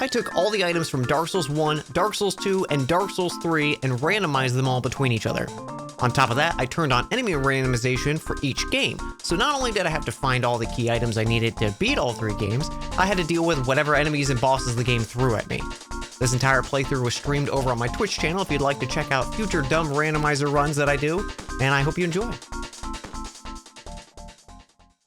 I took all the items from Dark Souls 1, Dark Souls 2, and Dark Souls 3 and randomized them all between each other. On top of that, I turned on enemy randomization for each game. So not only did I have to find all the key items I needed to beat all 3 games, I had to deal with whatever enemies and bosses the game threw at me. This entire playthrough was streamed over on my Twitch channel if you'd like to check out future dumb randomizer runs that I do, and I hope you enjoy.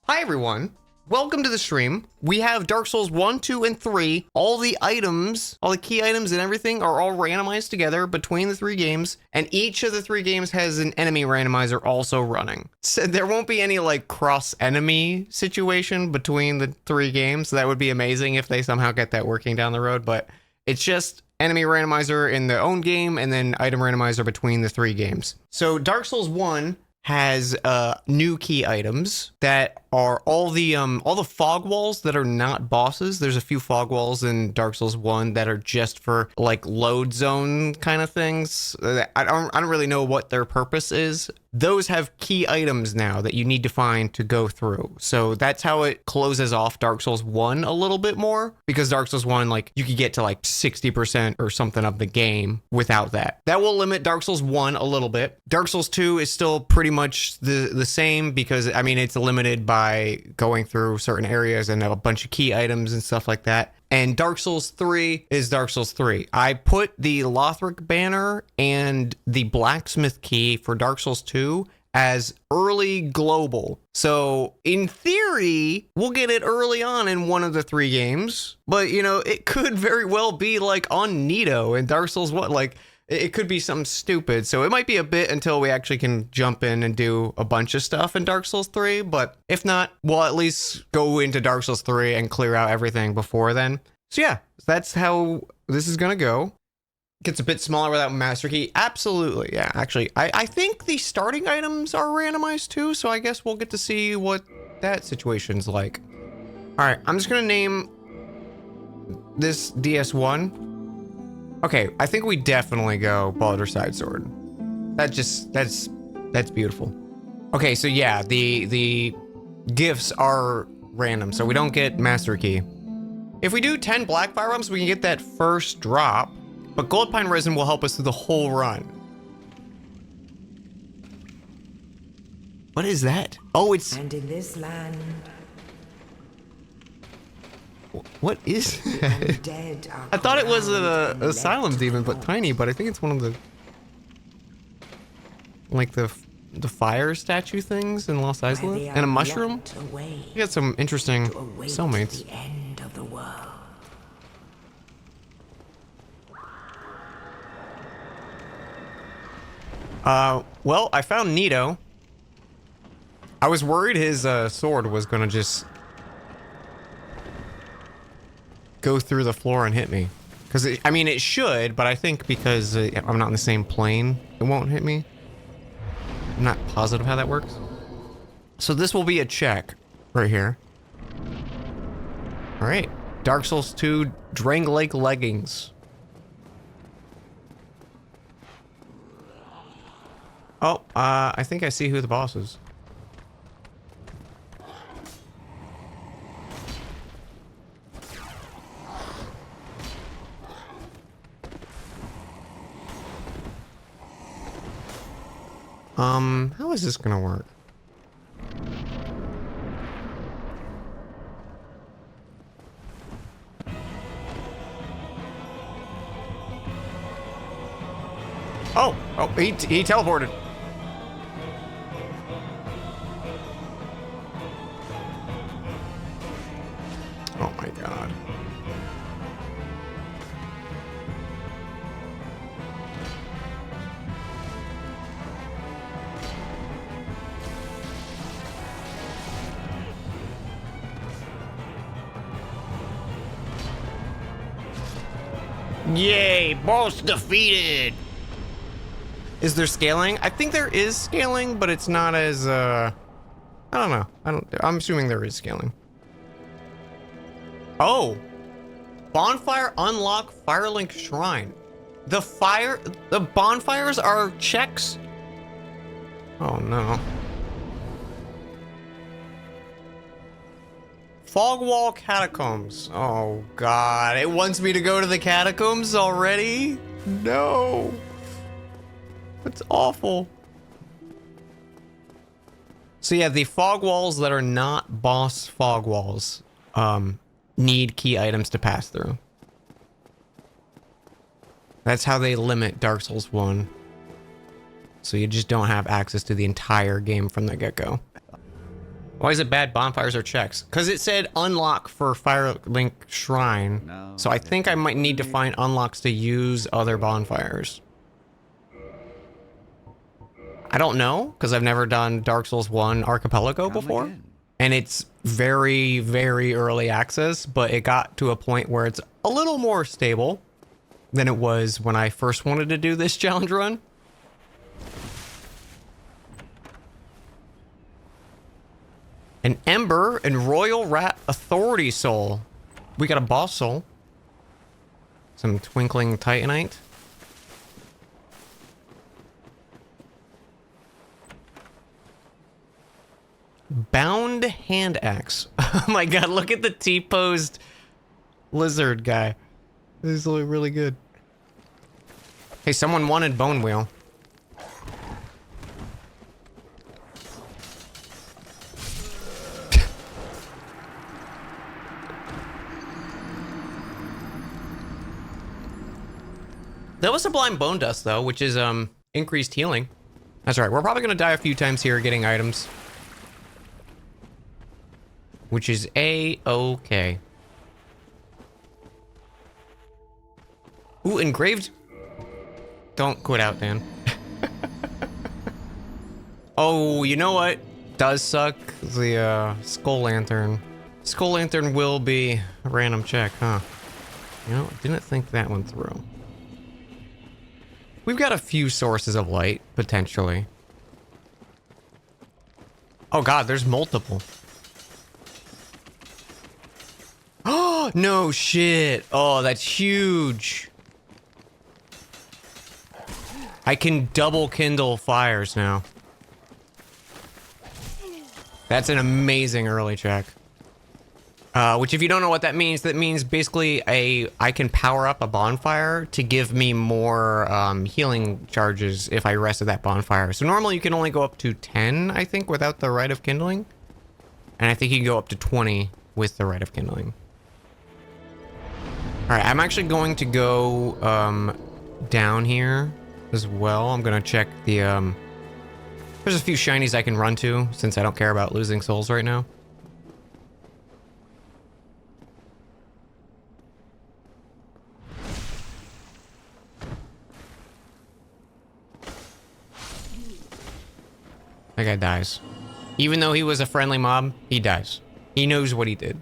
Hi everyone, welcome to the stream. We have Dark Souls 1, 2, and 3. All the items, all the key items and everything are all randomized together between the 3 games, and each of the 3 games has an enemy randomizer also running. So there won't be any like cross-enemy situation between the 3 games. That would be amazing if they somehow get that working down the road, but it's just enemy randomizer in the own game and then item randomizer between the 3 games. So Dark Souls 1 has new key items that are all the fog walls that are not bosses. There's a few fog walls in Dark Souls 1 that are just for like load zone kind of things. I don't really know what their purpose is. Those have key items now that you need to find to go through. So that's how it closes off Dark Souls 1 a little bit more, because Dark Souls 1, like, you could get to like 60% or something of the game without that. That will limit Dark Souls 1 a little bit. Dark Souls 2 is still pretty much the same, because I mean, it's limited by going through certain areas and a bunch of key items and stuff like that. And Dark Souls 3 is Dark Souls 3. I put the Lothric banner and the blacksmith key for Dark Souls 2 as early global. So in theory, we'll get it early on in one of the 3 games, but you know, it could very well be like on Nito in Dark Souls 1, like it could be something stupid. So it might be a bit until we actually can jump in and do a bunch of stuff in Dark Souls 3. But if not, we'll at least go into Dark Souls 3 and clear out everything before then. So yeah, that's how this is going to go. Gets a bit smaller without Master Key. Absolutely. Yeah, actually, I think the starting items are randomized too. So I guess we'll get to see what that situation's like. All right, I'm just going to name this DS1. Okay, I think we definitely go Baldur's Side Sword. That's beautiful. Okay, so yeah, the gifts are random, so we don't get Master Key. If we do 10 black firearms, we can get that first drop, but Gold Pine Resin will help us through the whole run. What is that? Oh, it's... And in this land... What is that? I thought it was an asylum demon, but tiny, but I think it's one of the... like the fire statue things in Los Angeles? And a mushroom? You got some interesting cellmates. The end of the world. Well, I found Nito. I was worried his sword was gonna just go through the floor and hit me, because I mean it should, but I think because I'm not in the same plane, it won't hit me. I'm not positive how that works. So this will be a check right here. All right, Dark Souls 2 Drang Lake leggings. Oh, I think I see who the boss is. How is this gonna work? Oh, he teleported. Oh my God. Yay, boss defeated. Is there scaling? I think there is scaling, but it's not as I don't know. I'm assuming there is scaling. Oh. Bonfire unlock Firelink Shrine. The bonfires are checks? Oh no. Fog Wall Catacombs. Oh god, it wants me to go to the catacombs already? No. That's awful. So yeah, the fog walls that are not boss fog walls need key items to pass through. That's how they limit Dark Souls 1. So you just don't have access to the entire game from the get-go. Why is it bad bonfires or checks? Because it said unlock for Firelink Shrine. No, so I think I might need to find unlocks to use other bonfires. I don't know, because I've never done Dark Souls 1 Archipelago before. And it's very, very early access, but it got to a point where it's a little more stable than it was when I first wanted to do this challenge run. An Ember and Royal Rat Authority Soul. We got a boss soul. Some Twinkling Titanite. Bound Hand Axe. Oh my god, look at the T-posed lizard guy. This is really good. Hey, someone wanted Bone Wheel. That was Sublime Bone Dust, though, which is increased healing. That's right. We're probably going to die a few times here getting items. Which is A-okay. Ooh, engraved. Don't quit out, Dan. Oh, you know what? Does suck? The Skull Lantern. Skull Lantern will be a random check, huh? You know, didn't think that one through. We've got a few sources of light, potentially. Oh god, there's multiple. Oh, no shit. Oh, that's huge. I can double kindle fires now. That's an amazing early check. Which, if you don't know what that means basically I can power up a bonfire to give me more healing charges if I rest at that bonfire. So normally you can only go up to 10, I think, without the Rite of Kindling. And I think you can go up to 20 with the Rite of Kindling. Alright, I'm actually going to go down here as well. I'm going to check the... There's a few shinies I can run to, since I don't care about losing souls right now. That guy dies. Even though he was a friendly mob, he dies. He knows what he did.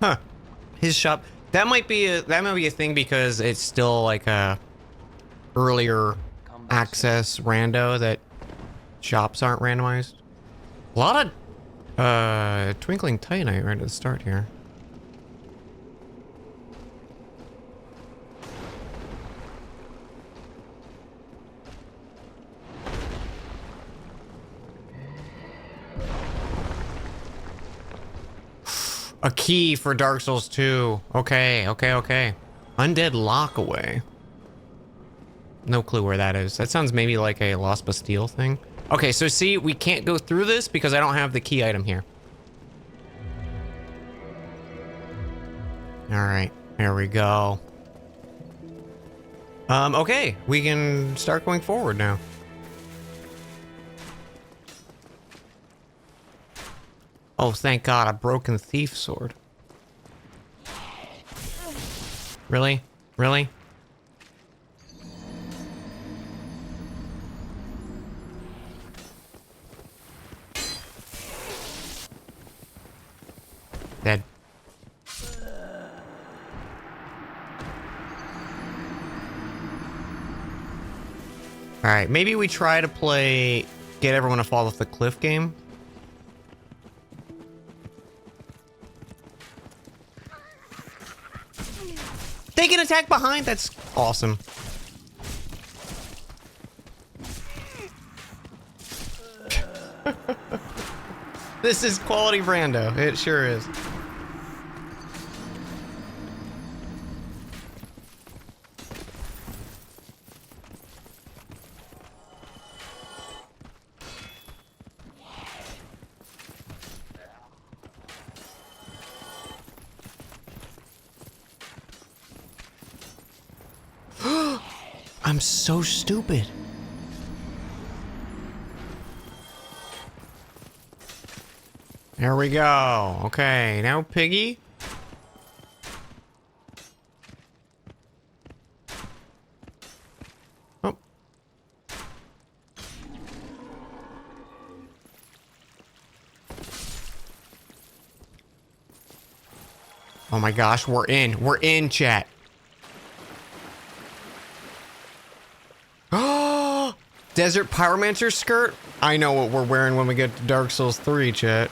Huh. His shop. That might be a thing because it's still like a earlier access rando that shops aren't randomized. A lot of Twinkling Titanite right at the start here. A key for Dark Souls 2. Okay. Undead Lockaway. No clue where that is. That sounds maybe like a Lost Bastille thing. Okay, so see, we can't go through this because I don't have the key item here. Alright, there we go. Okay, we can start going forward now. Oh, thank God, a broken thief sword. Really? Really? Dead. Alright, maybe we try to play Get Everyone to Fall Off the Cliff game. They can attack behind. That's awesome. This is quality Brando. It sure is. I'm so stupid. There we go. Okay, now Piggy. Oh. Oh my gosh, we're in. We're in, chat. Oh, Desert Pyromancer skirt? I know what we're wearing when we get to Dark Souls 3, chat.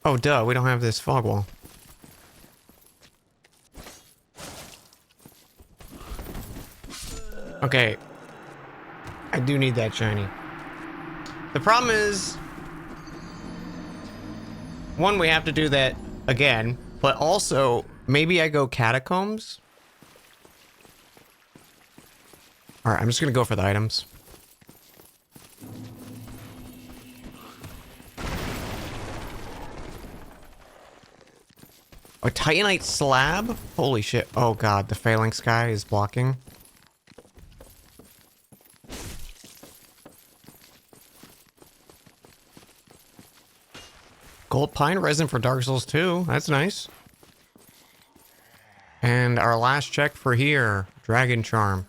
Oh, duh, we don't have this fog wall. Okay. I do need that shiny. The problem is, one, we have to do that again, but also, maybe I go Catacombs? Alright, I'm just gonna go for the items. A Titanite slab? Holy shit. Oh god, the Phalanx guy is blocking. Gold pine resin for Dark Souls 2. That's nice. And our last check for here. Dragon Charm.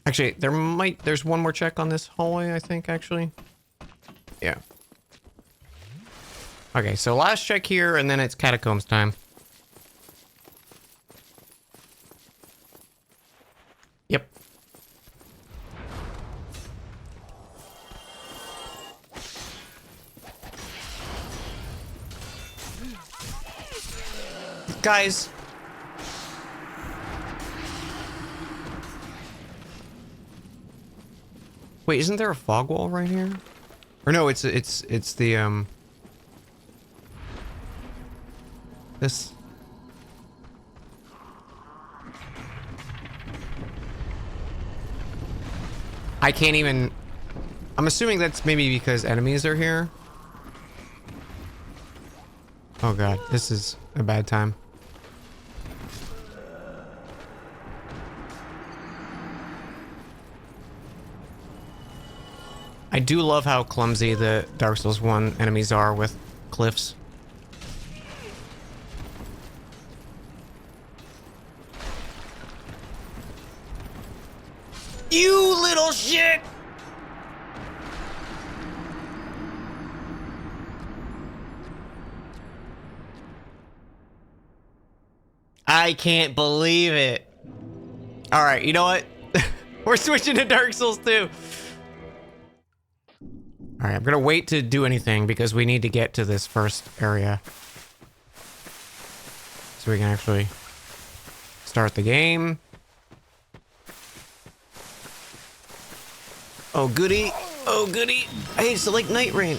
Actually, there's one more check on this hallway, I think, actually. Yeah. Okay, so last check here, and then it's Catacombs time. Yep. Guys. Wait, isn't there a fog wall right here? Or no, it's the this. I can't even. I'm assuming that's maybe because enemies are here. Oh god, this is a bad time. I do love how clumsy the Dark Souls 1 enemies are with cliffs. You little shit! I can't believe it. Alright, you know what? We're switching to Dark Souls 2. Alright, I'm gonna wait to do anything because we need to get to this first area. So we can actually start the game. Oh goody! Oh goody! Hey, so like Night Rain.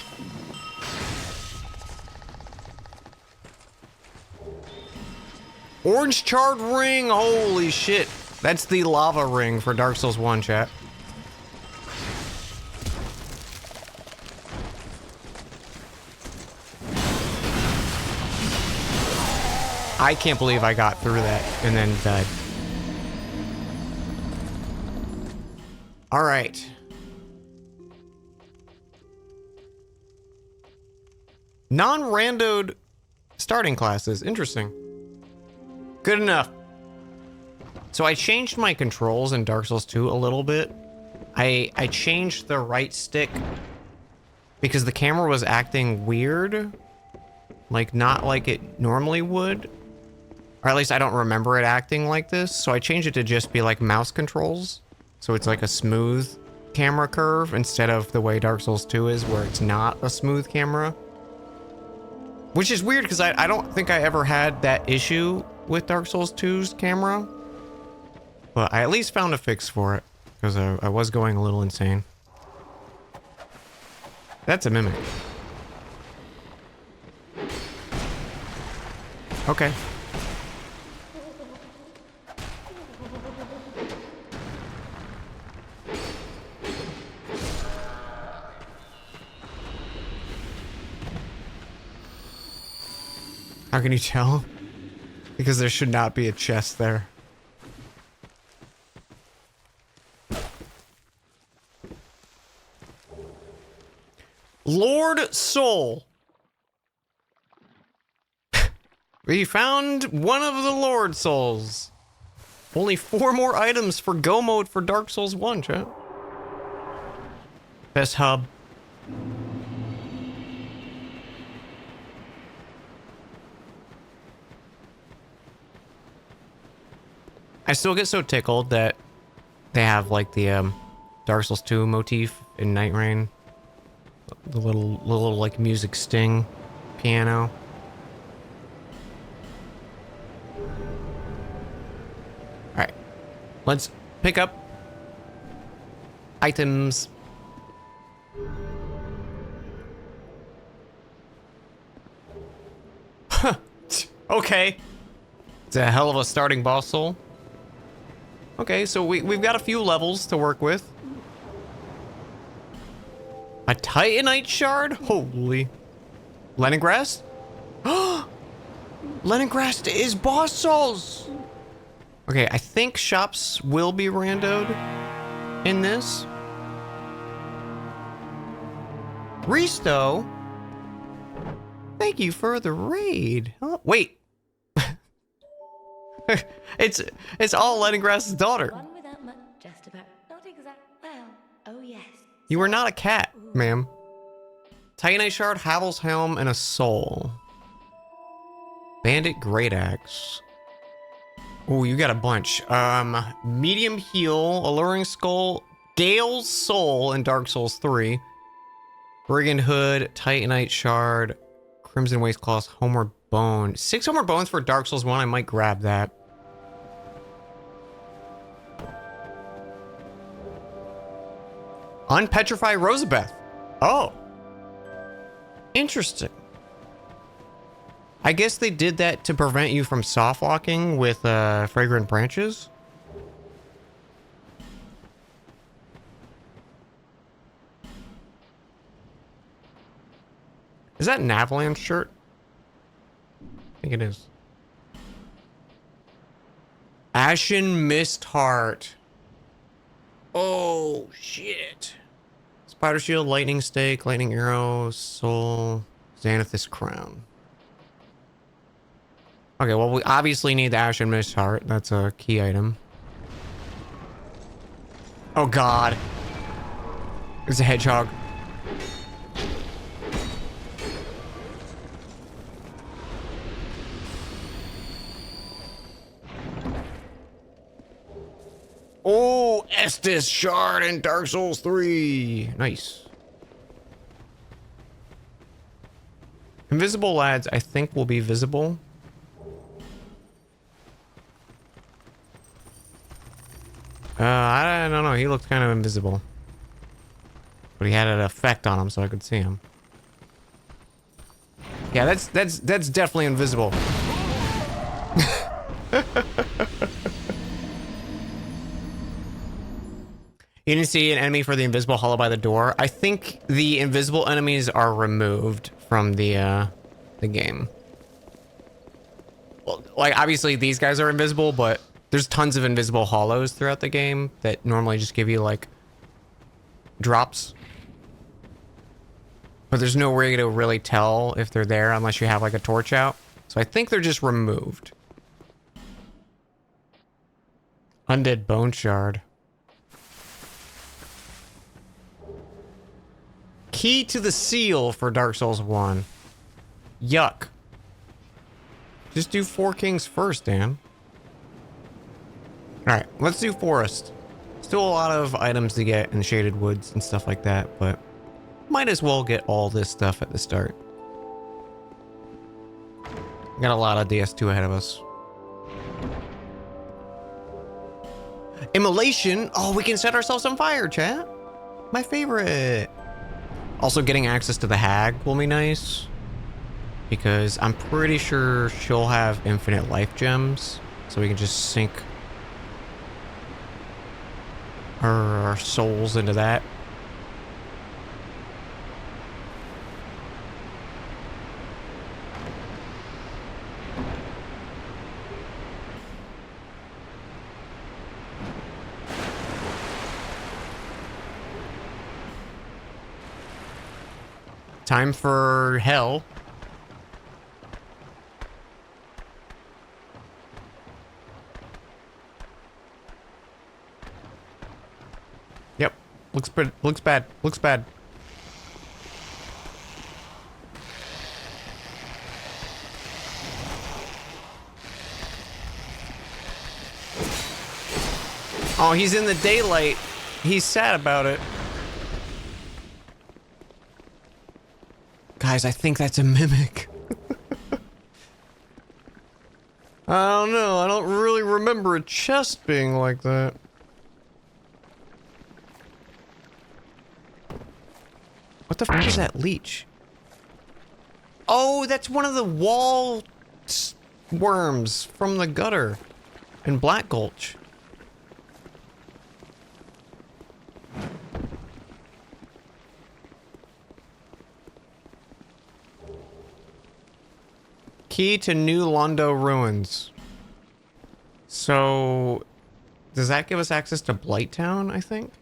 Orange charred ring! Holy shit! That's the lava ring for Dark Souls 1, chat. I can't believe I got through that and then died. Alright. Non-randoed starting classes. Interesting. Good enough. So I changed my controls in Dark Souls 2 a little bit. I changed the right stick because the camera was acting weird. Like, not like it normally would. Or at least I don't remember it acting like this. So I changed it to just be like mouse controls. So it's like a smooth camera curve instead of the way Dark Souls 2 is, where it's not a smooth camera. Which is weird because I don't think I ever had that issue with Dark Souls 2's camera. But I at least found a fix for it because I was going a little insane. That's a mimic. Okay. How can you tell? Because there should not be a chest there. Lord Soul. We found one of the Lord Souls. Only 4 more items for Go mode for Dark Souls 1, chat. Best hub. I still get so tickled that they have like the Dark Souls 2 motif in Night Rain. The little like music sting piano. Alright. Let's pick up items. Huh. Okay. It's a hell of a starting boss soul. Okay, so we've got a few levels to work with. A Titanite shard? Holy. Leningrad? Leningrad is boss souls! Okay, I think shops will be randoed in this. Risto? Thank you for the raid. Oh, wait. It's all Leningrad's daughter. One without much, just about, not exact, well, oh yes. You are not a cat, ma'am. Titanite shard, Havel's helm, and a soul. Bandit great axe. Oh, you got a bunch. Medium heal, alluring skull, Gale's soul in Dark Souls 3. Brigand hood, Titanite shard, Crimson waistcloth, Homeward bone. 6 Homeward bones for Dark Souls 1. I might grab that. Unpetrify Rosabeth. Oh. Interesting. I guess they did that to prevent you from soft locking with fragrant branches. Is that an avalanche shirt? I think it is. Ashen Mist Heart. Oh, shit. Spider Shield, Lightning Stake, Lightning Arrow, Soul, Xanathus Crown. Okay, well, we obviously need the Ashen Mist Heart. That's a key item. Oh, God. It's a hedgehog. Oh, Estus Shard in Dark Souls 3. Nice. Invisible lads, I think, will be visible. I don't know. He looked kind of invisible. But he had an effect on him so I could see him. Yeah, that's definitely invisible. You didn't see an enemy for the invisible hollow by the door. I think the invisible enemies are removed from the game. Well, like, obviously these guys are invisible, but there's tons of invisible hollows throughout the game that normally just give you, like, drops. But there's no way to really tell if they're there unless you have, like, a torch out. So I think they're just removed. Undead Bone Shard. Key to the seal for Dark Souls 1. Yuck. Just do 4 kings first, Dan. Alright, let's do forest. Let's Still a lot of items to get in Shaded Woods and stuff like that, but might as well get all this stuff at the start. Got a lot of DS2 ahead of us. Immolation. Oh, we can set ourselves on fire, chat. My favorite. Also, getting access to the hag will be nice, because I'm pretty sure she'll have infinite life gems, so we can just sink our souls into that. Time for hell. Yep. Looks bad. Looks bad. Looks bad. Oh, he's in the daylight. He's sad about it. Guys, I think that's a mimic. I don't know. I don't really remember a chest being like that. What the f is that leech? Oh, that's one of the wall worms from the gutter in Black Gulch. Key to New Londo Ruins. So, does that give us access to Blighttown, I think?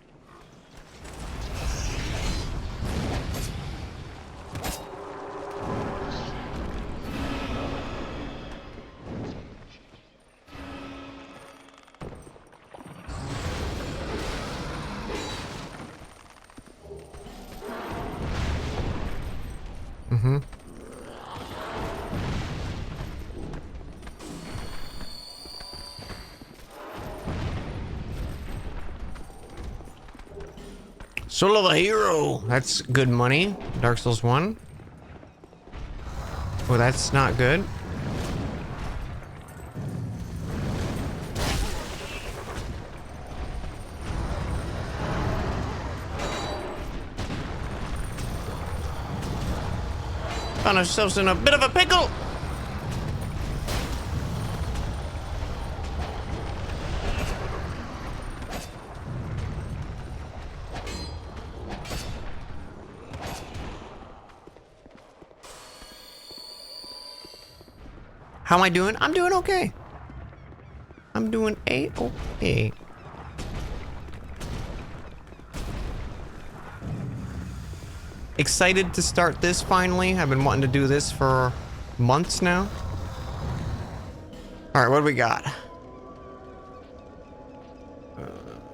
Mm-hmm. Soul of a Hero. That's good money. Dark Souls 1. Oh, that's not good. Found ourselves in a bit of a pickle. How am I doing? I'm doing okay. I'm doing A-okay. Excited to start this finally. I've been wanting to do this for months now. All right, what do we got?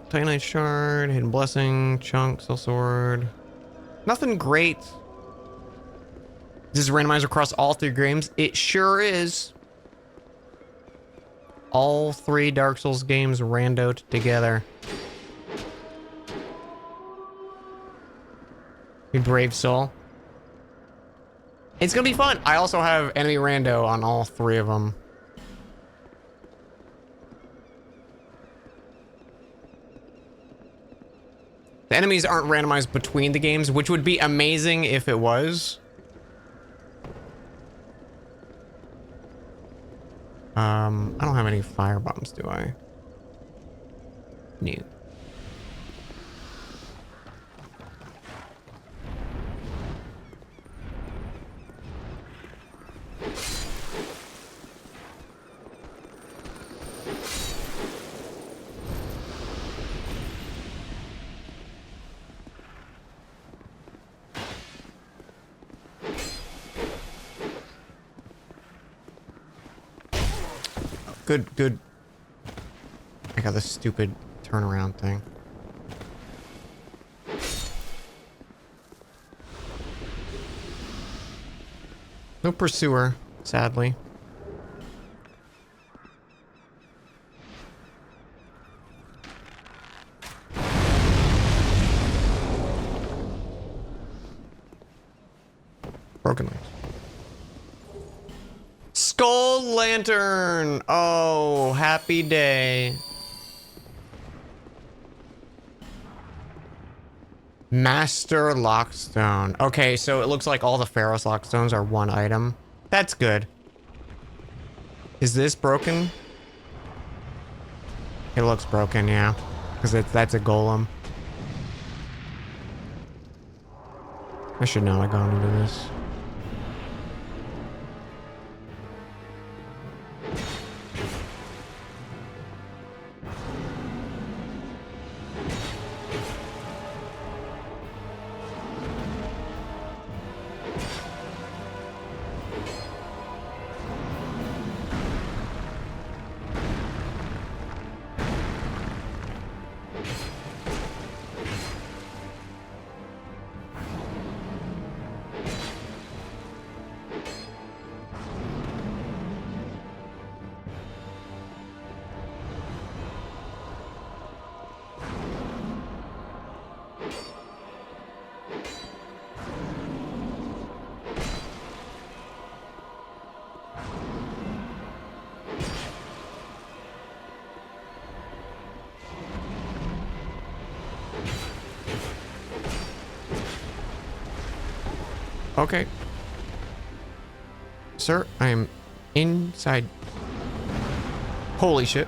Titanite Shard, Hidden Blessing, Chunk, Soul Sword. Nothing great. This is randomized across all 3 games. It sure is. All 3 Dark Souls games randoed together. You brave soul. It's gonna be fun. I also have enemy rando on all 3 of them. The enemies aren't randomized between the games, which would be amazing if it was. I don't have any fire bombs, do I? No. Good. I got this stupid turnaround thing. No pursuer, sadly. Broken legs. Skull Lantern. Oh, happy day. Master Lockstone. Okay, so it looks like all the Pharaoh's Lockstones are one item. That's good. Is this broken? It looks broken, yeah. Because that's a golem. I should not have gone into this. Okay. Sir, I am inside. Holy shit.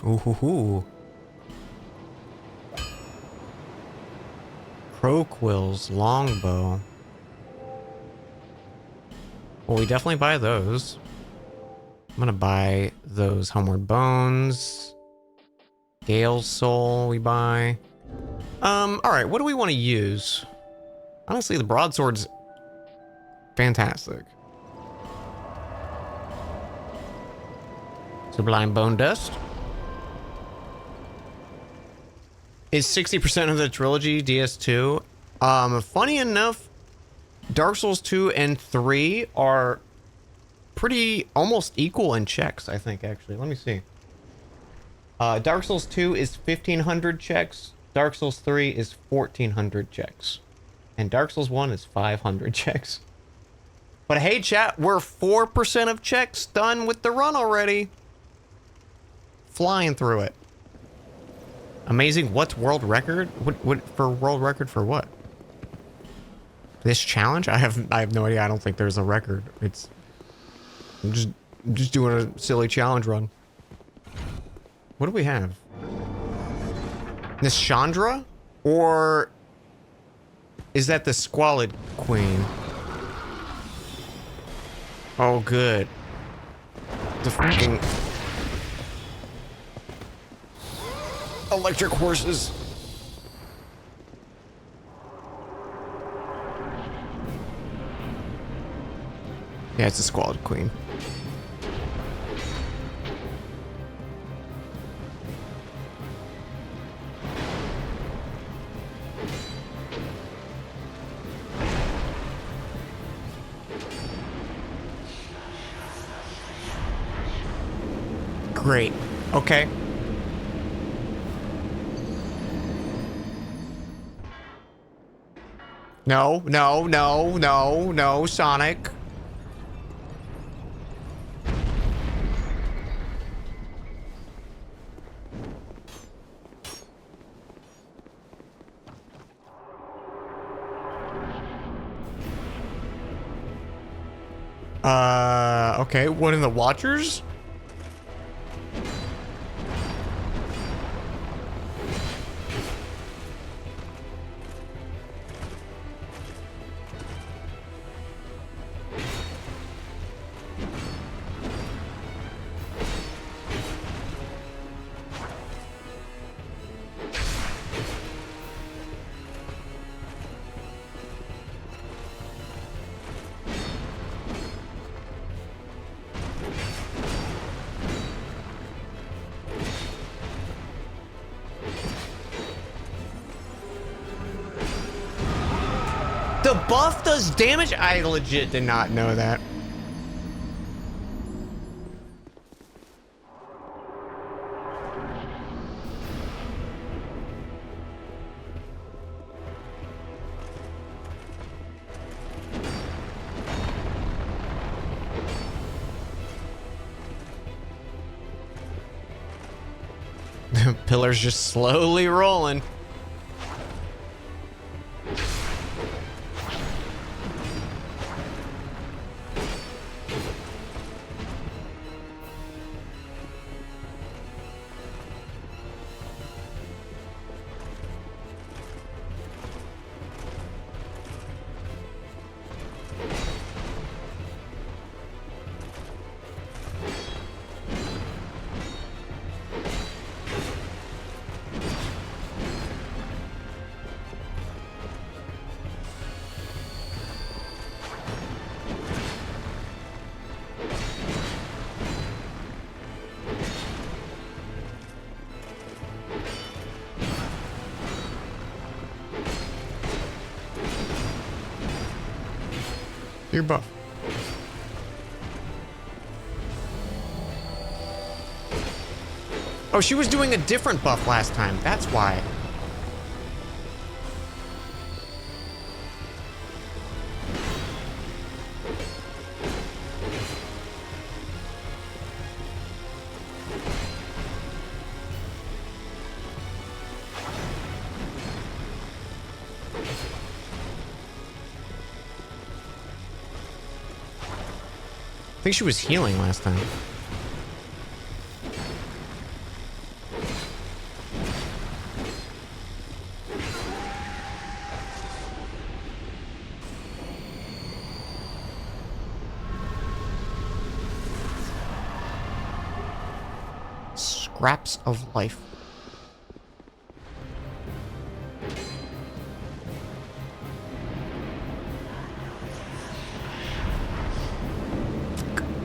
Ooh hoo hoo. Crowquill's longbow. Well, we definitely buy those. I'm gonna buy those Homeward Bones. Gale's Soul we buy. Alright, what do we want to use? Honestly, the broadsword's fantastic. Sublime Bone Dust. Is 60% of the trilogy DS2. Funny enough, Dark Souls 2 and 3 are pretty almost equal in checks, I think, actually. Let me see. Dark Souls 2 is 1,500 checks. Dark Souls 3 is 1,400 checks. And Dark Souls 1 is 500 checks. But hey, chat, we're 4% of checks done with the run already. Flying through it. Amazing. What's world record? What for world record for what? This challenge? I have no idea. I don't think there's a record. I'm just doing a silly challenge run. What do we have? This Chandra? Or is that the Squalid Queen? Oh, good. The freaking electric horses. Yeah, it's a Squalid Queen. Great. Okay. No, no, no, no, no, Sonic. Okay, what in the Watchers? The buff does damage? I legit did not know that. The pillar's just slowly rolling. Your buff. Oh, she was doing a different buff last time. That's why. I think she was healing last time. Scraps of life.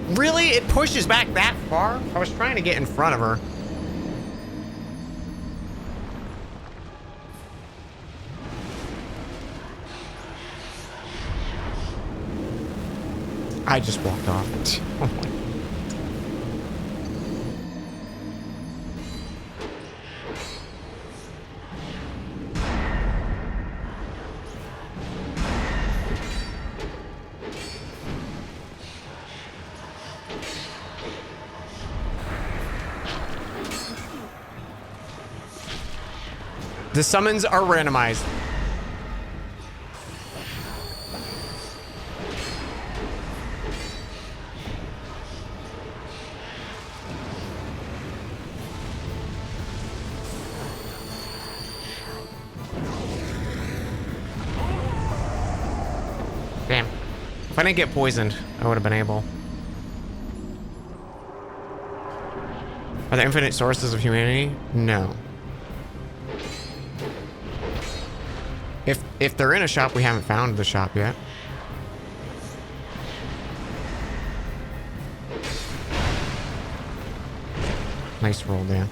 Really? It pushes back that far? I was trying to get in front of her. I just walked off. Oh my. The summons are randomized. Damn. If I didn't get poisoned, I would have been able. Are there infinite sources of humanity? No. If they're in a shop, we haven't found the shop yet. Nice roll, Dan.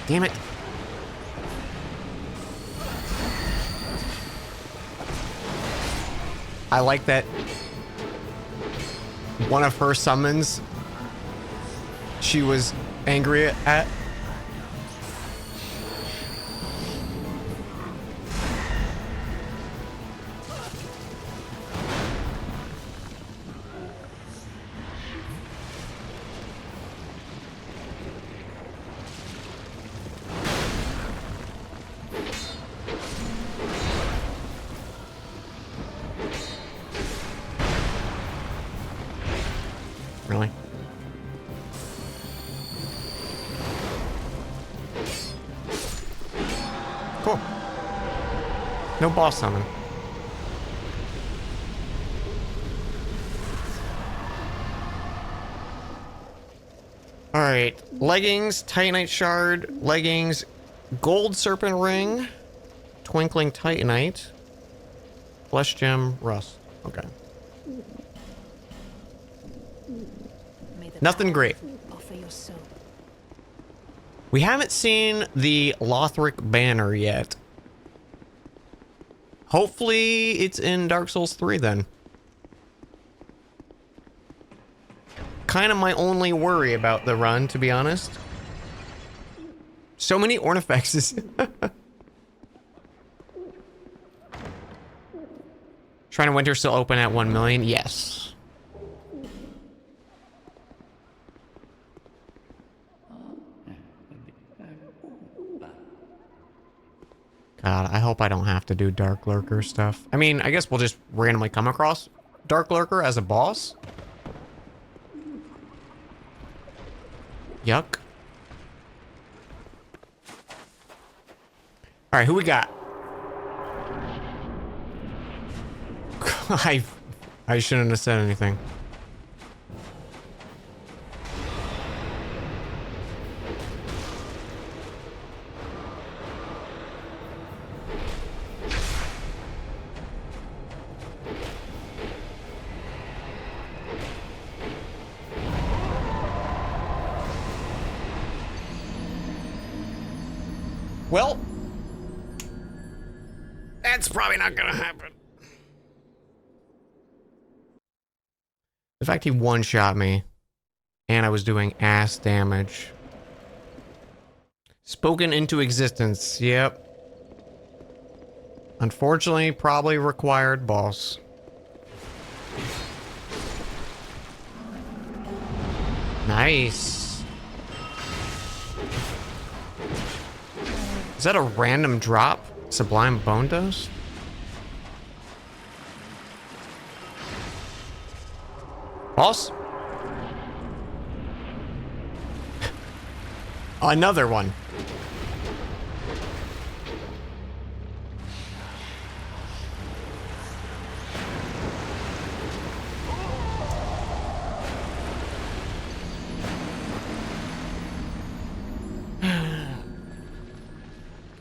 Damn it. I like that one of her summons she was angry at. Really? Cool. No boss summon. All right, leggings, Titanite shard, leggings, gold serpent ring, twinkling Titanite, flesh gem, rust. Okay. Nothing great. Offer your soul. We haven't seen the Lothric banner yet. Hopefully it's in Dark Souls 3 then. Kind of my only worry about the run, to be honest. So many ornifexes. Shrine of Winter still open at 1 million? Yes. God, I hope I don't have to do Dark Lurker stuff. I mean, I guess we'll just randomly come across Dark Lurker as a boss. Yuck. Alright, who we got? I shouldn't have said anything. Well, that's probably not gonna happen. The fact he one-shot me, and I was doing ass damage. Spoken into existence, yep. Unfortunately, probably required boss. Nice. Is that a random drop? Sublime Bone Dose? Boss? Another one.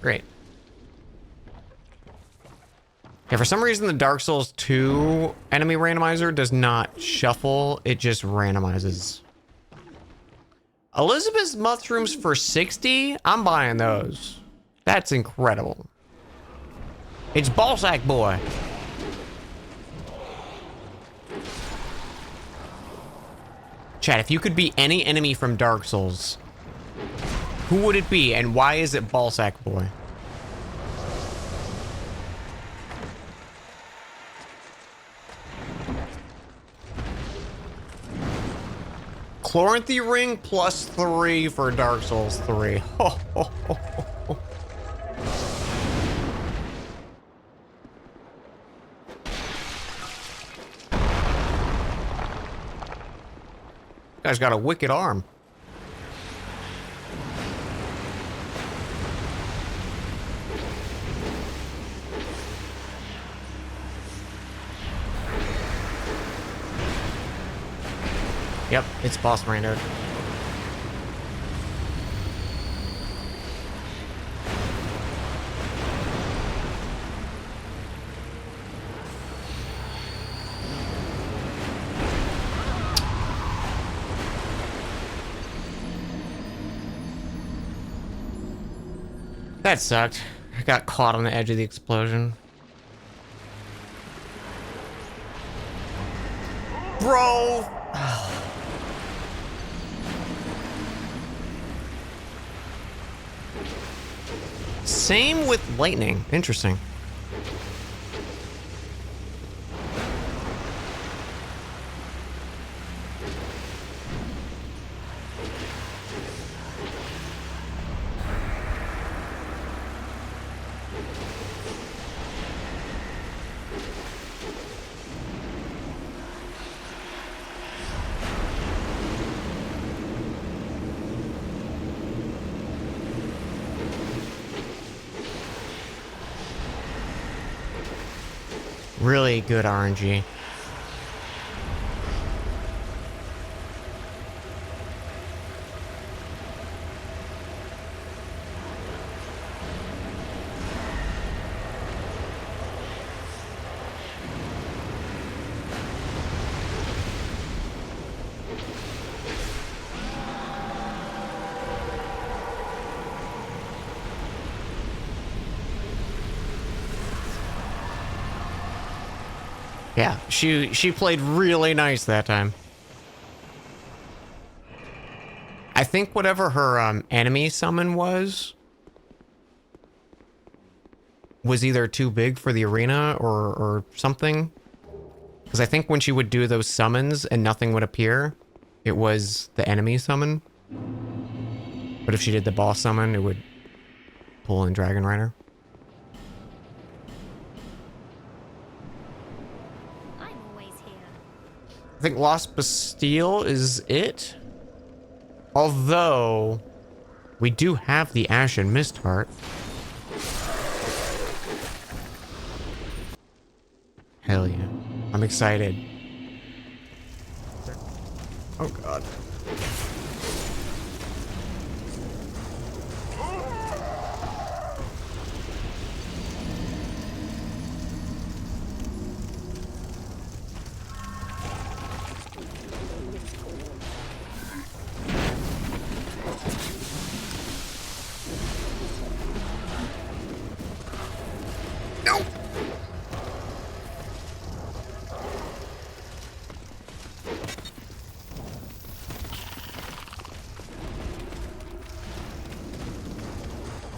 Great. Yeah, for some reason the Dark Souls 2 enemy randomizer does not shuffle, it just randomizes. Elizabeth's mushrooms for 60? I'm buying those. That's incredible. It's Ballsack Boy. Chat, if you could be any enemy from Dark Souls, who would it be and why is it Ballsack Boy? Chloranthy ring +3 for Dark Souls 3. Ho, ho, ho, ho, ho. Guy's got a wicked arm. Yep, it's boss Miranda. That sucked. I got caught on the edge of the explosion. Bro! Same with lightning. Interesting. Really good RNG. Yeah, she played really nice that time. I think whatever her enemy summon was either too big for the arena or something. Because I think when she would do those summons and nothing would appear, it was the enemy summon. But if she did the boss summon, it would pull in Dragon Rider. I'm always here. I think Lost Bastille is it. Although, we do have the Ashen Mist Heart. Hell yeah. I'm excited. Oh god. No!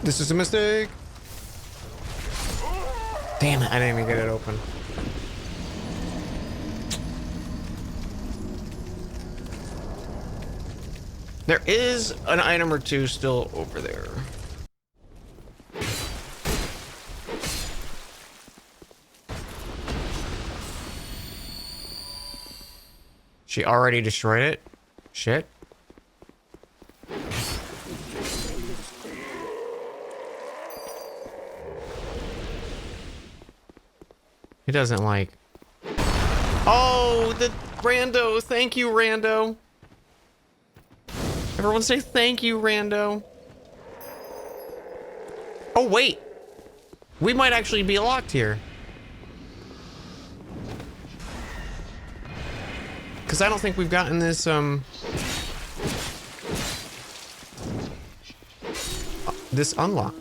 This is a mistake. Damn it, I didn't even get it open. There is an item or two still over there. She already destroyed it? Shit. He doesn't like... Oh, the Rando. Thank you, Rando. Everyone say thank you, Rando. Oh, wait. We might actually be locked here. Because I don't think we've gotten this, this unlock.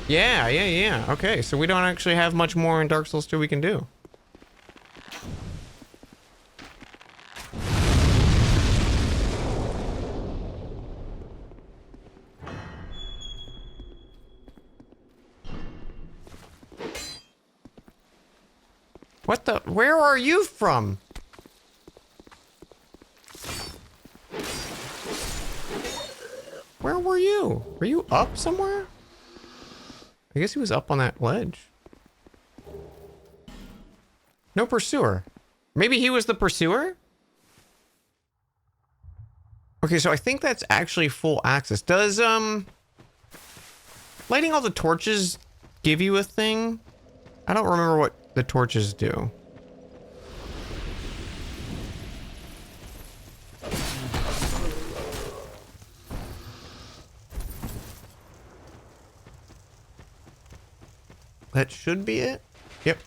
Yeah. Okay, so we don't actually have much more in Dark Souls 2 we can do. What the? Where are you from? Where were you? Were you up somewhere? I guess he was up on that ledge. No pursuer. Maybe he was the pursuer? Okay, so I think that's actually full access. Does, lighting all the torches give you a thing? I don't remember what the torches do. That should be it. Yep.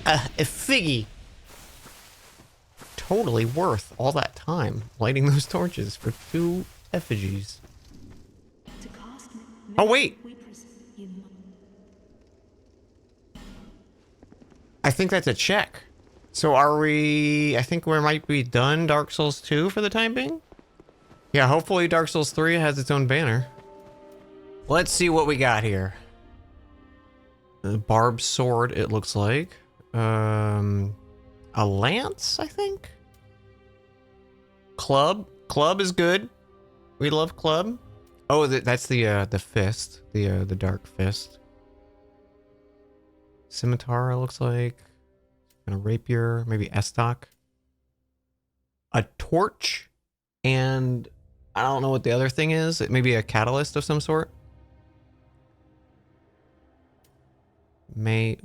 A figgy. Totally worth all that time lighting those torches for 2 effigies. Oh, wait. I think that's a check. So are we... I think we might be done Dark Souls 2 for the time being? Yeah, hopefully Dark Souls 3 has its own banner. Let's see what we got here. A barbed sword, it looks like. A lance, I think? Club. Club is good. We love club. Oh, that's the fist. The dark fist. Scimitar, it looks like. And a rapier, maybe estoc. A torch. And I don't know what the other thing is. It may be a catalyst of some sort.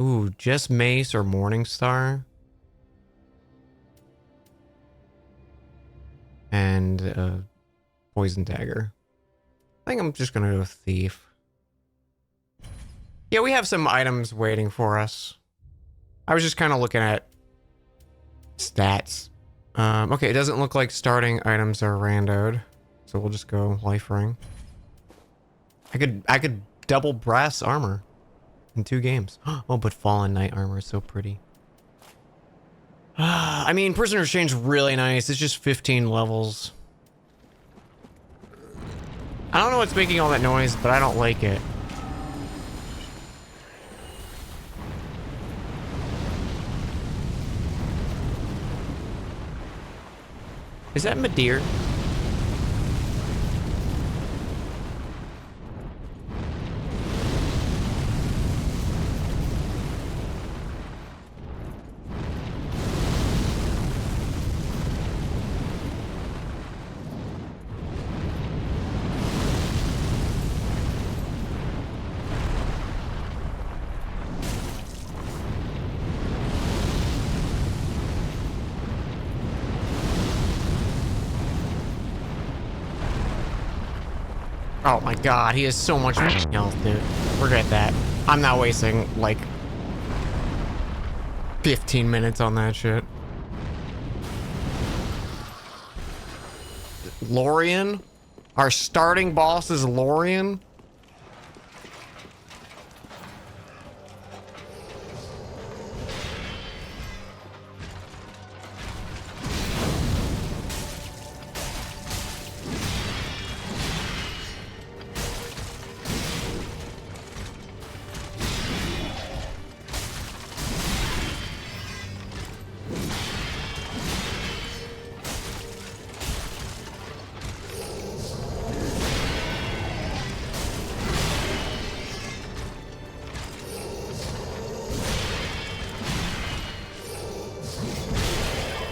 Ooh, just mace or morning star. And a poison dagger. I think I'm just gonna go thief. Yeah, we have some items waiting for us. I was just kind of looking at stats. Okay, it doesn't look like starting items are randoed. So we'll just go life ring. I could double brass armor in 2 games. Oh, but fallen knight armor is so pretty. I mean, Prisoner's Chain's really nice. It's just 15 levels. I don't know what's making all that noise, but I don't like it. Is that Madeir? Oh my god, he has so much health, dude. Forget that. I'm not wasting, like, 15 minutes on that shit. Lorien? Our starting boss is Lorien?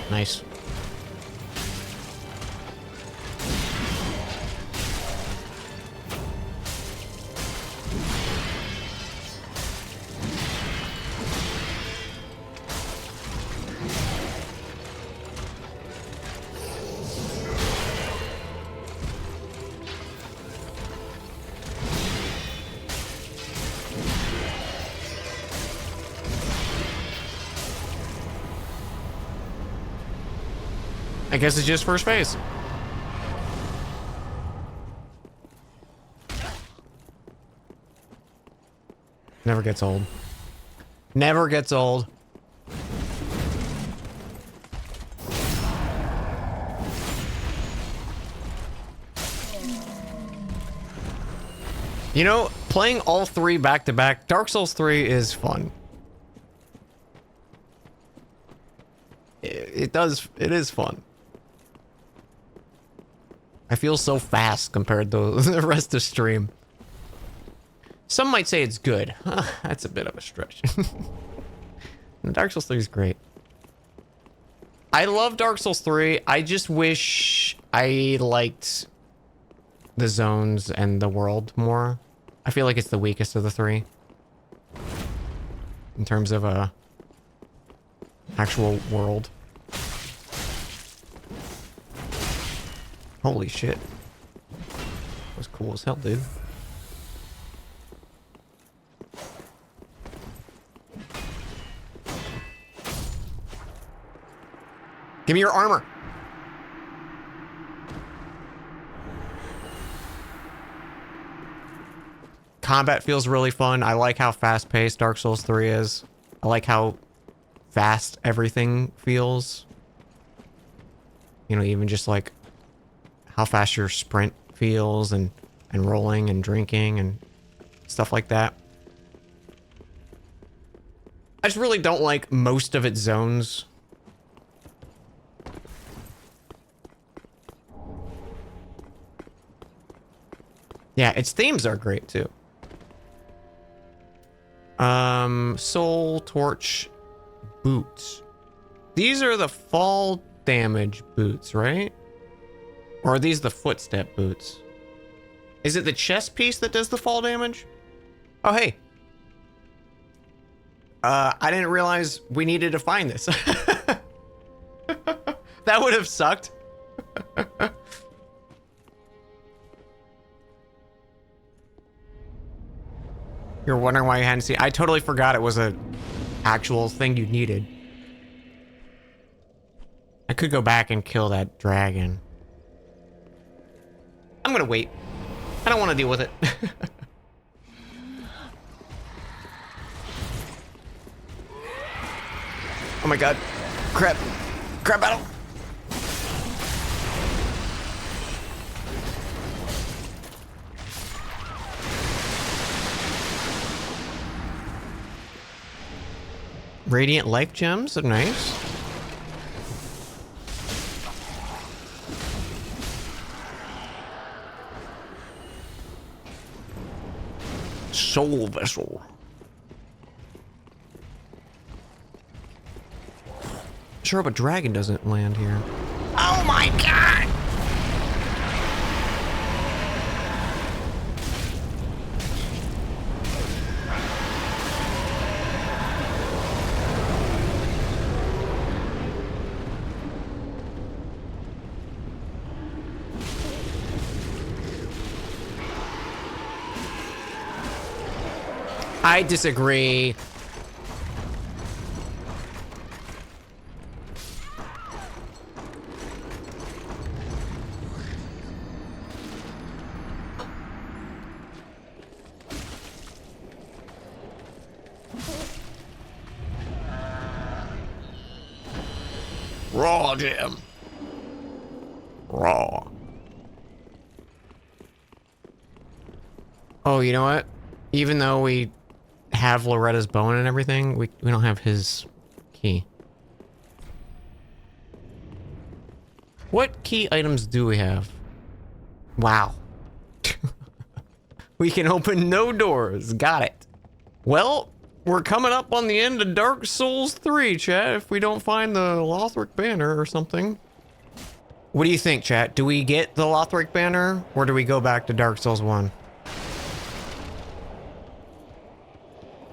Nice. I guess it's just first phase. Never gets old. Never gets old. You know, playing all 3 back to back, Dark Souls 3 is fun. It is fun. I feel so fast compared to the rest of stream. Some might say it's good. That's a bit of a stretch. Dark Souls 3 is great. I love Dark Souls 3. I just wish I liked the zones and the world more. I feel like it's the weakest of the 3. In terms of a actual world. Holy shit. That was cool as hell, dude. Give me your armor. Combat feels really fun. I like how fast-paced Dark Souls 3 is. I like how fast everything feels. You know, even just like how fast your sprint feels and rolling and drinking and stuff like that. I just really don't like most of its zones. Yeah, its themes are great too. Soul Torch boots. These are the fall damage boots, right? Or are these the footstep boots? Is it the chest piece that does the fall damage? Oh, hey. I didn't realize we needed to find this. That would have sucked. You're wondering why you hadn't seen. I totally forgot it was a actual thing you needed. I could go back and kill that dragon. I'm gonna wait. I don't want to deal with it. Oh my god. Crap. Crap battle. Radiant life gems are nice. Soul vessel. Sure, but dragon doesn't land here. Oh my god! I disagree. Raw gem. Raw. Oh, you know what? Even though we have Loretta's bone and everything, we don't have his key. What key items do we have? Wow. We can open no doors. Got it. Well, we're coming up on the end of Dark Souls 3, chat, if we don't find the Lothric banner or something. What do you think, chat? Do we get the Lothric banner, or do we go back to Dark Souls 1?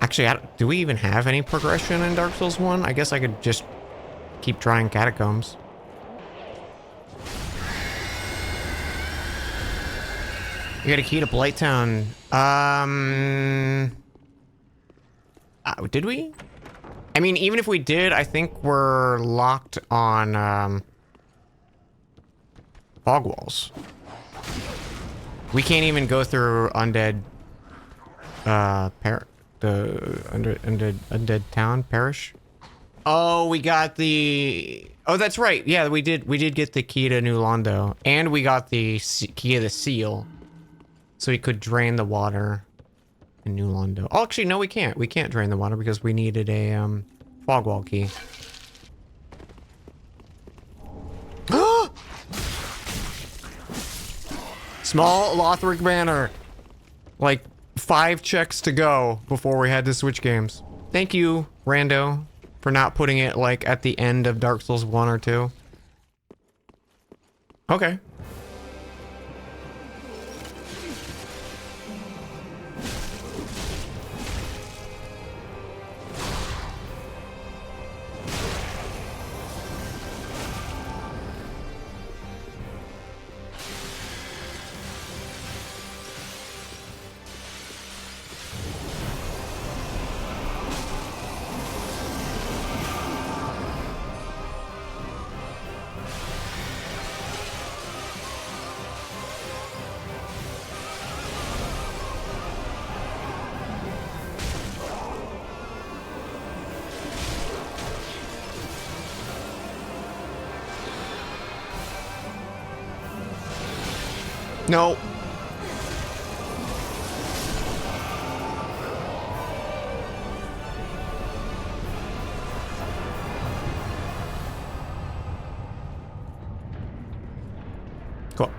Actually, do we even have any progression in Dark Souls 1? I guess I could just keep trying catacombs. You got a key to Blighttown. Did we? I mean, even if we did, I think we're locked on, fog walls. We can't even go through undead, undead town parish. Oh, we got the. Oh, that's right. Yeah, we did get the key to New Londo, and we got the key of the seal, so we could drain the water in New Londo. Oh, actually, no, we can't. We can't drain the water because we needed a fog wall key. Small Lothric banner. Like 5 checks to go before we had to switch games. Thank you, Rando, for not putting it like at the end of Dark Souls 1 or 2. Okay. No. Cool.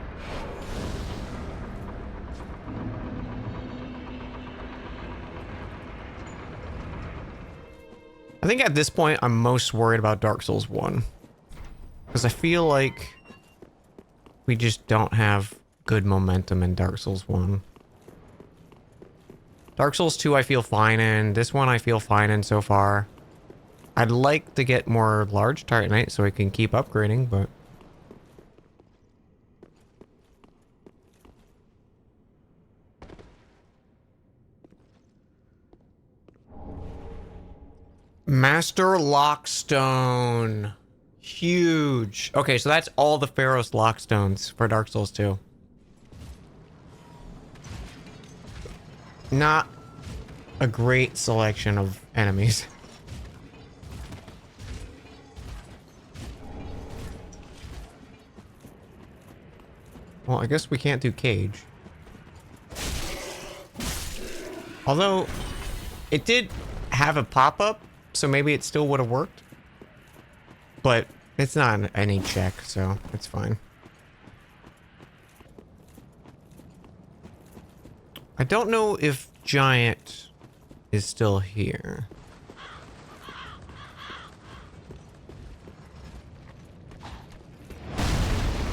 I think at this point, I'm most worried about Dark Souls 1. Because I feel like we just don't have good momentum in Dark Souls 1. Dark Souls 2 I feel fine in. This one I feel fine in so far. I'd like to get more large Titanite so we can keep upgrading, but... Master Lockstone. Huge. Okay, so that's all the Pharaoh's Lockstones for Dark Souls 2. not a great selection of enemies. Well, I guess we can't do cage. Although, it did have a pop-up, so maybe it still would have worked. But it's not any check, so it's fine. I don't know if Giant is still here.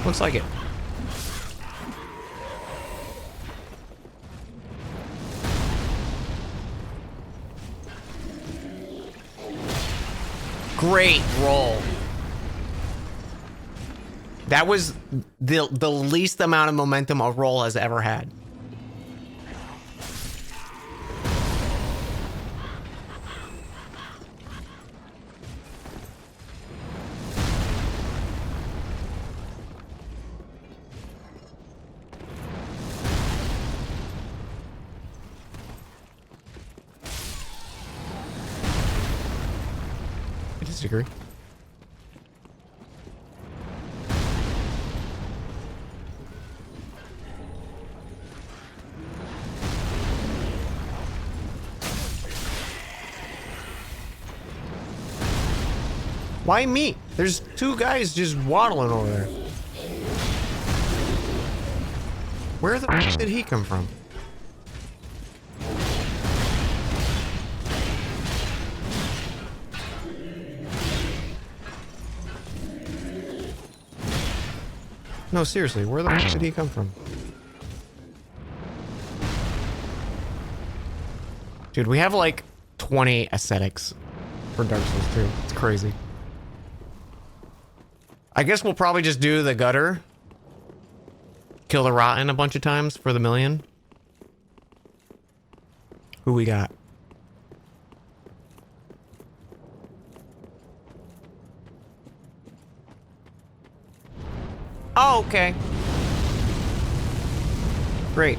Looks like it. Great roll. That was the least amount of momentum a roll has ever had. I disagree. Why me? There's two guys just waddling over there. Where the f did he come from? No, seriously, where the f did he come from? Dude, we have like 20 aesthetics for Dark Souls 2. It's crazy. I guess we'll probably just do the gutter. Kill the rotten a bunch of times for the million. Who we got? Oh, okay. Great.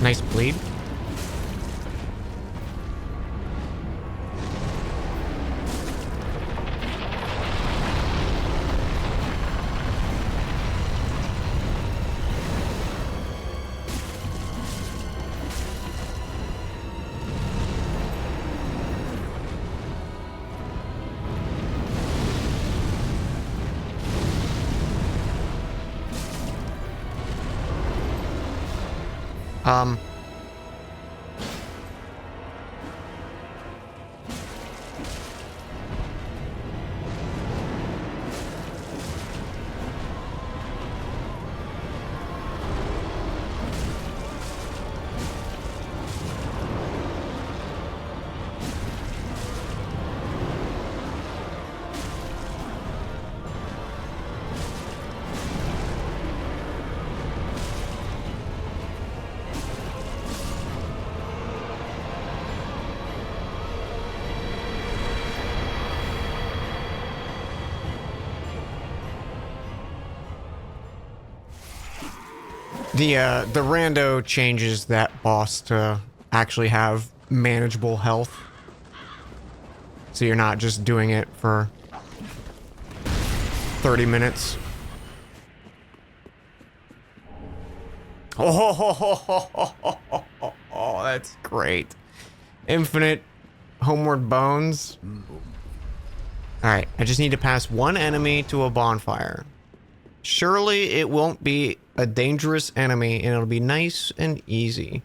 Nice bleed. Um. The rando changes that boss to actually have manageable health. So you're not just doing it for 30 minutes. Oh, that's great. Infinite homeward bones. Alright, I just need to pass one enemy to a bonfire. Surely it won't be a dangerous enemy and it'll be nice and easy.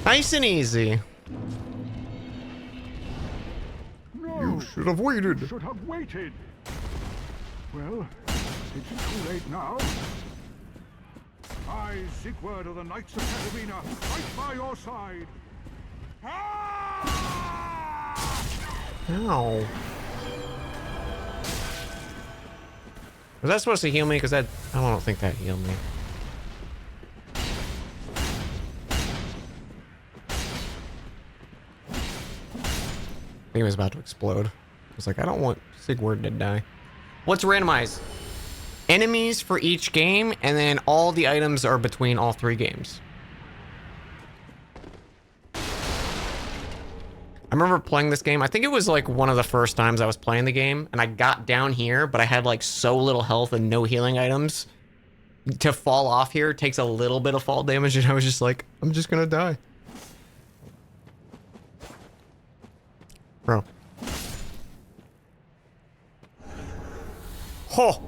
Nice and easy. No, You should have waited. should have waited. Well, it's too late now. I, Siegward of the Knights of Katarina, fight by your side. Ow. Was that supposed to heal me? Because I don't think that healed me. I think it was about to explode. I was like, I don't want Sigward to die. What's randomized? Enemies for each game, and then all the items are between all 3 games. I remember playing this game. I think it was like one of the first times I was playing the game, and I got down here, but I had like so little health and no healing items. To fall off here takes a little bit of fall damage, and I was just like, I'm just gonna die. Bro. Ho!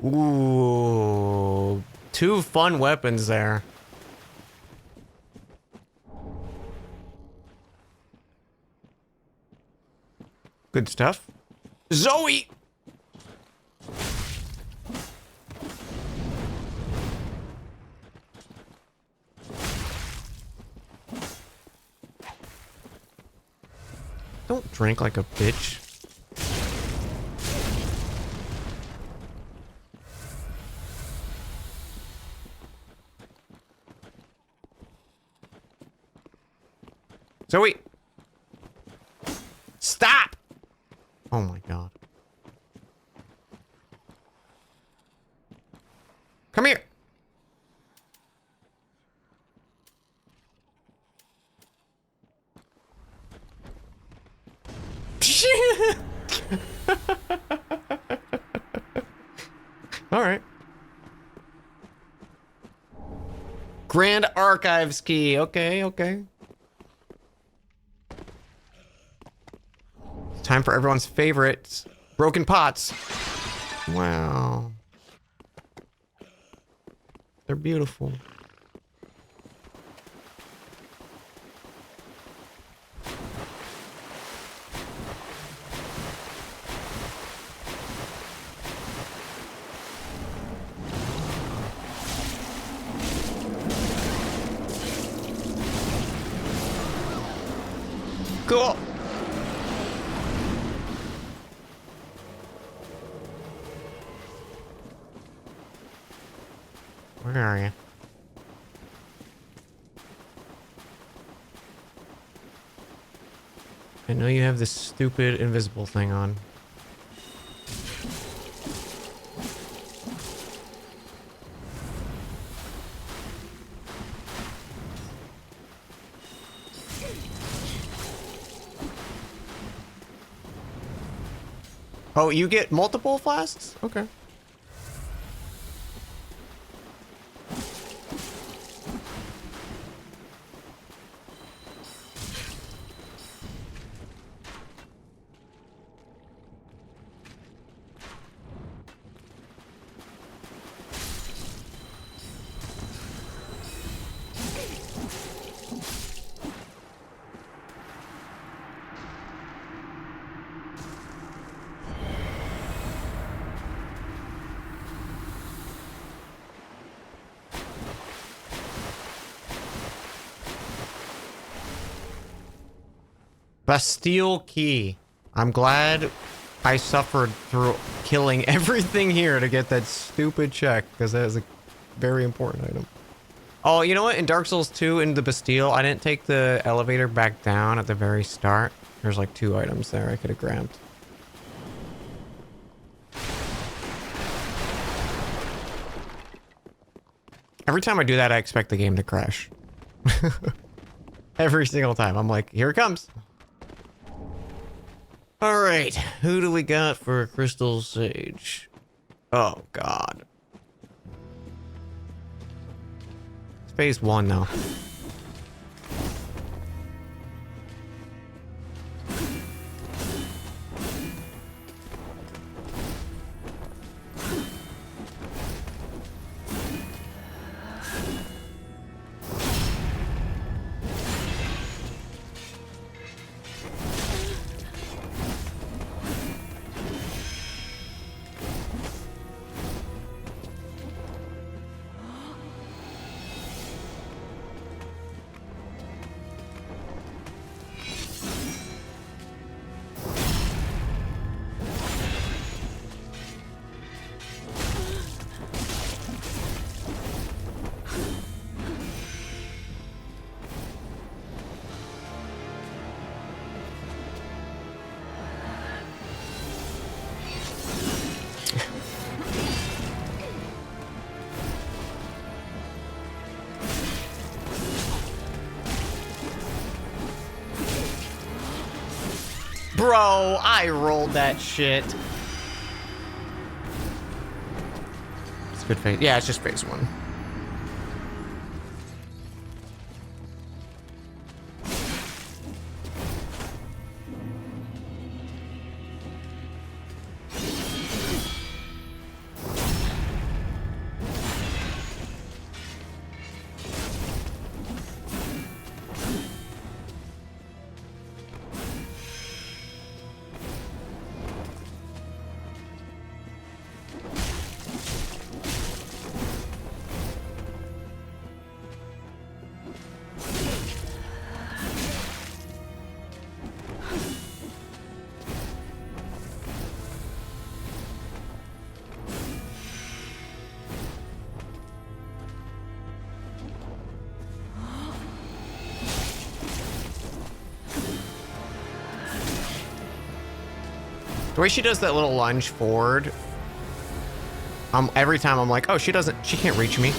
Ooh. 2 fun weapons there. Good stuff. Zoe! Don't drink like a bitch. Zoe! Stop! Oh my god. Come here! Alright. Grand Archives key. Okay, okay. Time for everyone's favorites. Broken pots. Wow. They're beautiful. Cool. Where are you? I know you have this stupid invisible thing on. Oh, you get multiple flasks? Okay. Bastille Key. I'm glad I suffered through killing everything here to get that stupid check, because that is a very important item. Oh, you know what? In Dark Souls 2, in the Bastille, I didn't take the elevator back down at the very start. There's like 2 items there I could have grabbed. Every time I do that, I expect the game to crash. Every single time. I'm like, here it comes. All right, who do we got for Crystal Sage? Oh, God. It's phase 1 now. Bro, I rolled that shit. It's good phase. Yeah, it's just phase 1. The way she does that little lunge forward, every time I'm like, oh, she can't reach me.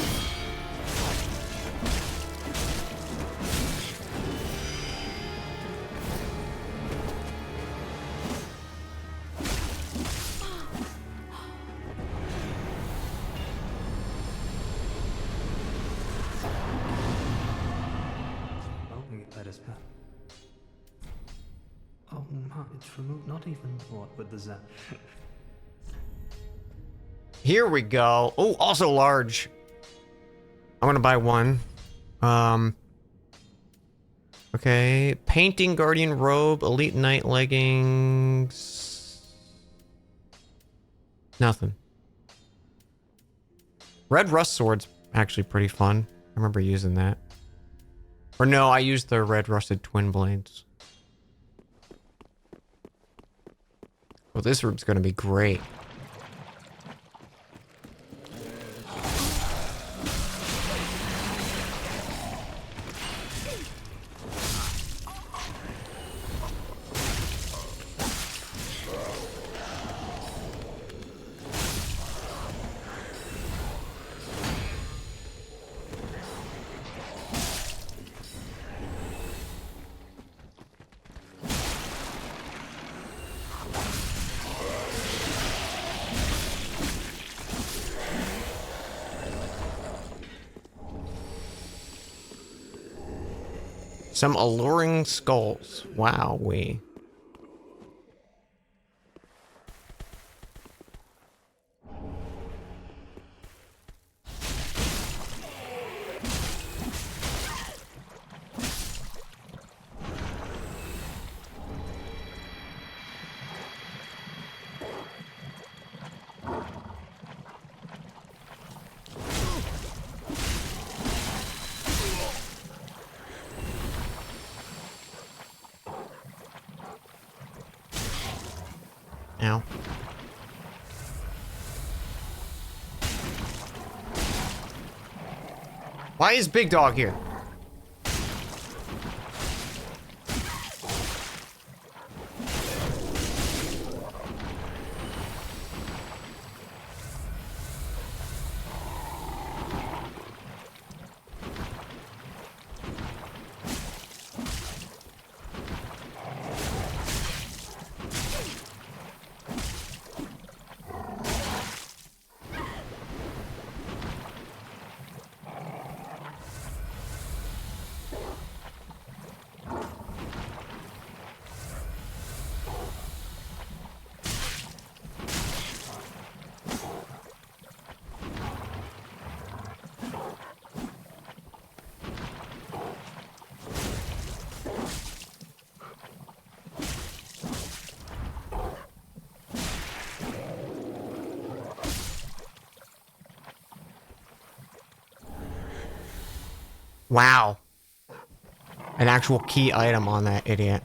Oh my, it's removed. Not even what with the zap. Here we go. Oh, also large. I'm gonna buy one. Okay. Painting Guardian Robe, Elite Knight Leggings. Nothing. Red Rust Sword's actually pretty fun. I remember using that. Or no, I used the Red Rusted Twin Blades. Well, this room's gonna be great. Some alluring skulls. Wowee. Ow. Why is Big Dog here? Wow. An actual key item on that idiot.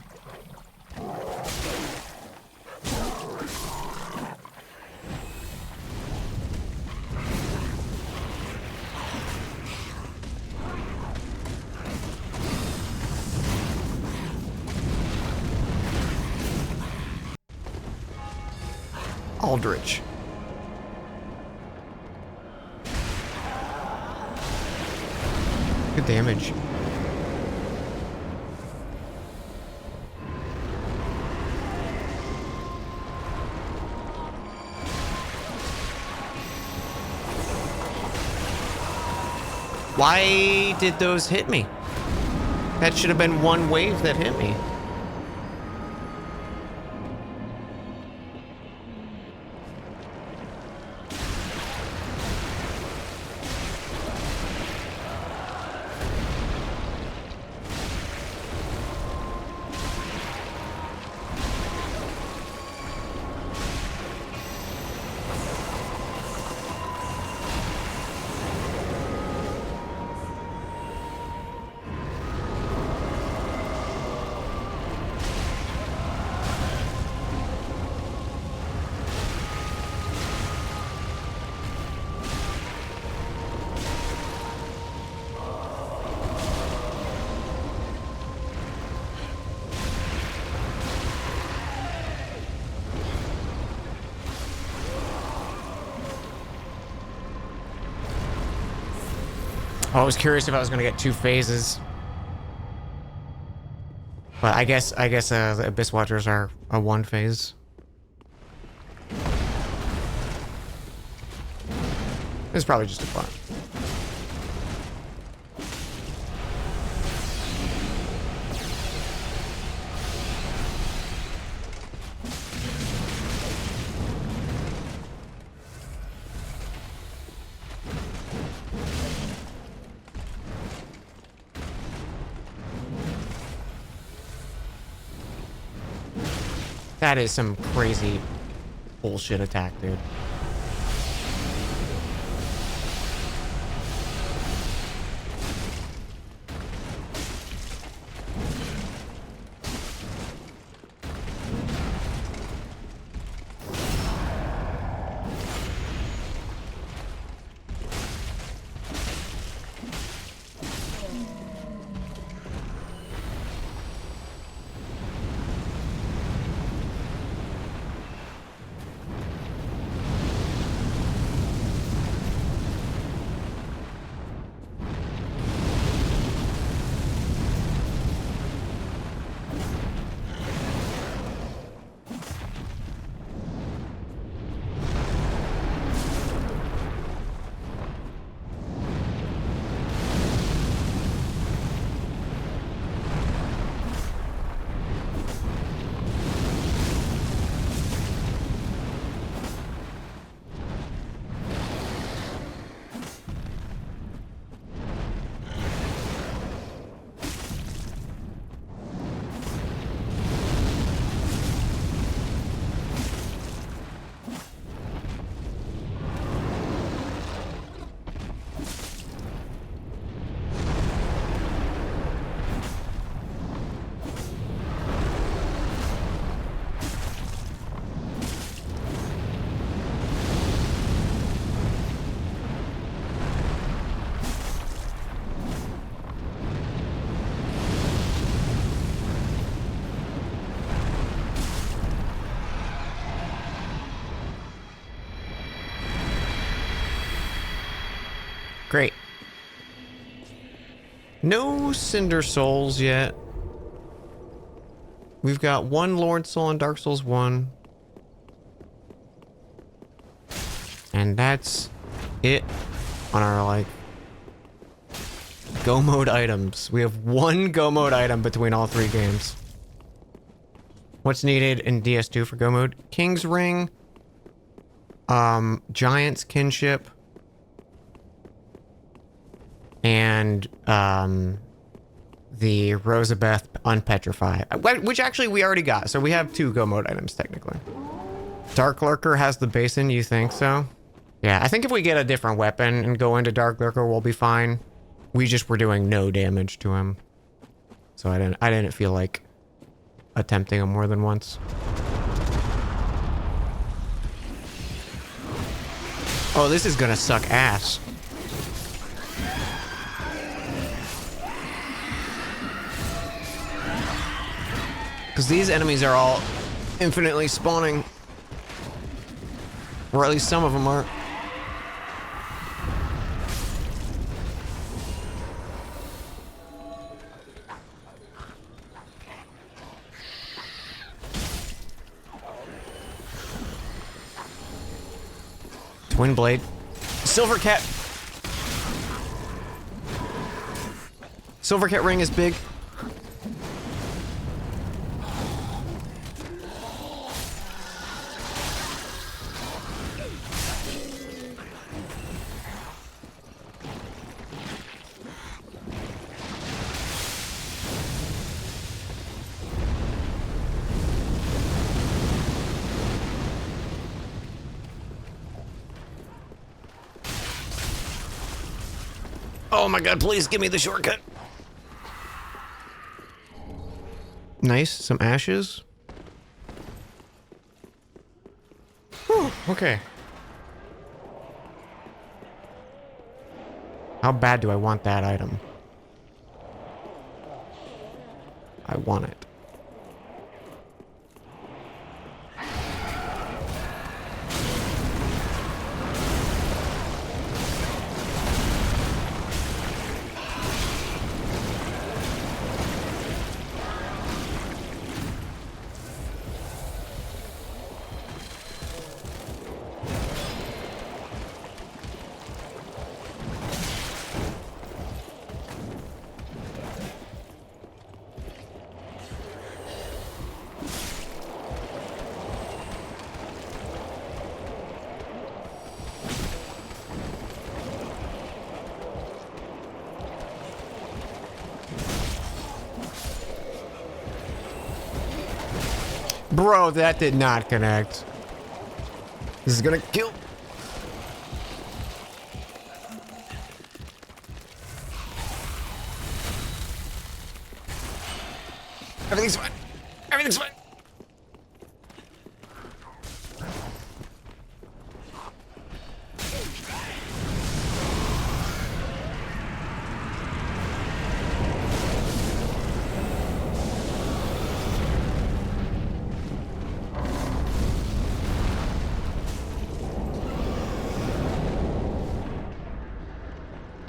Aldrich. Good damage. Why did those hit me? That should have been one wave that hit me. I was curious if I was gonna get 2 phases, but I guess the Abyss Watchers are a 1 phase. It's probably just a bot. That is some crazy bullshit attack, dude. Great. No Cinder Souls yet. We've got 1 Lord Soul in Dark Souls 1. And that's it on our, like, go mode items. We have 1 go mode item between all 3 games. What's needed in DS2 for go mode? King's Ring, Giant's Kinship, and the Rosabeth Unpetrify, which actually we already got, so we have 2 go mode items technically. Dark Lurker has the basin, you think so? Yeah, I think if we get a different weapon and go into Dark Lurker, we'll be fine. We just were doing no damage to him, so I didn't feel like attempting him more than once. Oh, this is gonna suck ass. Because these enemies are all infinitely spawning. Or at least some of them are. Twin Blade. Silver Cat. Silver kit ring is big. Oh my god, please give me the shortcut. Nice, some ashes. Whew, okay. How bad do I want that item? I want it. Bro, that did not connect. This is gonna kill. Everything's fine. Everything's fine.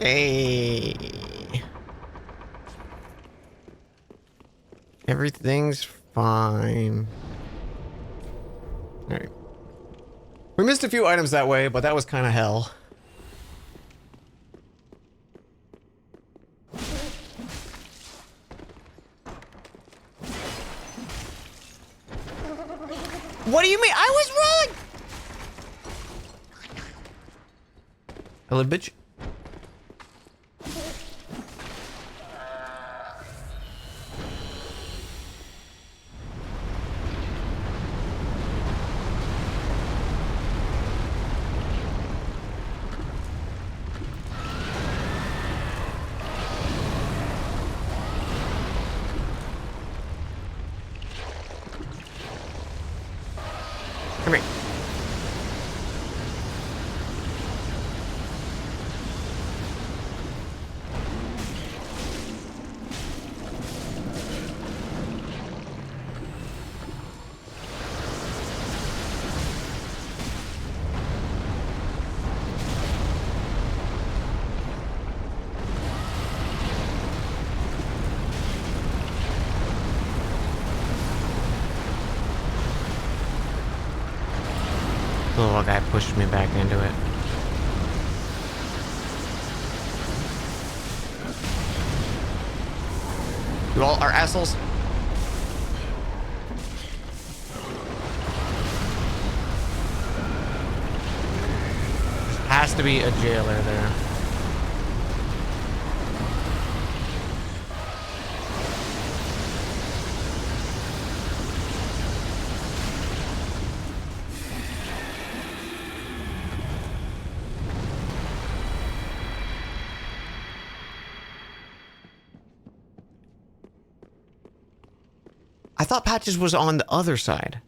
Hey. Everything's fine. All right. We missed a few items that way, but that was kind of hell. What do you mean? I was wrong! Hello, bitch. Come here. The little guy pushed me back into it. You all are assholes. Has to be a jailer there. I thought Patches was on the other side.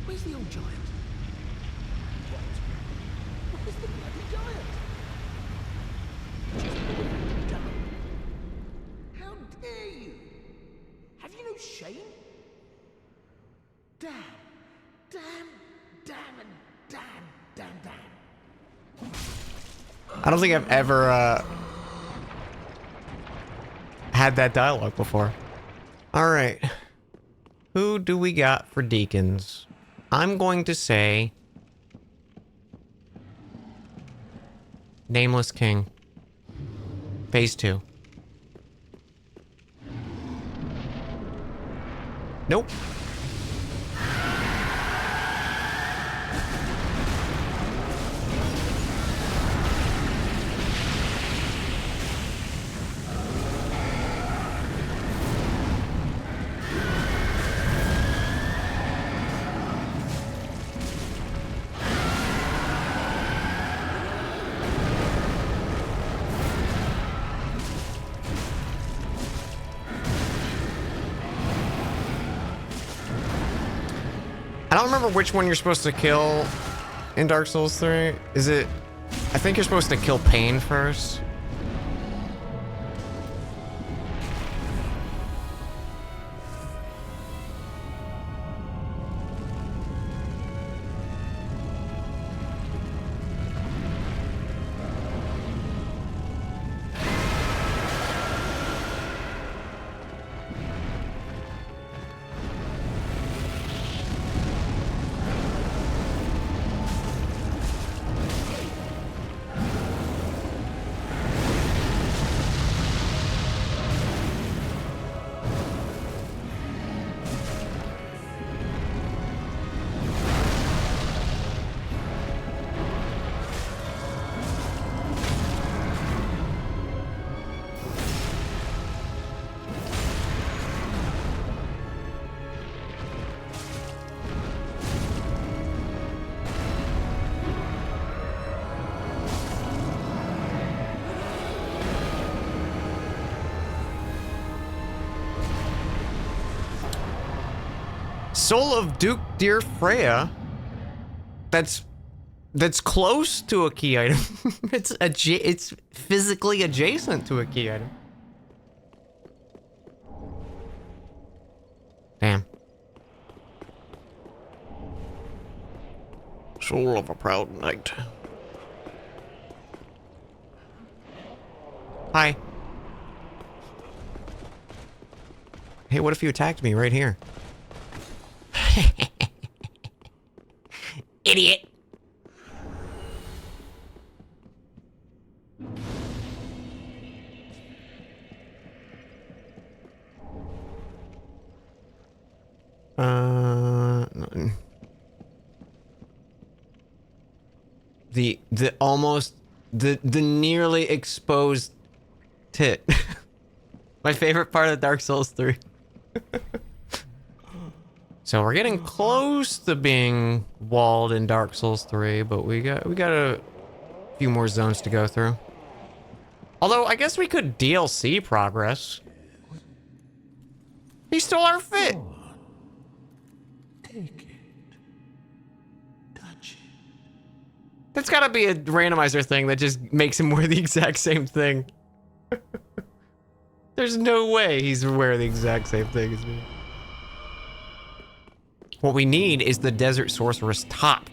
Where's the old giant? What? Where's the bloody giant? Just what have you done? How dare you? Have you no shame? Damn, damn, damn, and damn, damn, damn. I don't think I've ever had that dialogue before. All right. Who do we got for deacons? I'm going to say Nameless King. Phase 2. Nope. I don't remember which one you're supposed to kill in Dark Souls 3. Is it... I think you're supposed to kill Pain first. Soul of Duke Dear Freya. That's close to a key item. It's physically adjacent to a key item. Damn. Soul of a proud knight. Hi. Hey, what if you attacked me right here? Idiot. The nearly exposed tit. My favorite part of Dark Souls 3. So we're getting close to being walled in Dark Souls 3, but we got a few more zones to go through. Although I guess we could DLC progress. He stole our fit. Take it. Touch it. That's gotta be a randomizer thing that just makes him wear the exact same thing. There's no way he's wearing the exact same thing as me. What we need is the Desert Sorceress top.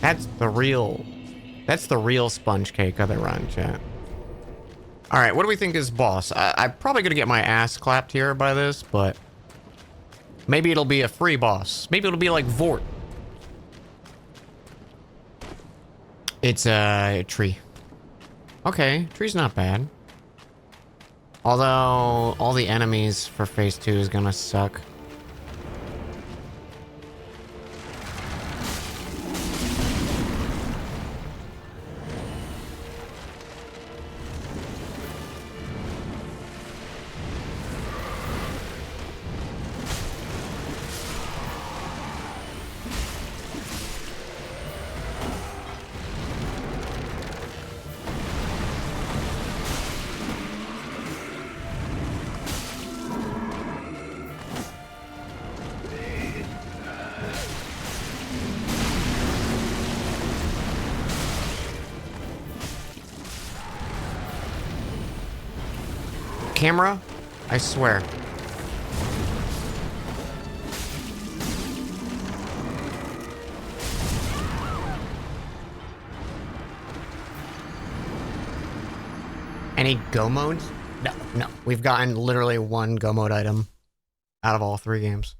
That's the real sponge cake of the run, chat. All right, what do we think is boss? I'm probably gonna get my ass clapped here by this, but maybe it'll be a free boss. Maybe it'll be like Vort. It's a tree. Okay, tree's not bad. Although all the enemies for phase 2 is gonna suck. Camera, I swear. Any go modes? No. We've gotten literally one go mode item out of all 3 games.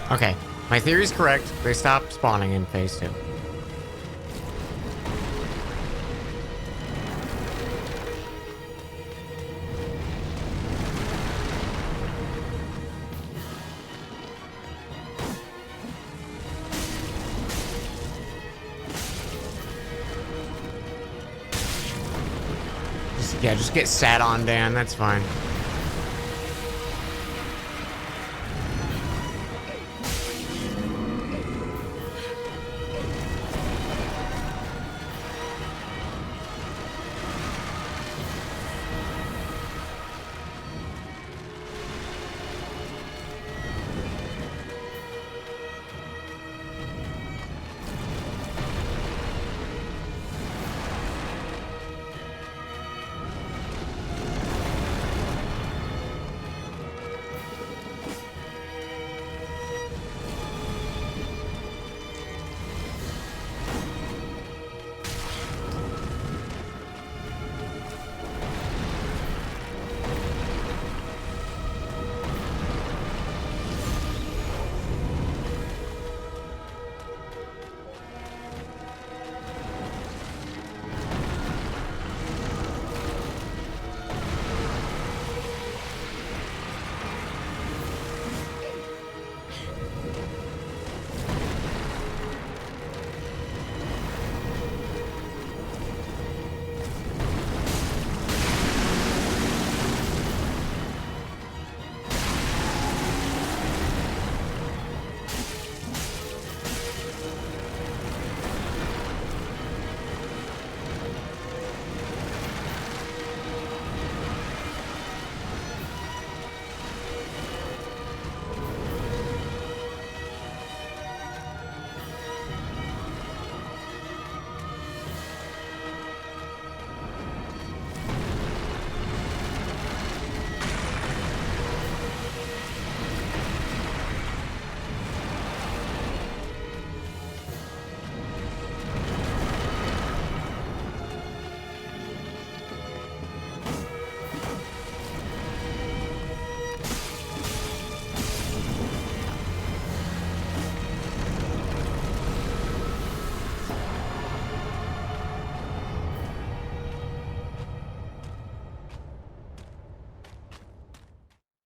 Okay, my theory's correct. They stopped spawning in phase 2. Yeah, just get sat on, Dan. That's fine.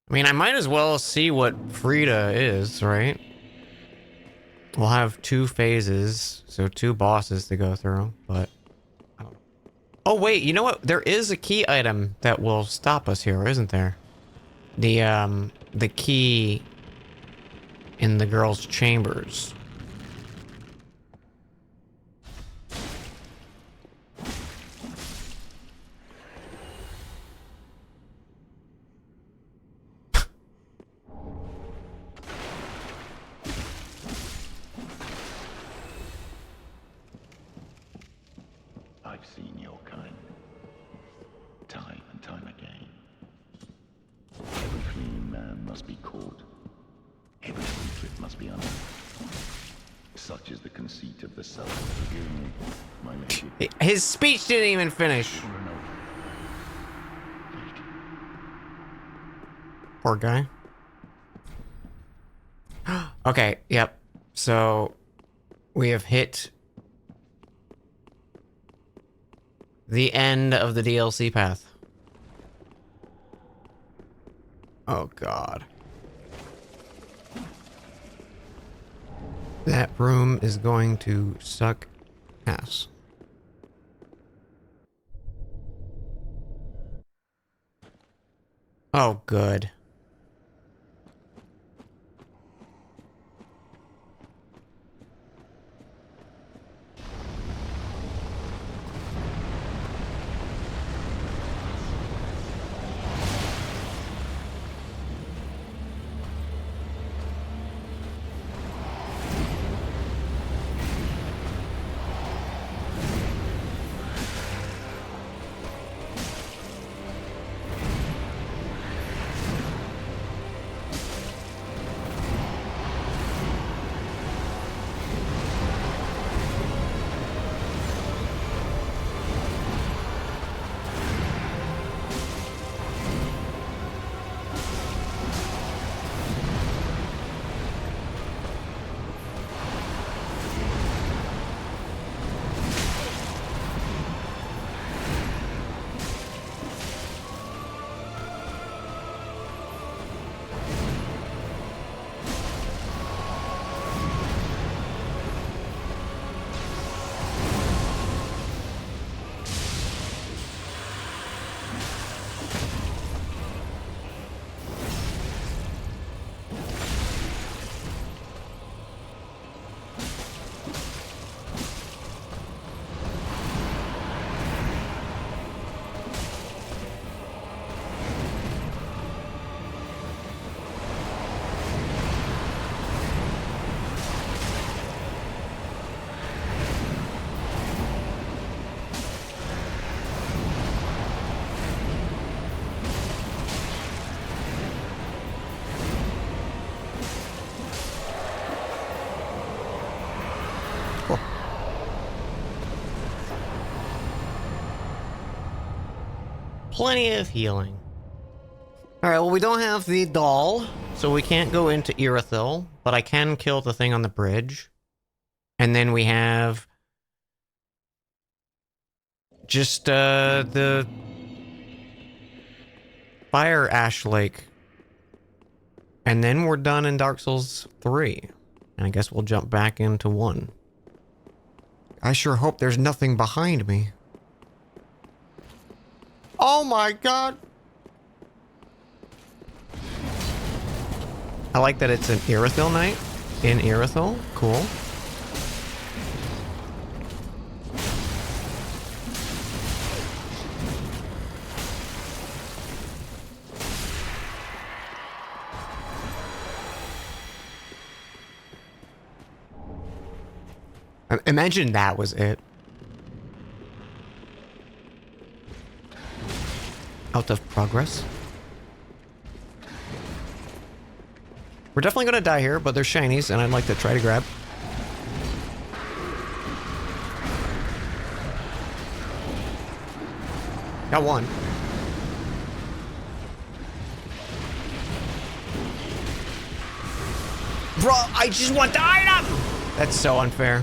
I mean, I might as well see what Frida is, right? We'll have 2 phases, so 2 bosses to go through, but... I don't know. Oh, wait, you know what? There is a key item that will stop us here, isn't there? The key in the girls' chambers. I've seen your kind, time and time again. Every fleeing man must be caught. Every secret must be unearthed. Such is the conceit of the self. Forgive me, my lady. His speech didn't even finish. Poor guy. Okay, yep. So, we have hit the end of the DLC path. Oh, God. That room is going to suck ass. Oh, good. plenty of healing. All right, well, we don't have the doll, so we can't go into Irithyll, but I can kill the thing on the bridge. And then we have just the Fire Ash Lake. And then we're done in Dark Souls 3. And I guess we'll jump back into 1. I sure hope there's nothing behind me. Oh my god! I like that it's an Irithyll night in Irithyll. Cool. Imagine that was it. Out of progress. We're definitely gonna die here, but there's shinies, and I'd like to try to grab. Got one. Bro, I just want the item! That's so unfair.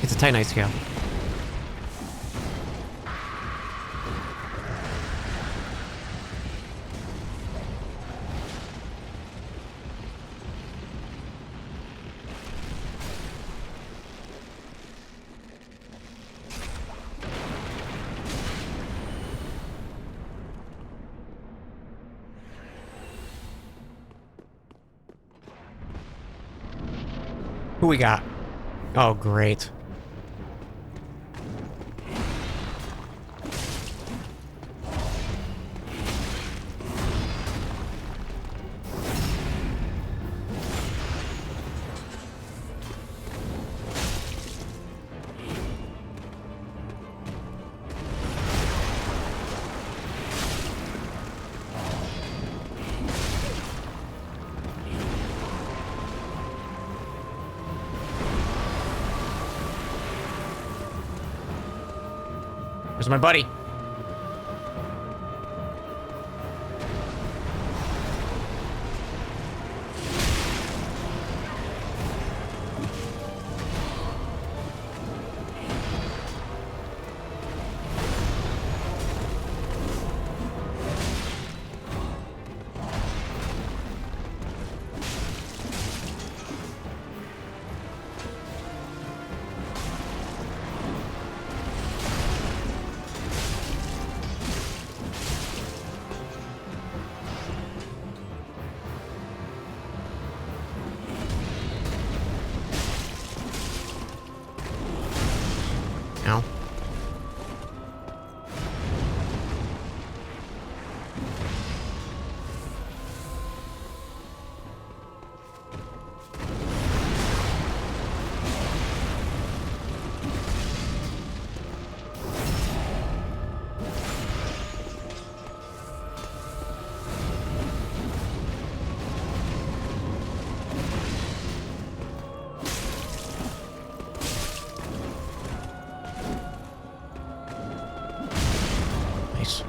It's a Titanite scale. Who we got? Oh, great. Where's my buddy? Ow. Nice.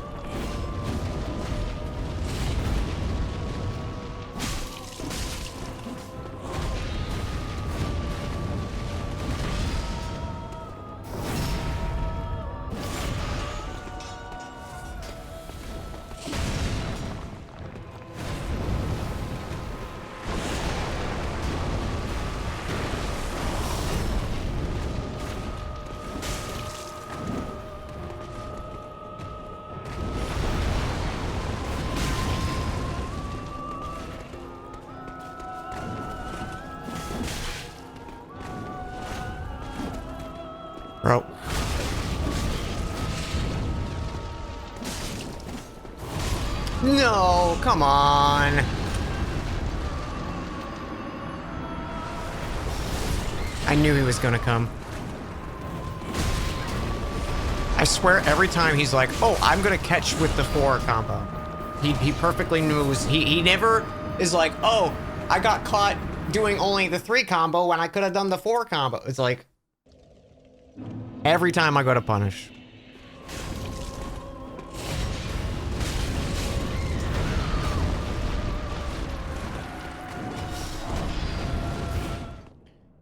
Bro. No, come on. I knew he was gonna come. I swear every time he's like, oh, I'm gonna catch with the 4 combo. He perfectly knows. He never is like, oh, I got caught doing only the 3 combo when I could have done the 4 combo. It's like, Every time I go to punish.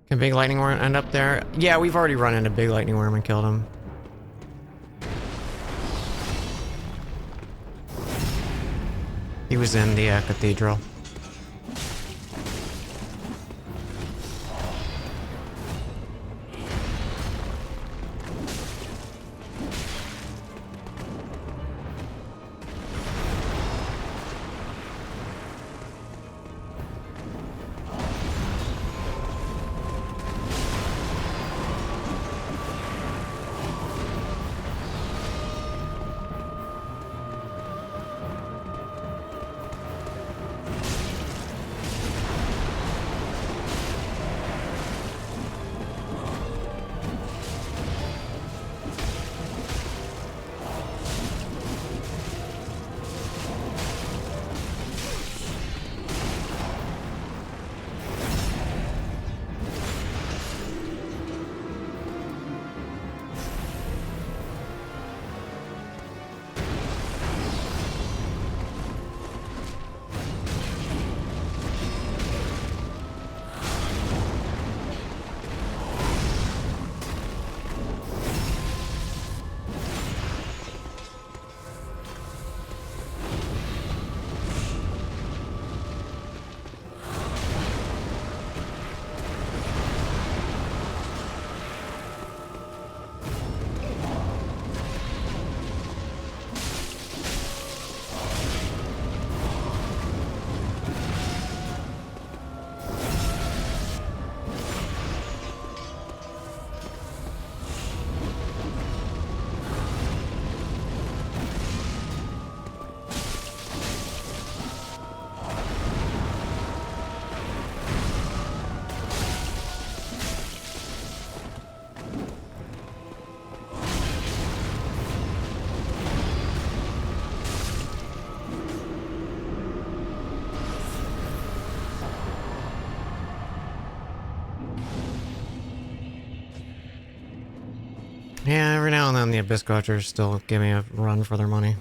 Can Big Lightning Worm end up there? Yeah, we've already run into Big Lightning Worm and killed him. He was in the cathedral. Yeah, every now and then the Abyss Coachers still give me a run for their money.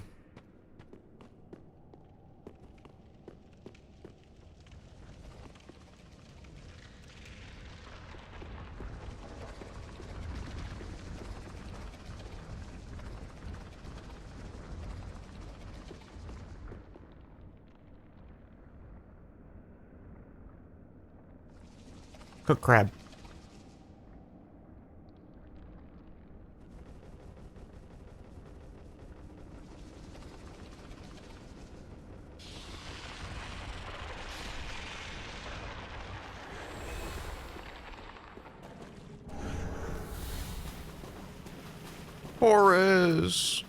Cooked crab. Horace.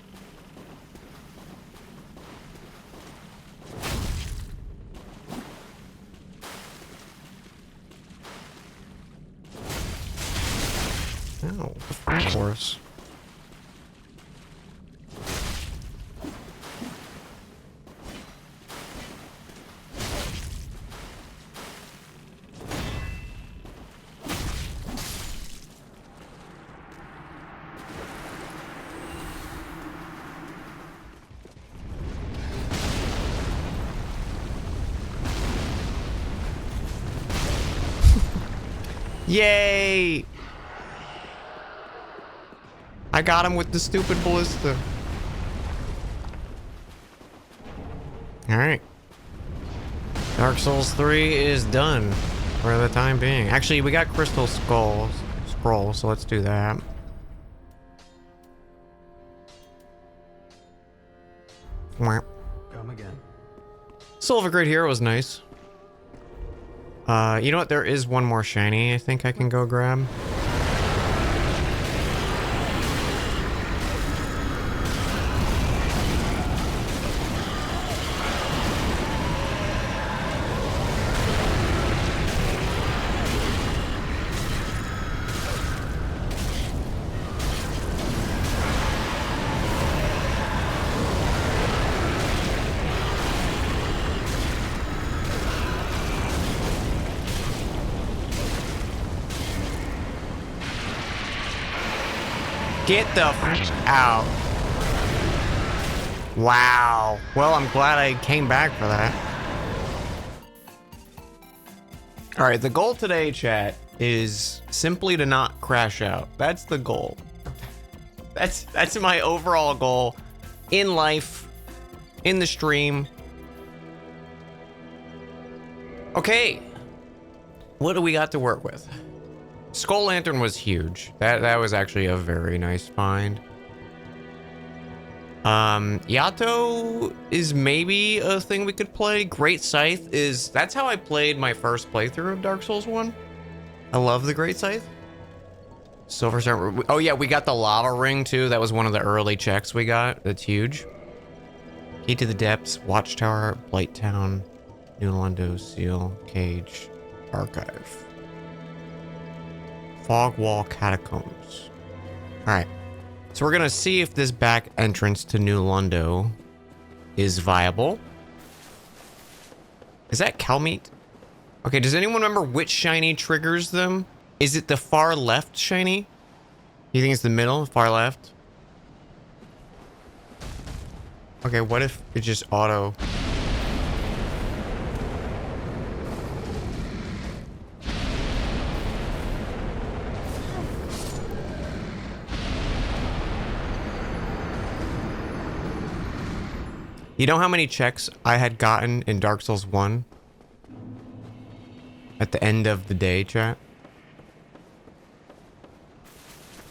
Oh, of course. Yay! I got him with the stupid ballista. Alright. Dark Souls 3 is done for the time being. Actually, we got Crystal Scroll, so let's do that. Come again. Silver Great Hero was nice. You know what? There is one more shiny I think I can go grab. Get the f out. Wow. Well, I'm glad I came back for that. All right, the goal today, chat, is simply to not crash out. That's the goal. That's my overall goal in life, in the stream. Okay. What do we got to work with? Skull Lantern was huge. That was actually a very nice find. Yato is maybe a thing we could play. Great Scythe is... That's how I played my first playthrough of Dark Souls 1. I love the Great Scythe. Silver Star... Oh yeah, we got the Lava Ring too. That was one of the early checks we got. That's huge. Key to the Depths, Watchtower, Blighttown, New Londo, Seal, Cage, Archive. Fog Wall Catacombs. Alright. So we're gonna see if this back entrance to New Londo is viable. Is that cow meat? Okay, does anyone remember which shiny triggers them? Is it the far left shiny? You think it's the middle, far left? Okay, what if it just auto... You know how many checks I had gotten in Dark Souls 1? At the end of the day, chat?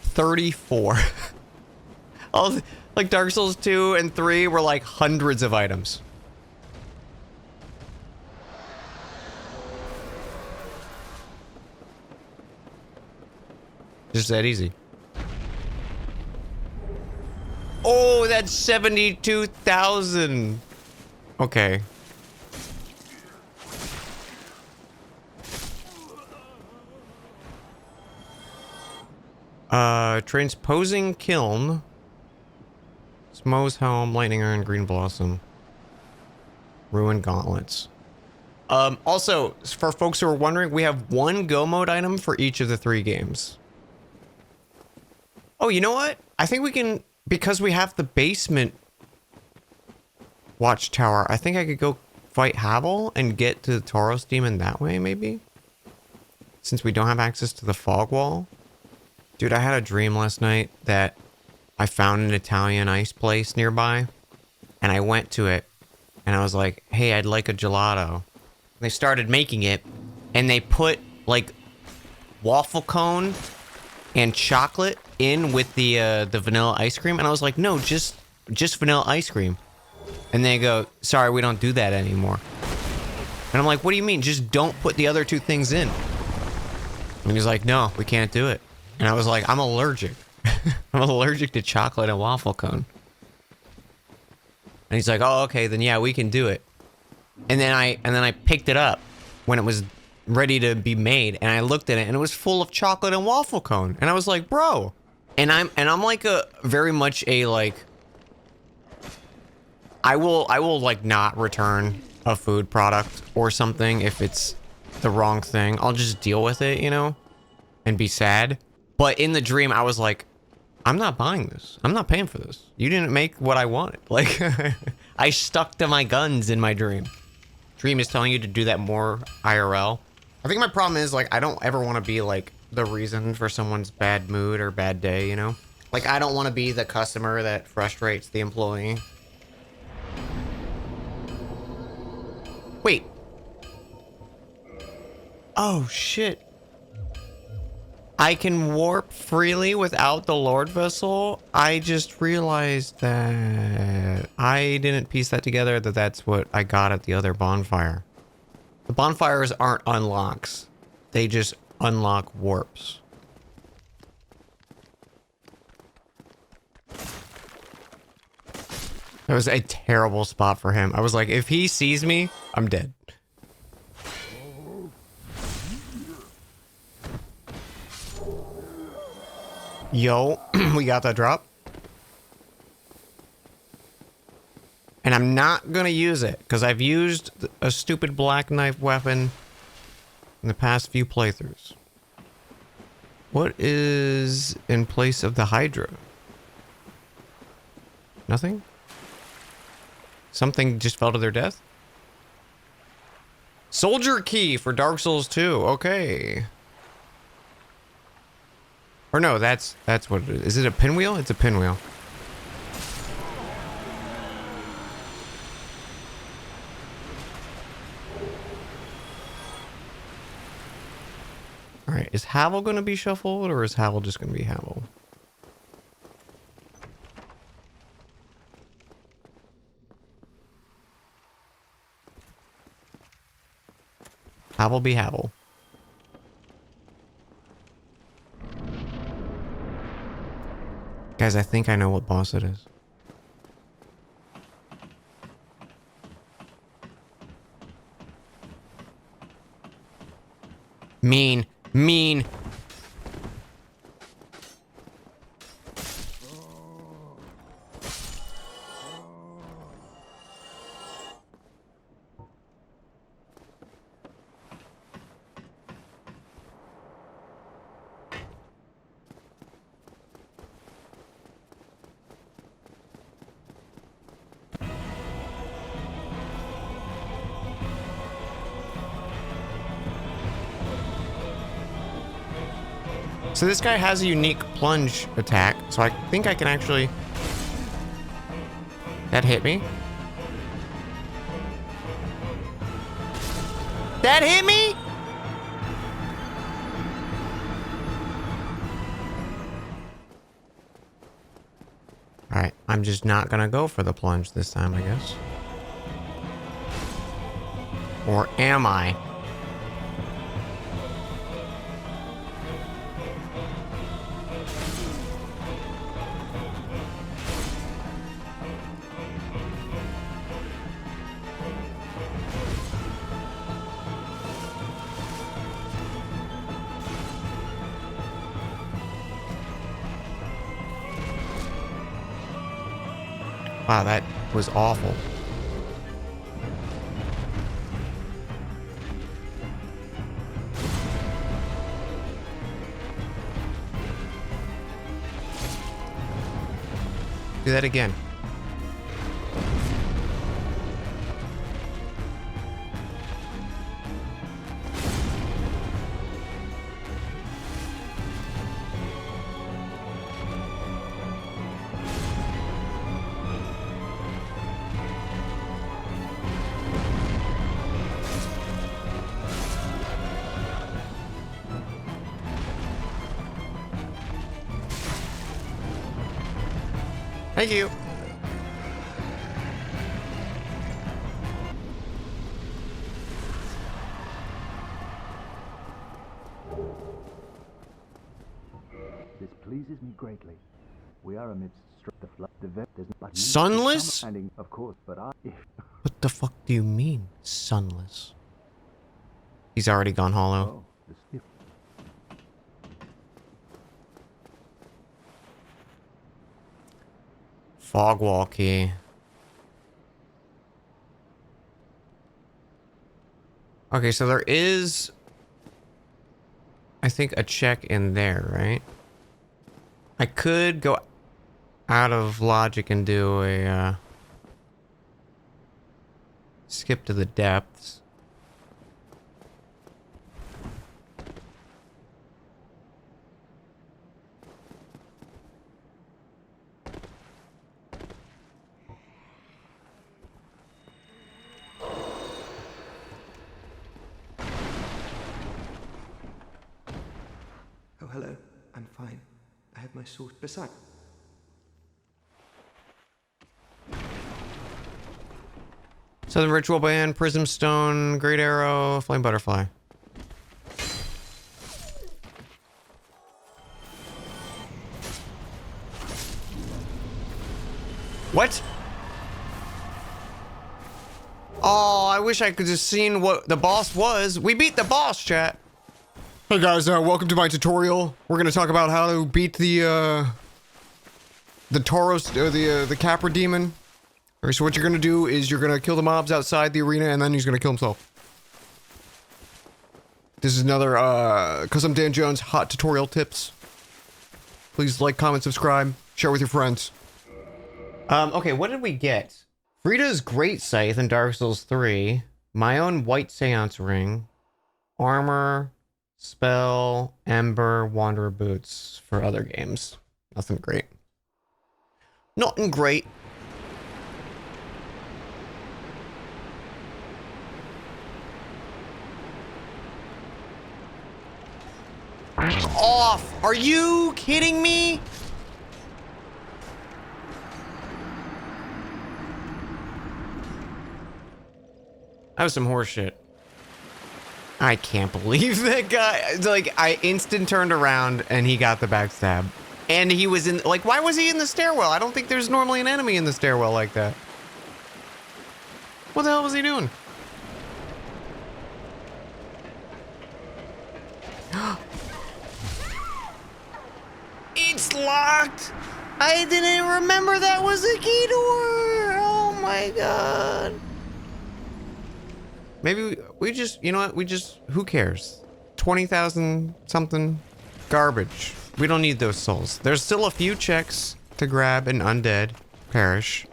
34. All, like Dark Souls 2 and 3 were like hundreds of items. Just that easy. Oh, that's 72,000. Okay. Transposing Kiln. Smo's Helm, Lightning Iron, Green Blossom. Ruined Gauntlets. Also, for folks who are wondering, we have one Go Mode item for each of the 3 games. Oh, you know what? I think we can... Because we have the basement watchtower, I think I could go fight Havel and get to the Tauros demon that way, maybe? Since we don't have access to the fog wall. Dude, I had a dream last night that I found an Italian ice place nearby. And I went to it. And I was like, hey, I'd like a gelato. They started making it. And they put, like, waffle cone and chocolate in with the vanilla ice cream, and I was like, no, just vanilla ice cream. And they go, sorry, we don't do that anymore. And I'm like, what do you mean? Just don't put the other 2 things in. And he's like, no, we can't do it. And I was like, I'm allergic. I'm allergic to chocolate and waffle cone. And he's like, oh, okay, then yeah, we can do it. And then I picked it up when it was ready to be made, and I looked at it and it was full of chocolate and waffle cone, and I was like, bro. And I'm like a very much a like I will like not return a food product or something if it's the wrong thing. I'll just deal with it, you know, and be sad. But in the dream I was like, I'm not buying this. I'm not paying for this. You didn't make what I wanted. Like I stuck to my guns in my dream. Dream is telling you to do that more IRL. I think my problem is, like, I don't ever want to be, like, the reason for someone's bad mood or bad day, you know? Like, I don't want to be the customer that frustrates the employee. Wait. Oh, shit. I can warp freely without the Lord Vessel? I just realized that I didn't piece that together, that that's what I got at the other bonfire. The bonfires aren't unlocks. They just unlock warps. That was a terrible spot for him. I was like, if he sees me, I'm dead. Yo, we got that drop. And I'm not gonna use it, because I've used a stupid black knife weapon in the past few playthroughs. What is in place of the Hydra? Nothing? Something just fell to their death? Soldier key for Dark Souls 2. Okay. Or no, that's what it is. Is it a pinwheel? It's a pinwheel. All right, is Havel going to be shuffled or is Havel just going to be Havel? Havel be Havel. Guys, I think I know what boss it is. Mean. So this guy has a unique plunge attack, so I think I can actually... That hit me. That hit me? Alright, I'm just not gonna go for the plunge this time, I guess. Or am I? Wow, that was awful. Do that again. Thank you. This pleases me greatly. We are amidst the flood. Sunless? Of course, but What the fuck do you mean, sunless? He's already gone hollow. Fog wall key. Okay, so there is, I think, a check in there, right? I could go out of logic and do a skip to the depths. Oh, hello. I'm fine. I have my sword beside. Southern Ritual Band, Prism Stone, Great Arrow, Flame Butterfly. What? Oh, I wish I could just seen what the boss was. We beat the boss, chat. Hey guys, welcome to my tutorial. We're gonna talk about how to beat the Tauros, the Capra demon. All right, so what you're gonna do is you're gonna kill the mobs outside the arena, and then he's gonna kill himself. This is another, cause I'm Dan Jones, hot tutorial tips. Please like, comment, subscribe, share with your friends. Okay, what did we get? Frida's Great Scythe in Dark Souls 3. My own White Seance Ring. Armor, Spell, Ember, Wanderer Boots for other games. Nothing great. Nothing great. Off! Are you kidding me? That was some horseshit. I can't believe that guy. Like, I instant turned around and he got the backstab. And he was in, like, why was he in the stairwell? I don't think there's normally an enemy in the stairwell like that. What the hell was he doing? It's locked! I didn't remember that was a key door! Oh my god. Maybe we just, you know what? We just, who cares? 20,000 something garbage. We don't need those souls. There's still a few checks to grab in Undead Parish.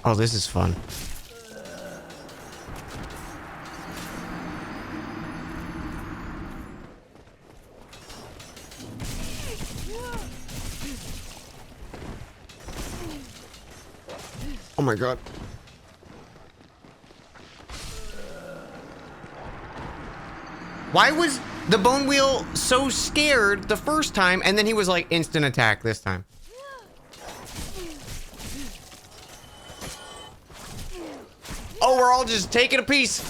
Oh, this is fun. Oh my god. Why was the Bone Wheel so scared the first time and then he was like instant attack this time? Oh, we're all just taking a piece.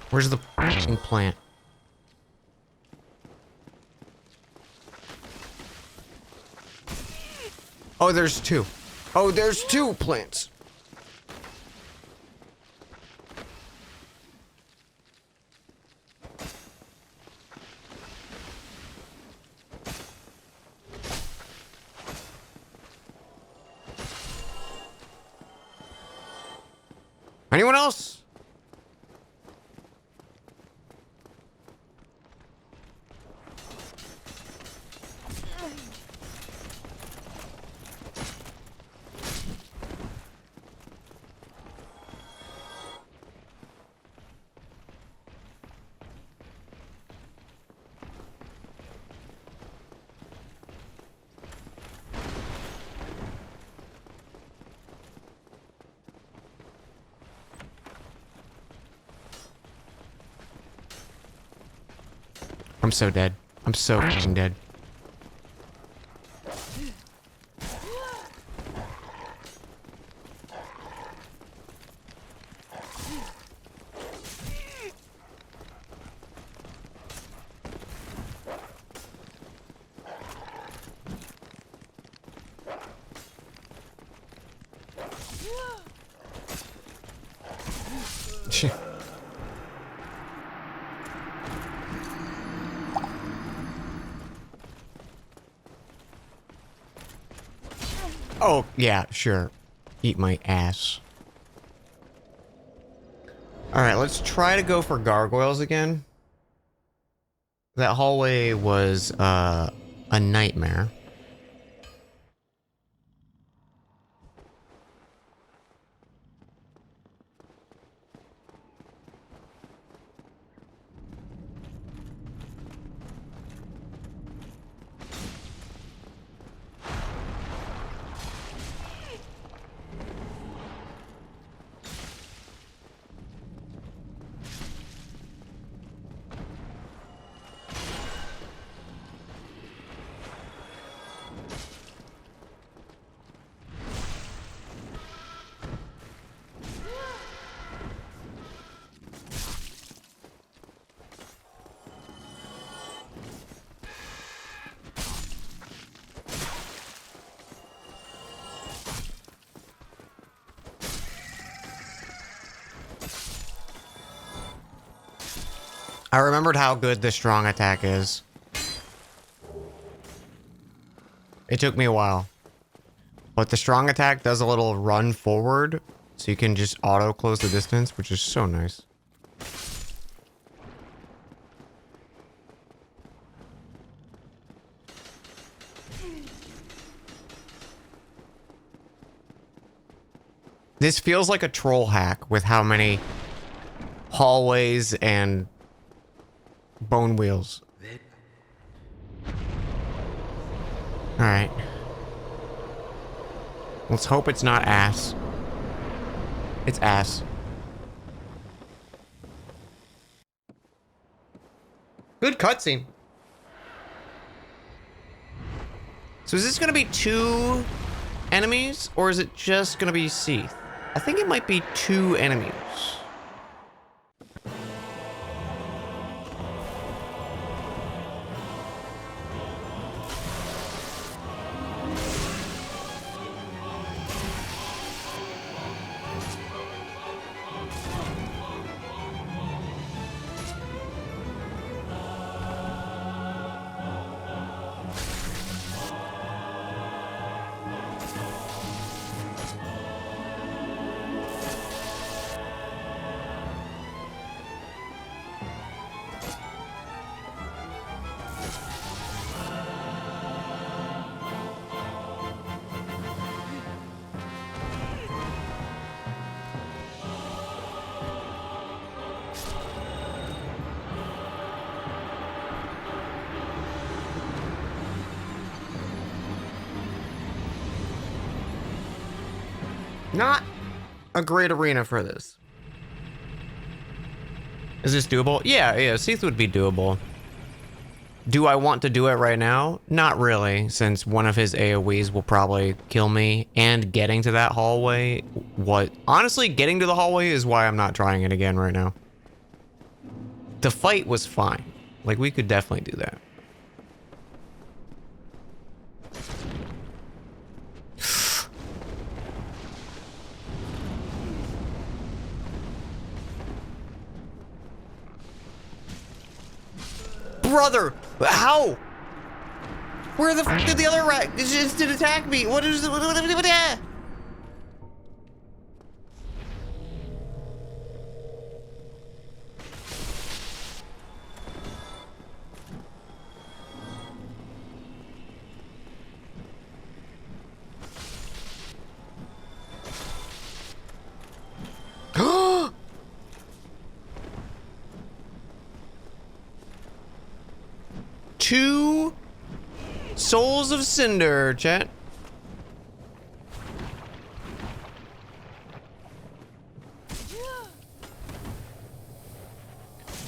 Where's the plant? Oh, there's two. Oh, there's two plants. Anyone else? I'm so dead. I'm so fucking dead. Oh, yeah, sure. Eat my ass. Alright, let's try to go for gargoyles again. That hallway was, a nightmare. I remembered how good the strong attack is. It took me a while. But the strong attack does a little run forward, so you can just auto close the distance, which is so nice. This feels like a troll hack with how many hallways and bone wheels. Alright. Let's hope it's not ass. It's ass. Good cutscene. So is this gonna be 2 enemies, or is it just gonna be Seath? I think it might be 2 enemies. Not a great arena for this. Is this doable? Yeah, Seath would be doable. Do I want to do it right now? Not really, since one of his AoEs will probably kill me, and getting to that hallway, honestly, getting to the hallway is why I'm not trying it again right now. The fight was fine. Like, we could definitely do that. Brother, how? Where the f did the other rat just did attack me? What is it? What? Two Souls of Cinder, chat.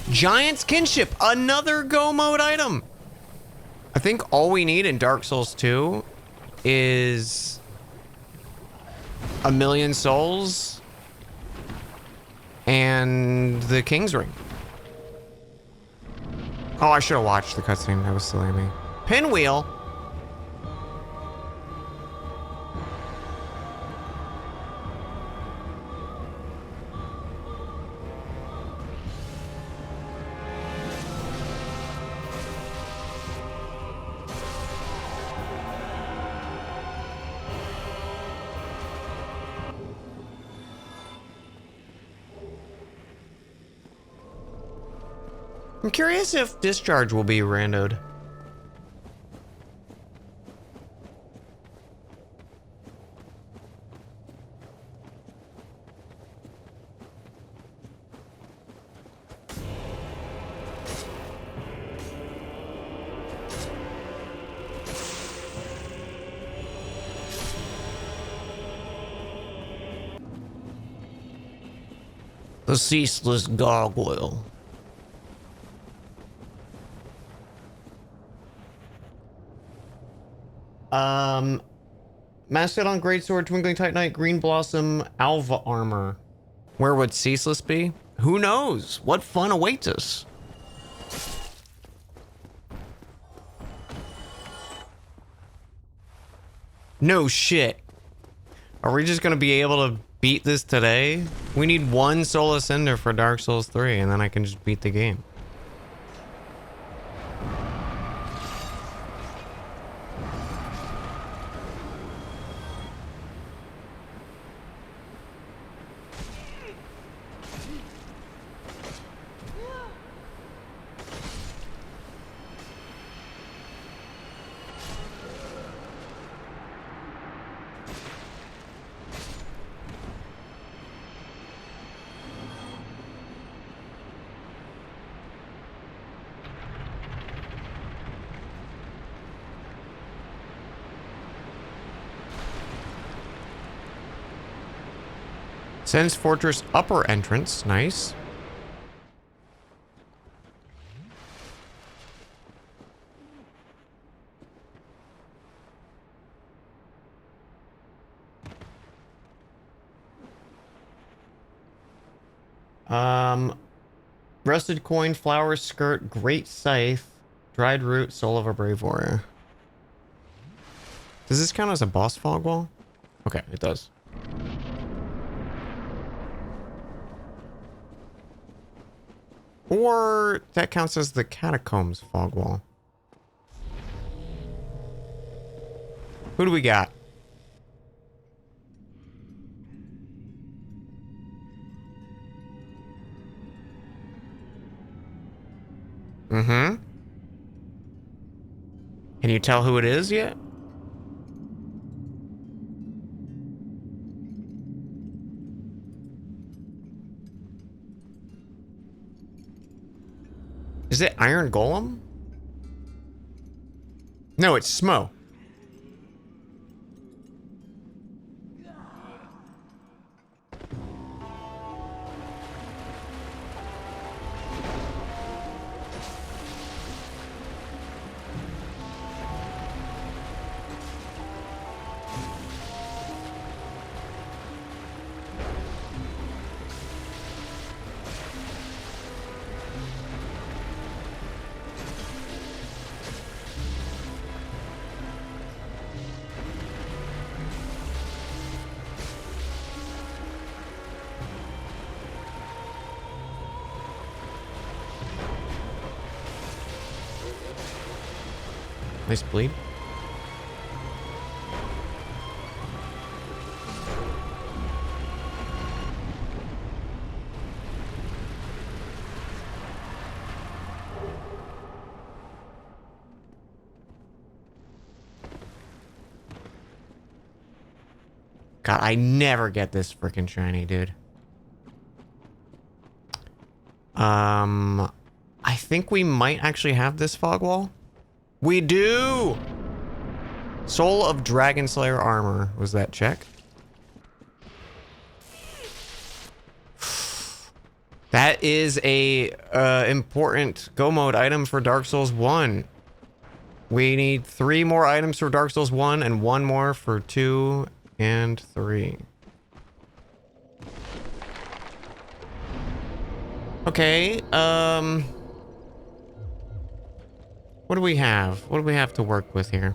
Giant's Kinship, another Go mode item. I think all we need in Dark Souls 2 is 1,000,000 souls and the King's Ring. Oh, I should have watched the cutscene. That was silly of me. Pinwheel? I'm curious if Discharge will be randoed. The Ceaseless Gargoyle. Mastodon Greatsword, Twinkling Titanite, Green Blossom, Alva Armor. Where would Ceaseless be? Who knows? What fun awaits us? No shit. Are we just gonna be able to beat this today? We need 1 Soul of Cinder for Dark Souls 3, and then I can just beat the game. Sense Fortress upper entrance. Nice. Rusted coin, flower skirt, great scythe, dried root, soul of a brave warrior. Does this count as a boss fog wall? Okay, it does. Or that counts as the catacombs fog wall. Who do we got? Mm-hmm. Can you tell who it is yet? Is it Iron Golem? No, it's Smo. Nice bleed. God, I never get this freaking shiny, dude. I think we might actually have this fog wall. We do! Soul of Dragon Slayer armor. Was that check? That is a important go mode item for Dark Souls 1. We need 3 more items for Dark Souls 1 and 1 more for 2 and 3. Okay, what do we have? What do we have to work with here?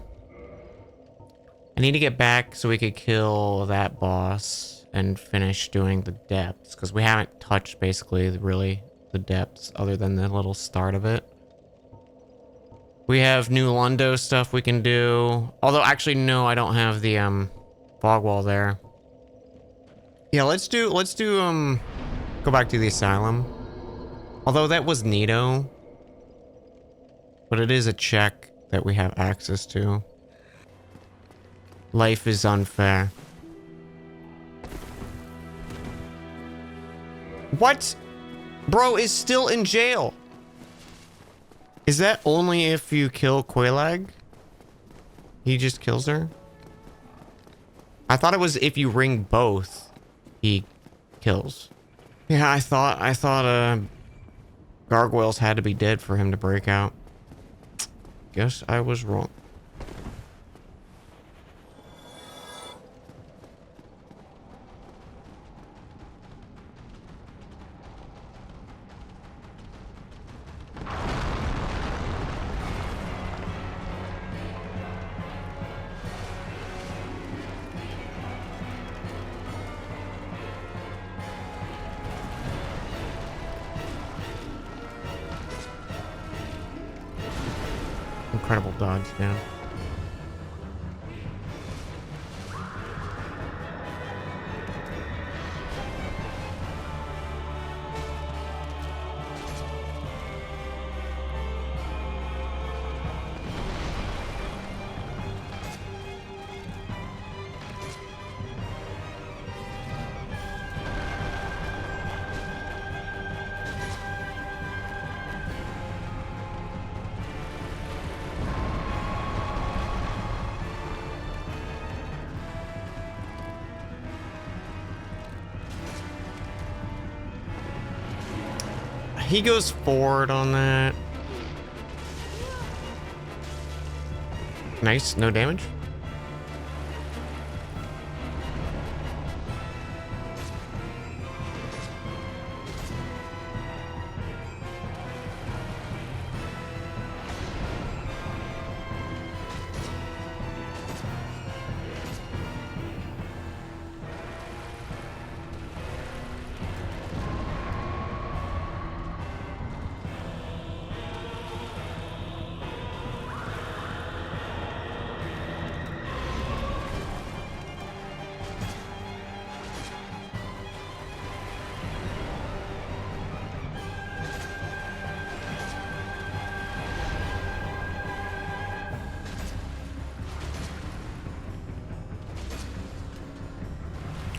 I need to get back so we could kill that boss and finish doing the depths, because we haven't touched basically really the depths other than the little start of it. We have new Lundo stuff we can do. Although actually no, I don't have the fog wall there. Yeah, let's do go back to the asylum. Although that was neato. But it is a check that we have access to. Life is unfair. What? Bro is still in jail. Is that only if you kill Quelaag? He just kills her? I thought it was if you ring both, he kills. Yeah, I thought gargoyles had to be dead for him to break out. Guess I was wrong. Incredible dodge down. He goes forward on that. Nice, no damage.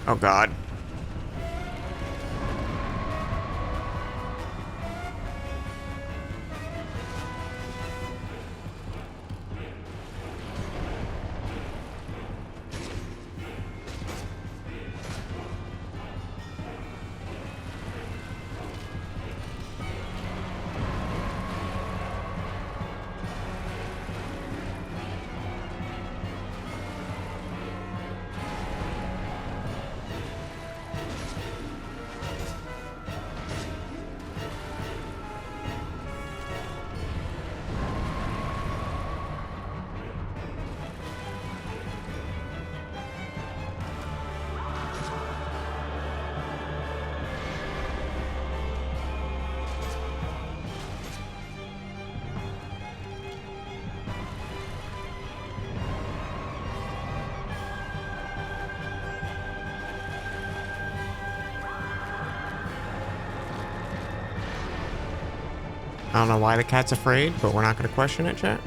Oh God. I don't know why the cat's afraid, but we're not going to question it, chat.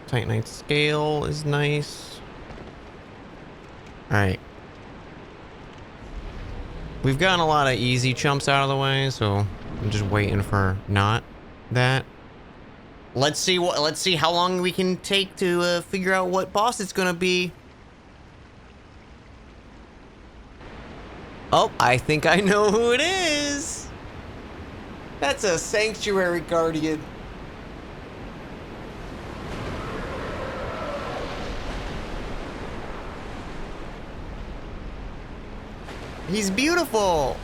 Titanite scale is nice. Alright. We've gotten a lot of easy chumps out of the way, so I'm just waiting for not that. Let's see how long we can take to figure out what boss it's gonna be. Oh, I think I know who it is. That's a Sanctuary Guardian. He's beautiful.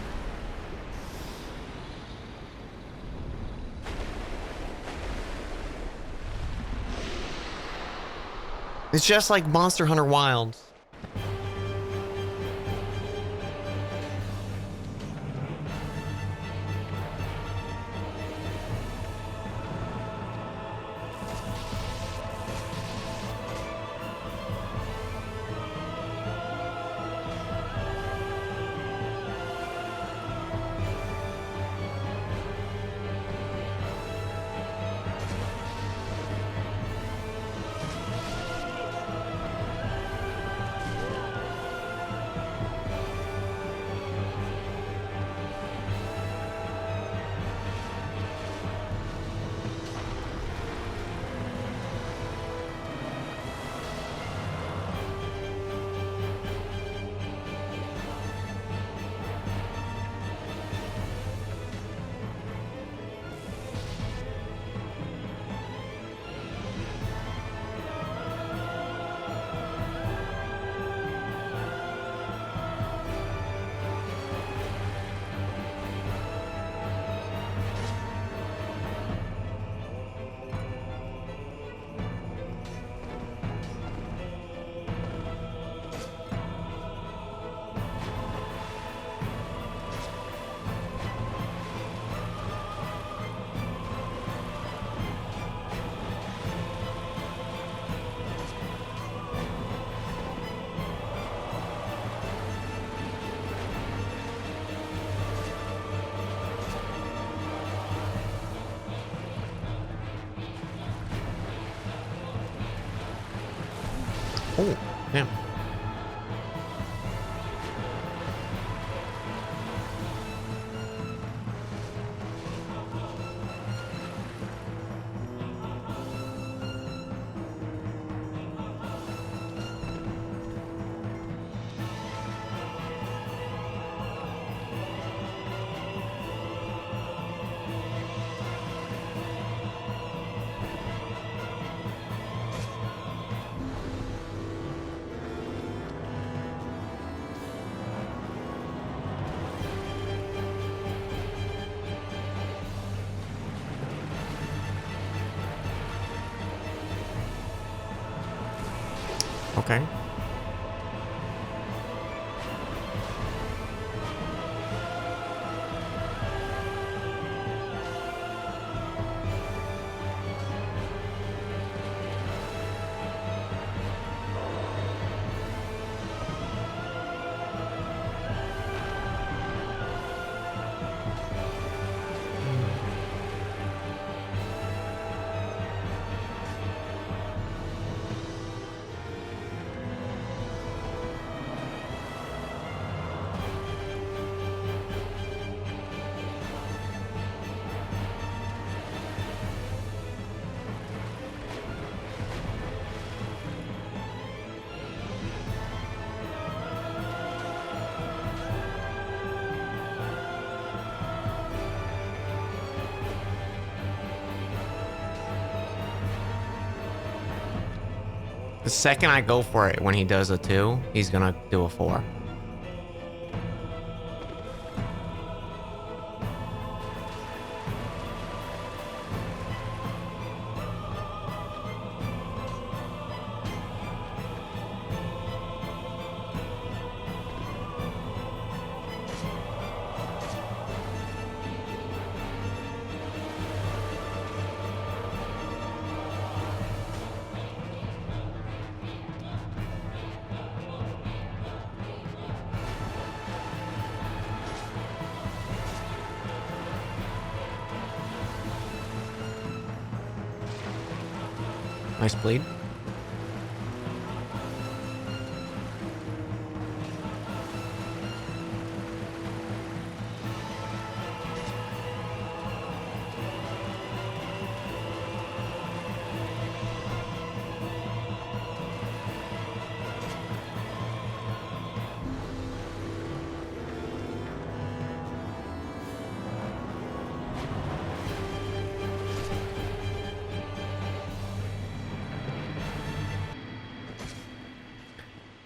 It's just like Monster Hunter Wilds. Oh, damn. Okay. The second I go for it when he does a 2, he's gonna do a 4. Nice bleed.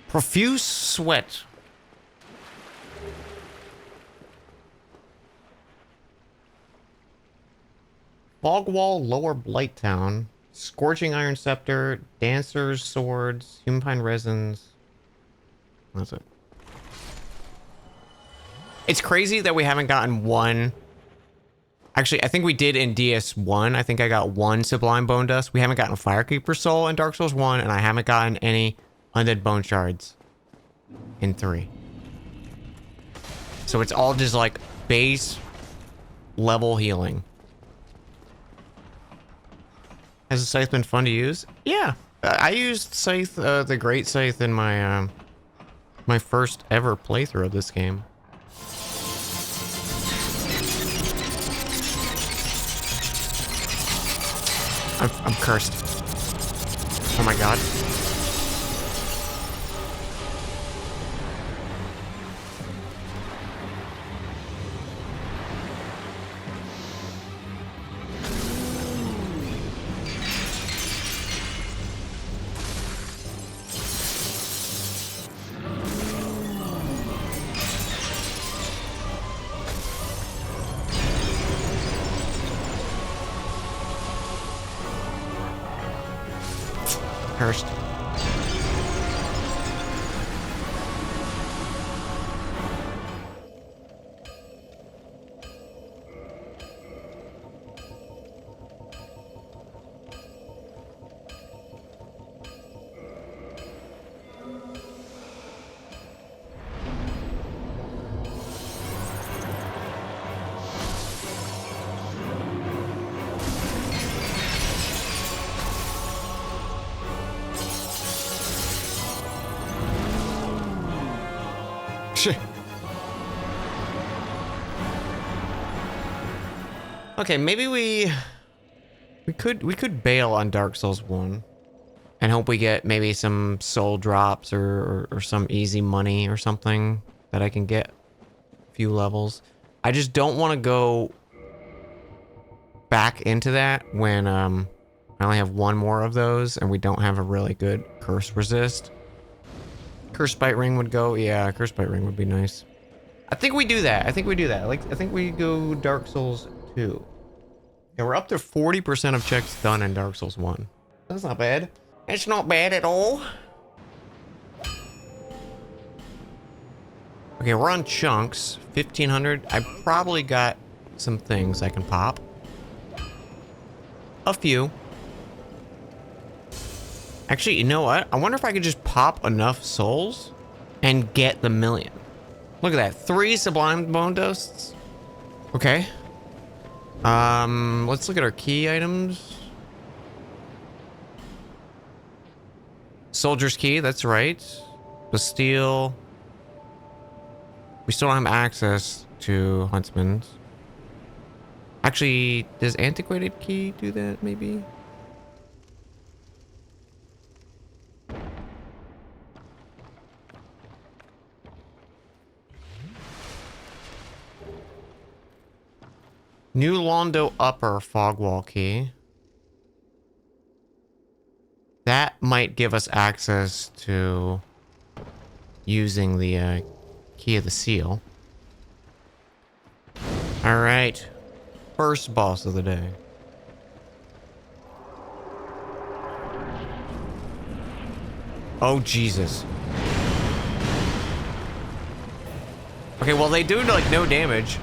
Profuse sweat. Fogwall, Lower Blighttown, Scorching Iron Scepter, Dancers, Swords, Human Pine Resins. That's it. It's crazy that we haven't gotten one. Actually, I think we did in DS1. I think I got one Sublime Bone Dust. We haven't gotten a Firekeeper Soul in Dark Souls 1, and I haven't gotten any Undead Bone Shards in 3. So it's all just like base level healing. Has the scythe been fun to use? Yeah, I used scythe, the Great Scythe in my my first ever playthrough of this game. I'm cursed. Oh my god. Cursed. Okay, maybe we could bail on Dark Souls 1 and hope we get maybe some soul drops or some easy money or something that I can get a few levels. I just don't want to go back into that when I only have one more of those and we don't have a really good curse resist. Curse Bite Ring would go. Yeah, Curse Bite Ring would be nice. I think we do that. I think we go Dark Souls 2. And we're up to 40% of checks done in Dark Souls 1. That's not bad. It's not bad at all. Okay, we're on chunks. 1,500. I probably got some things I can pop. A few. Actually, you know what? I wonder if I could just pop enough souls and get the million. Look at that. 3 Sublime Bone Dusts. Okay. Let's look at our key items. Soldier's Key, that's right. Bastille. We still don't have access to Huntsman's. Actually, does Antiquated Key do that, maybe? New Londo Upper Fogwall Key. That might give us access to using the Key of the Seal. Alright. First boss of the day. Oh, Jesus. Okay, well, they do, like, no damage.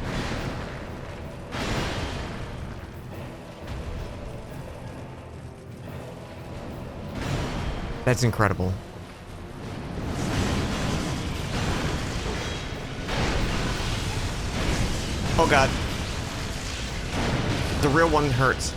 That's incredible. Oh god. The real one hurts.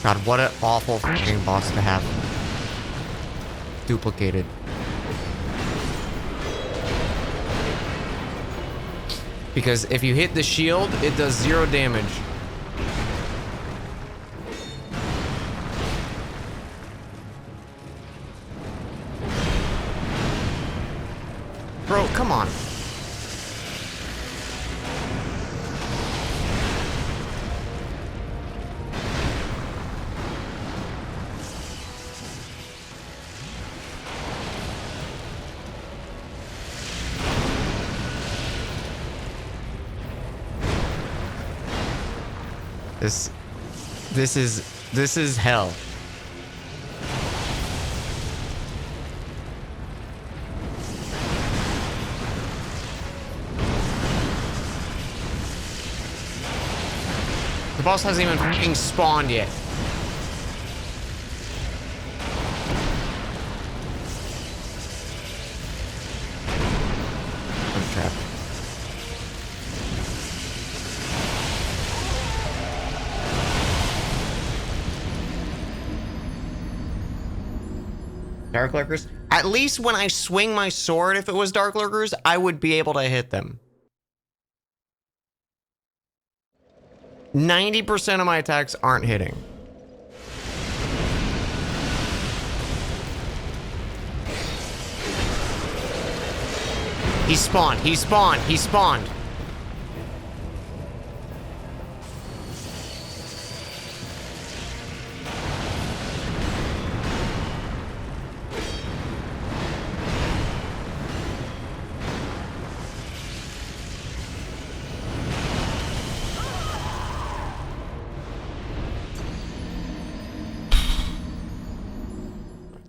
God, what an awful fucking boss to have duplicated. Because if you hit the shield, it does 0 damage. Bro, come on. This is hell. The boss hasn't even fucking spawned yet. I'm trapped. Dark Lurkers? At least when I swing my sword, if it was Dark Lurkers, I would be able to hit them. 90% of my attacks aren't hitting. He spawned, he spawned, he spawned.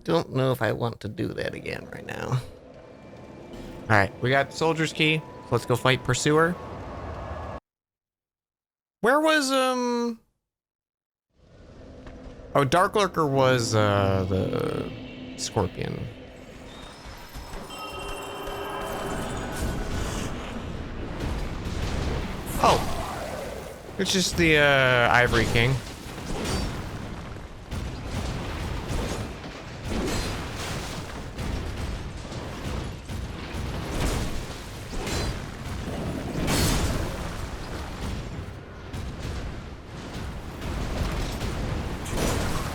Don't know if I want to do that again right now. All right, we got Soldier's Key. Let's go fight Pursuer. Where was, Oh, Dark Lurker was, the Scorpion. Oh. It's just the, Ivory King.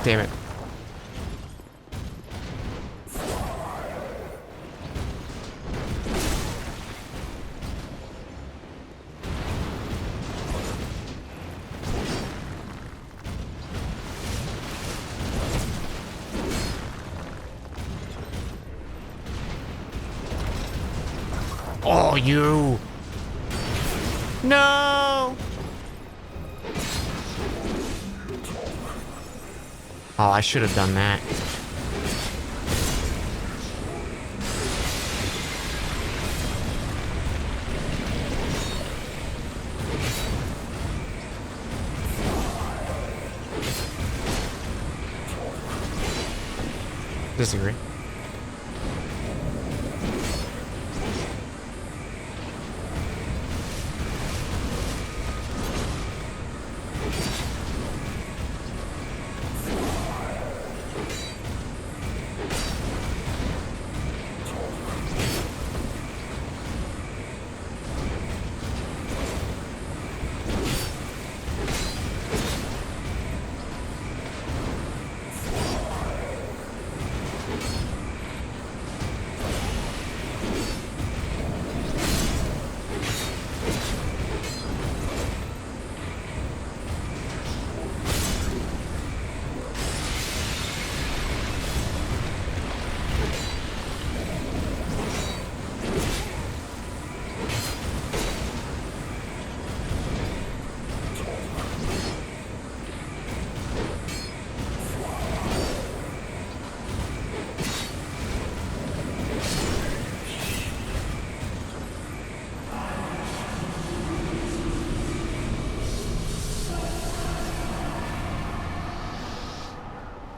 Damn it. Oh, you. No. Oh, I should have done that. Disagree.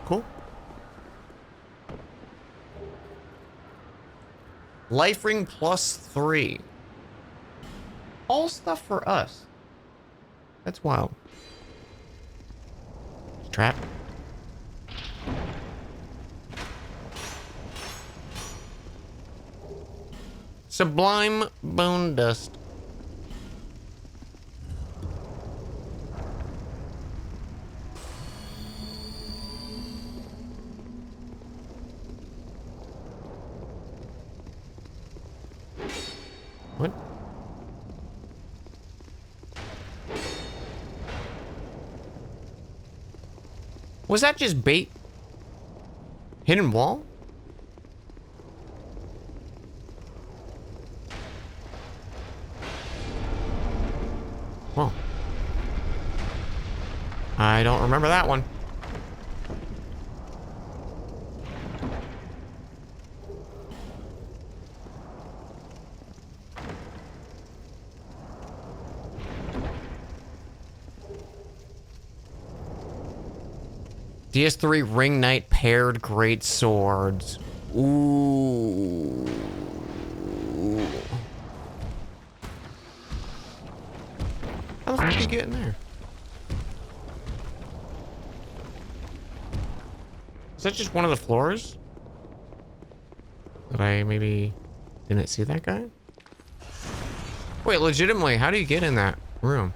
Cool. Life ring +3. All stuff for us. That's wild. Trap. Sublime bone dust. What? Was that just bait? Hidden wall? Well, I don't remember that one. DS3 Ring Knight paired great swords. Ooh. How the fuck did you get in there? Is that just one of the floors? That I maybe didn't see that guy? Wait, legitimately, how do you get in that room?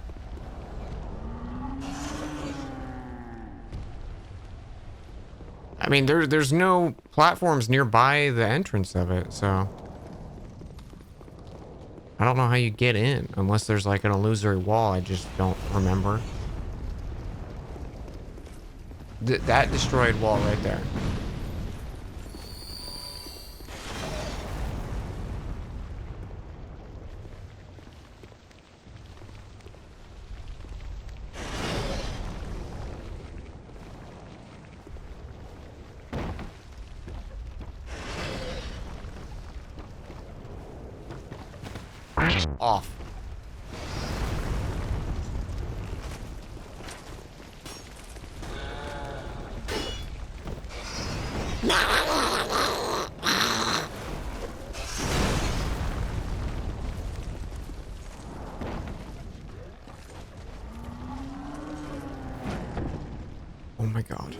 I mean, there's no platforms nearby the entrance of it, so I don't know how you get in unless there's like an illusory wall. I just don't remember. That destroyed wall right there. Off. Oh my god.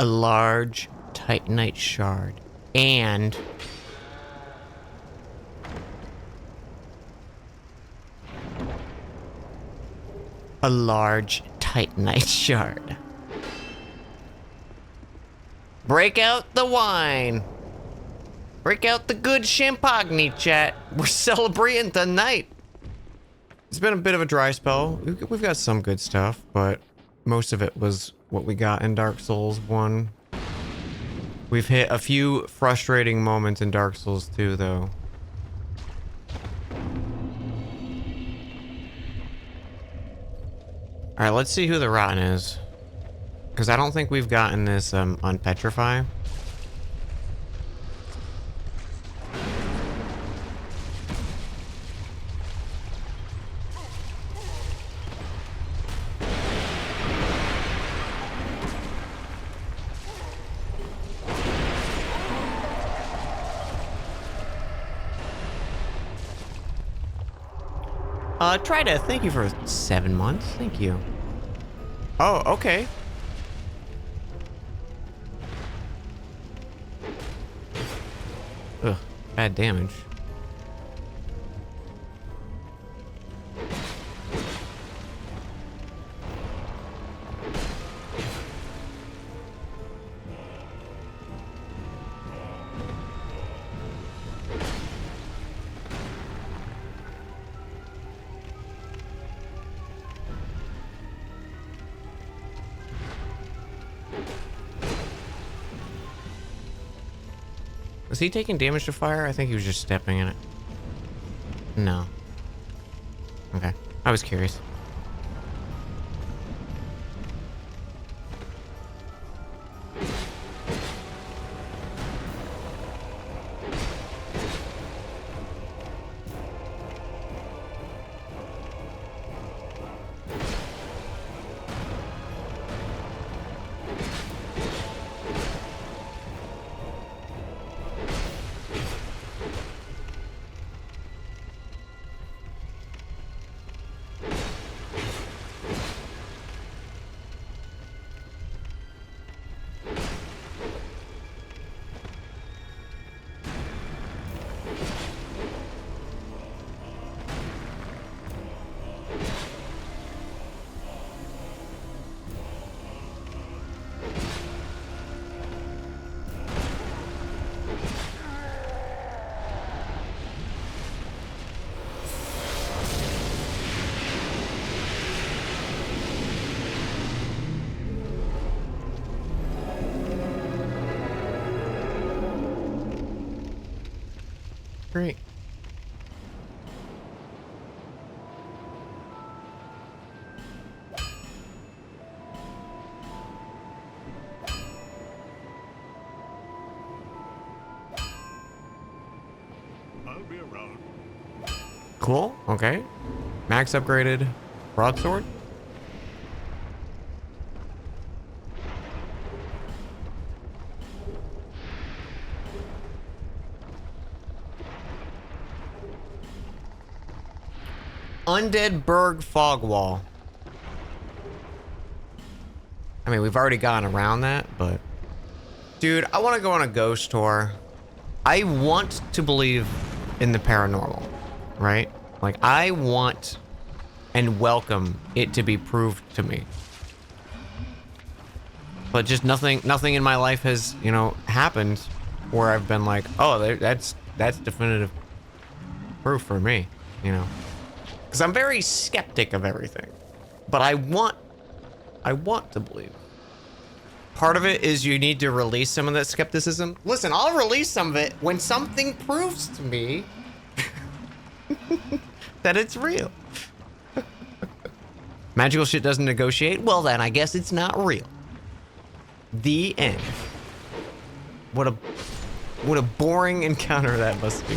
A large Titanite shard and a large Titanite shard. Break out the wine. Break out the good champagne, chat. We're celebrating tonight. It's been a bit of a dry spell. We've got some good stuff, but most of it was what we got in Dark Souls 1. We've hit a few frustrating moments in Dark Souls 2, though. Alright, let's see who the Rotten is. Because I don't think we've gotten this on Petrify. Try to thank you for 7 months. Thank you. Oh, okay. Ugh, bad damage. Was he taking damage to fire? I think he was just stepping in it. No. Okay. I was curious. Great. I'll be around. Cool. Okay. Max upgraded broadsword. Undead Berg fog wall. I mean, we've already gotten around that, but dude, I want to go on a ghost tour. I want to believe in the paranormal, right? Like, I want and welcome it to be proved to me. But just nothing in my life has, you know, happened where I've been like, oh, that's definitive proof for me, you know. Because I'm very skeptic of everything. But I want to believe. Part of it is you need to release some of that skepticism. Listen, I'll release some of it when something proves to me that it's real. Magical shit doesn't negotiate? Well, then I guess it's not real. The end. What a boring encounter that must be.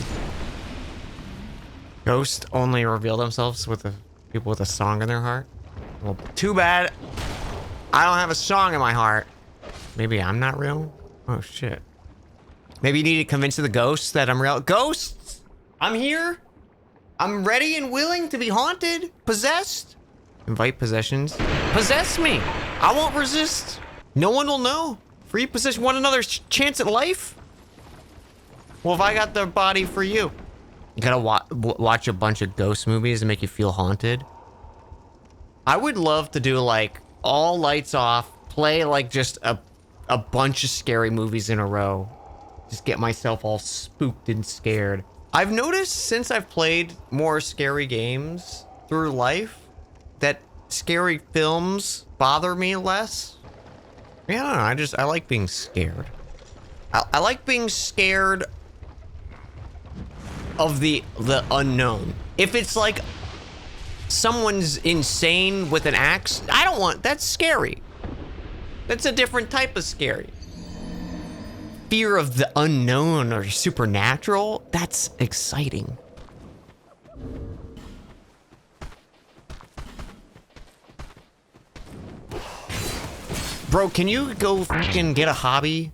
Ghosts only reveal themselves with the people with a song in their heart. Well, too bad I don't have a song in my heart. Maybe I'm not real? Oh, shit. Maybe you need to convince the ghosts that I'm real. Ghosts! I'm here. I'm ready and willing to be haunted. Possessed. Invite possessions. Possess me. I won't resist. No one will know. Free possession one another's chance at life? Well, if I got the body for you. You gotta watch a bunch of ghost movies and make you feel haunted. I would love to do like all lights off, play like just a bunch of scary movies in a row. Just get myself all spooked and scared. I've noticed since I've played more scary games through life that scary films bother me less. Yeah, I don't know, I like being scared. I like being scared of the unknown. If it's like someone's insane with an axe, I don't want, that's scary. That's a different type of scary. Fear of the unknown or supernatural, that's exciting. Bro, can you go fucking get a hobby?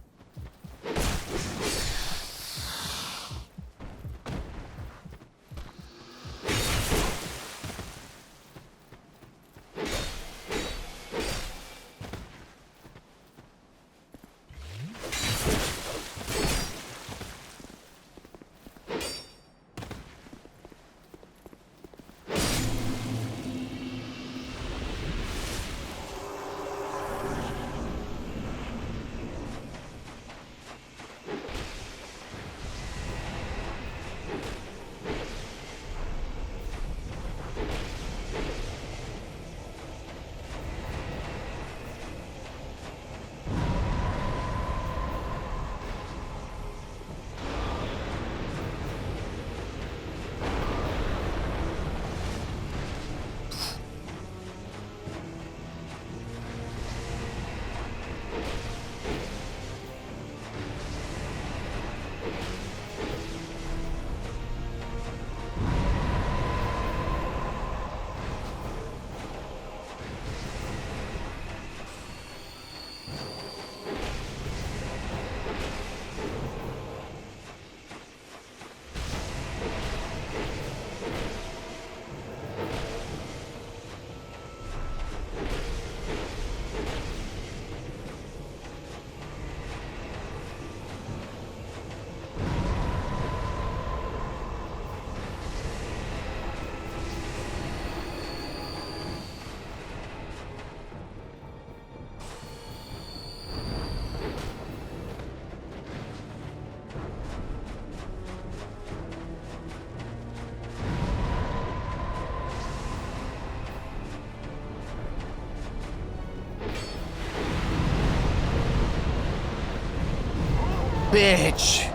Bitch.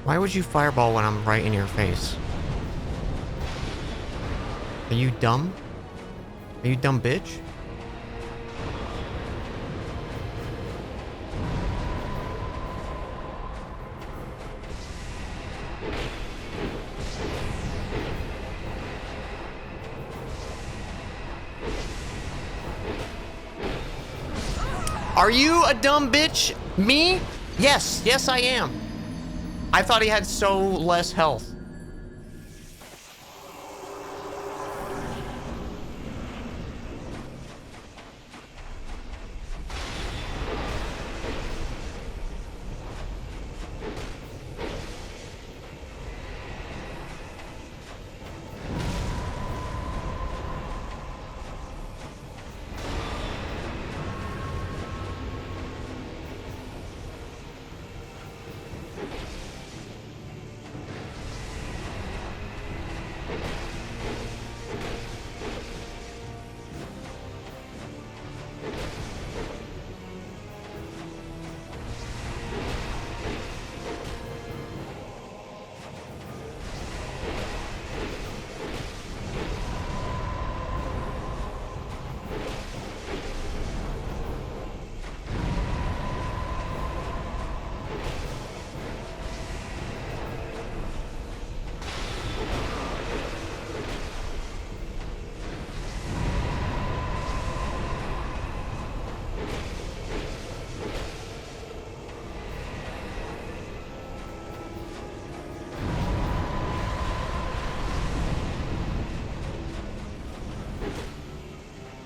Why would you fireball when I'm right in your face? Are you dumb? Are you dumb bitch? Are you a dumb bitch? Me? Yes, yes I am. I thought he had so less health.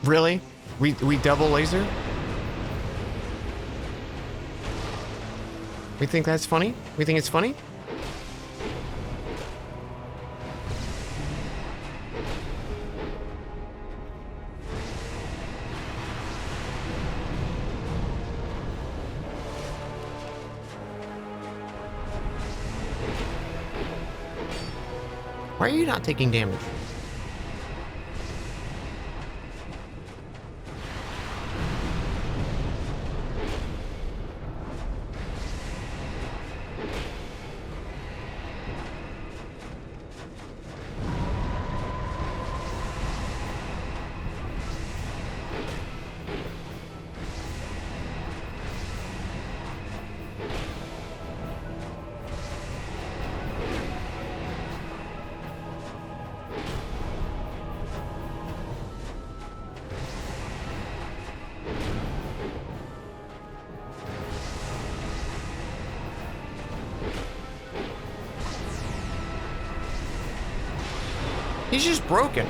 Really? We double laser? We think that's funny? We think it's funny? Why are you not taking damage? He's just broken.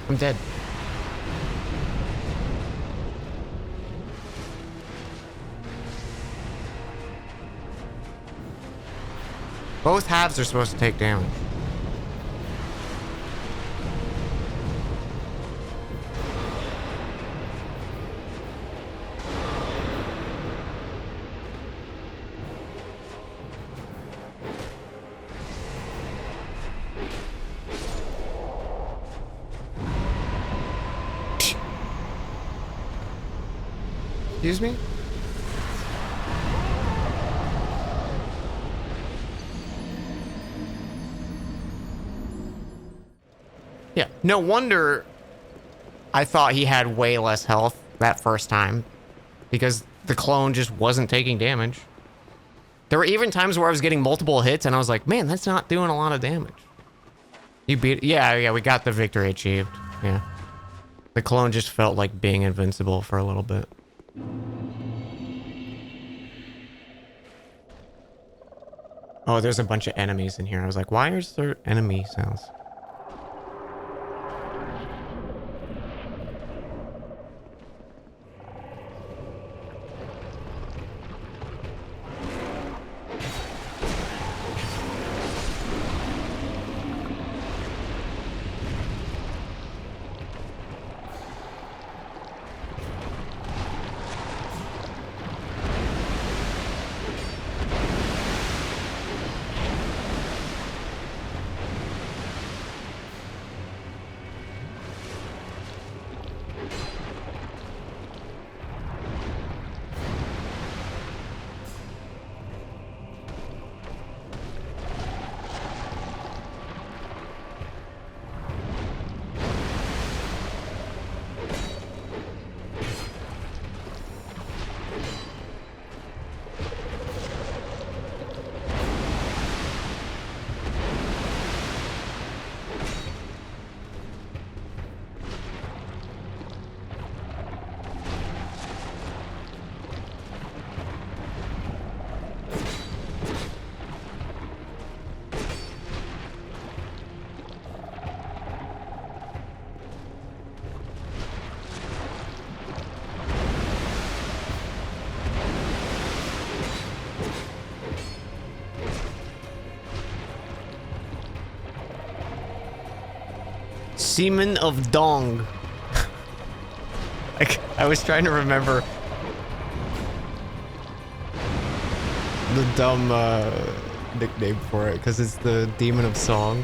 I'm dead. Both halves are supposed to take damage. Excuse me? Yeah, no wonder I thought he had way less health that first time, because the clone just wasn't taking damage. There were even times where I was getting multiple hits and I was like, man, that's not doing a lot of damage. You beat, yeah, we got the victory achieved. Yeah. The clone just felt like being invincible for a little bit. Oh, there's a bunch of enemies in here. I was like, why is there enemy sounds? Semen of Dong. I was trying to remember the dumb nickname for it, because it's the Demon of Song.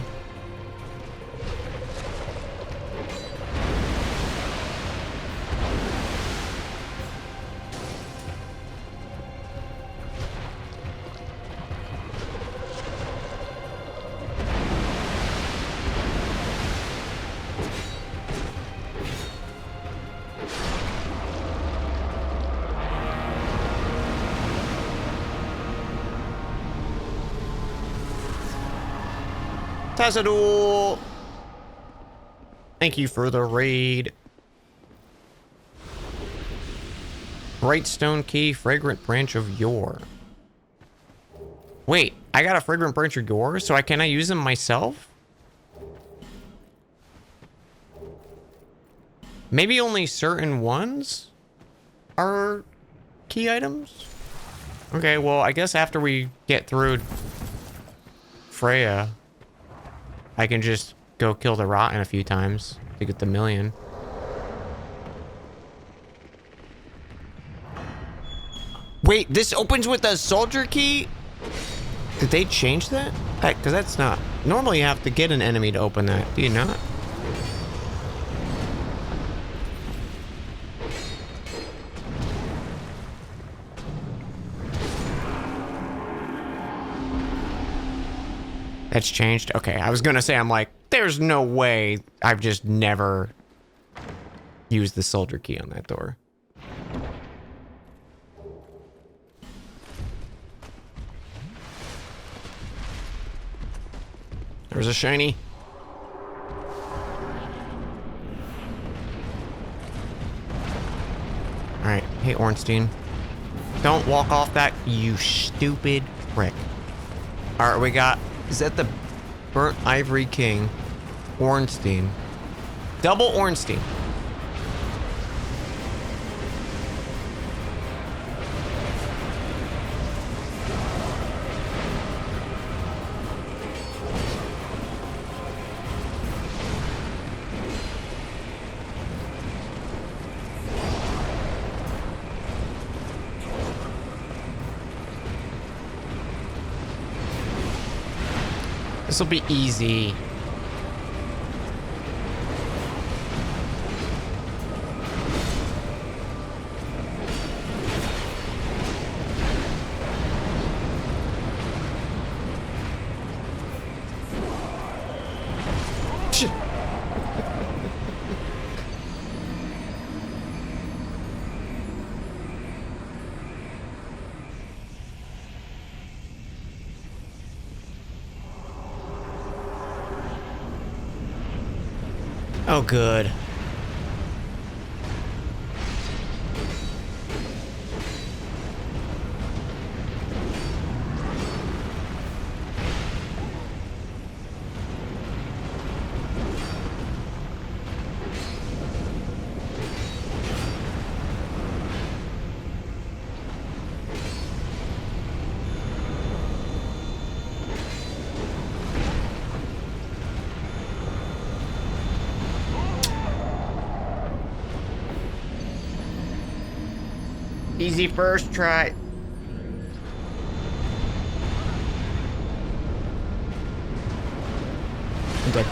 Tassadul. Thank you for the raid. Bright stone key, fragrant branch of yore. Wait, I got a fragrant branch of yore, so can I use them myself? Maybe only certain ones are key items? Okay, well, I guess after we get through Freya, I can just go kill the Rotten a few times to get the million. Wait, this opens with a soldier key? Did they change that? Because that's not... Normally you have to get an enemy to open that. Do you not? That's changed? Okay, I was gonna say, I'm like, there's no way I've just never used the soldier key on that door. There's a shiny. Alright, hey Ornstein. Don't walk off that, you stupid prick. Alright, we got... Is that the Burnt Ivory King? Ornstein. Double Ornstein. This will be easy. Oh, good. Easy first try. I'm dead.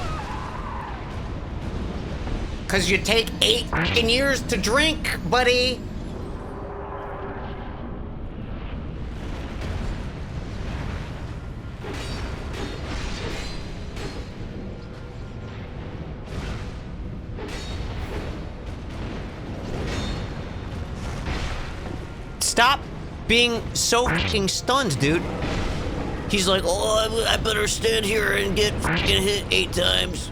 'Cause you take 8 fucking years to drink, buddy. Stop being so fucking stunned, dude. He's like, oh, I better stand here and get fucking hit 8 times.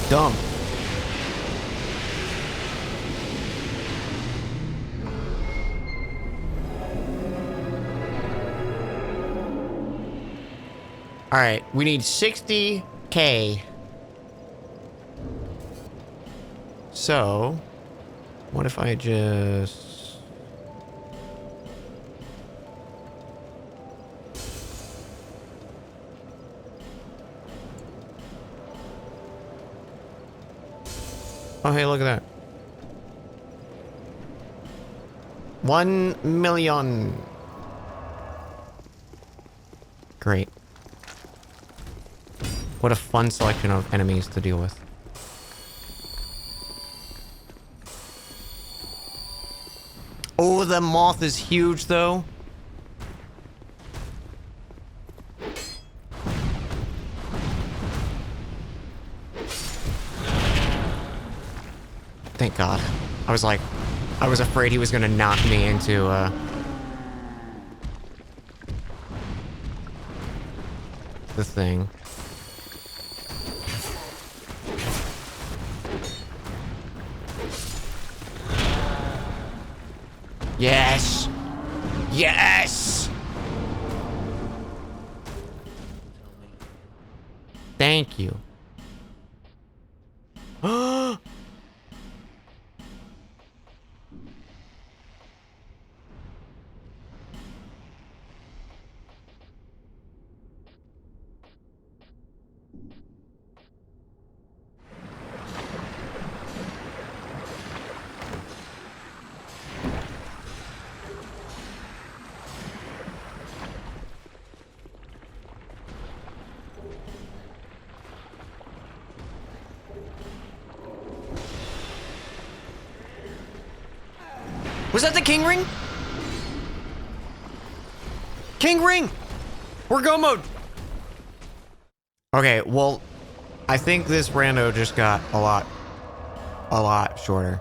dumb. All right, we need 60K. So, what if I just... Oh, hey, look at that. 1 million. Great. What a fun selection of enemies to deal with. Oh, the moth is huge, though. Thank God. I was afraid he was gonna knock me into, the thing. Yes! Yes! Thank you. Was that the king ring? King ring! We're go mode! Okay, well, I think this rando just got a lot shorter.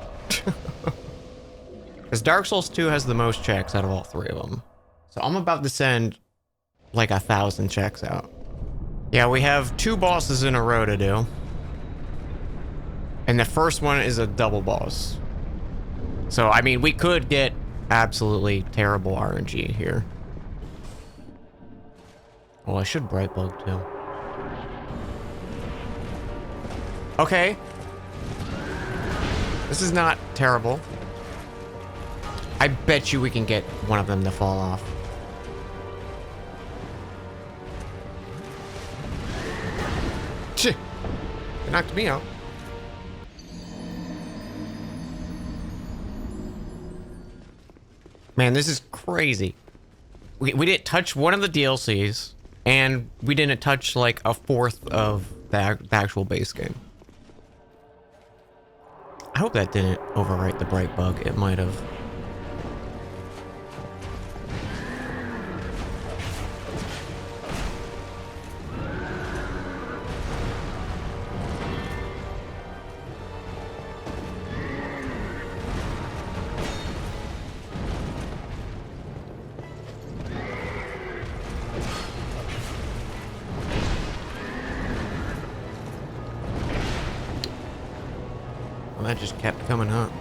Because Dark Souls 2 has the most checks out of all three of them. So I'm about to send like 1,000 checks out. Yeah, we have 2 bosses in a row to do. And the first one is a double boss. So, I mean, we could get absolutely terrible RNG here. Well, I should bright bug too. Okay. This is not terrible. I bet you we can get one of them to fall off. It knocked me out. Man, this is crazy. We didn't touch one of the DLCs, and we didn't touch like a fourth of the actual base game. I hope that didn't overwrite the bright bug. It might have. That just kept coming up.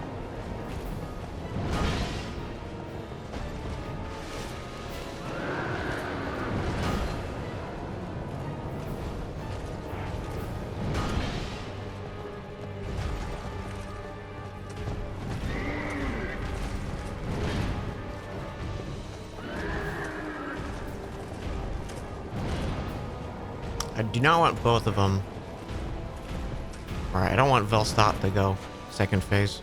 I do not want both of them. Alright, I don't want Velstop to go second phase.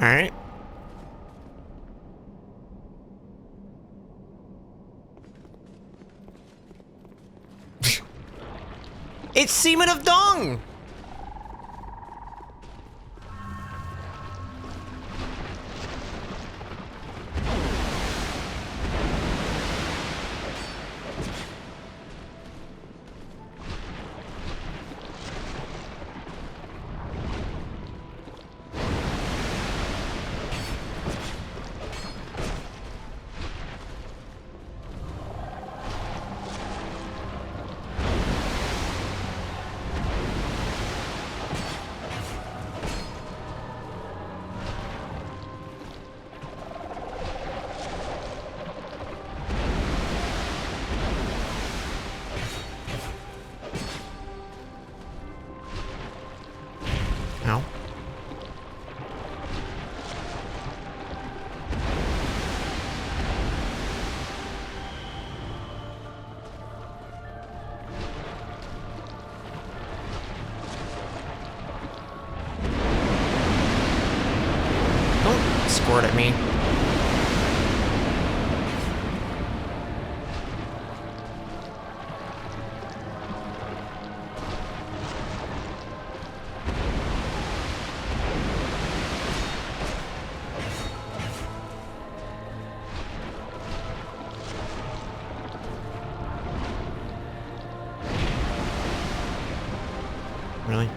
right. It's semen of dung! Ow. Don't squirt at me. Really?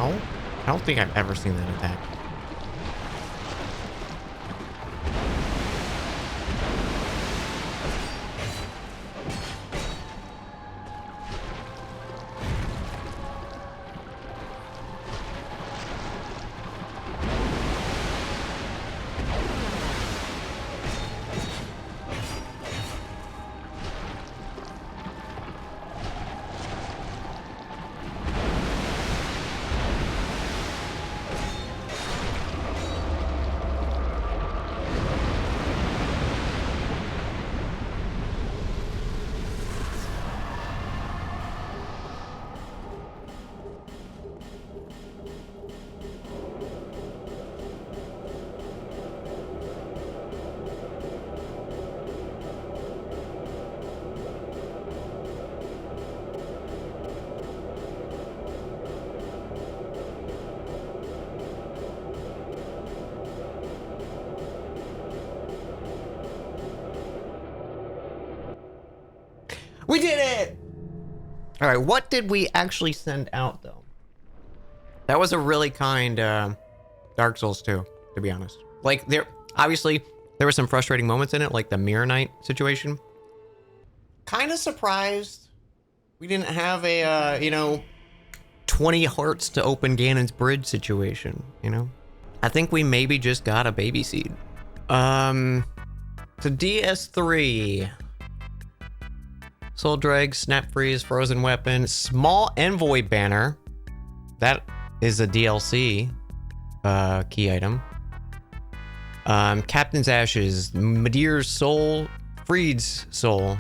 Oh, I don't think I've ever seen that attack. We did it! All right, what did we actually send out, though? That was a really kind Dark Souls 2, to be honest. Like, obviously, there were some frustrating moments in it, like the Mirror Knight situation. Kind of surprised we didn't have a, 20 hearts to open Ganon's bridge situation, I think we maybe just got a baby seed. To DS3. Soul Drag, Snap Freeze, Frozen Weapon, Small Envoy Banner. That is a DLC key item. Captain's Ashes, Medeir's Soul, Frida's Soul.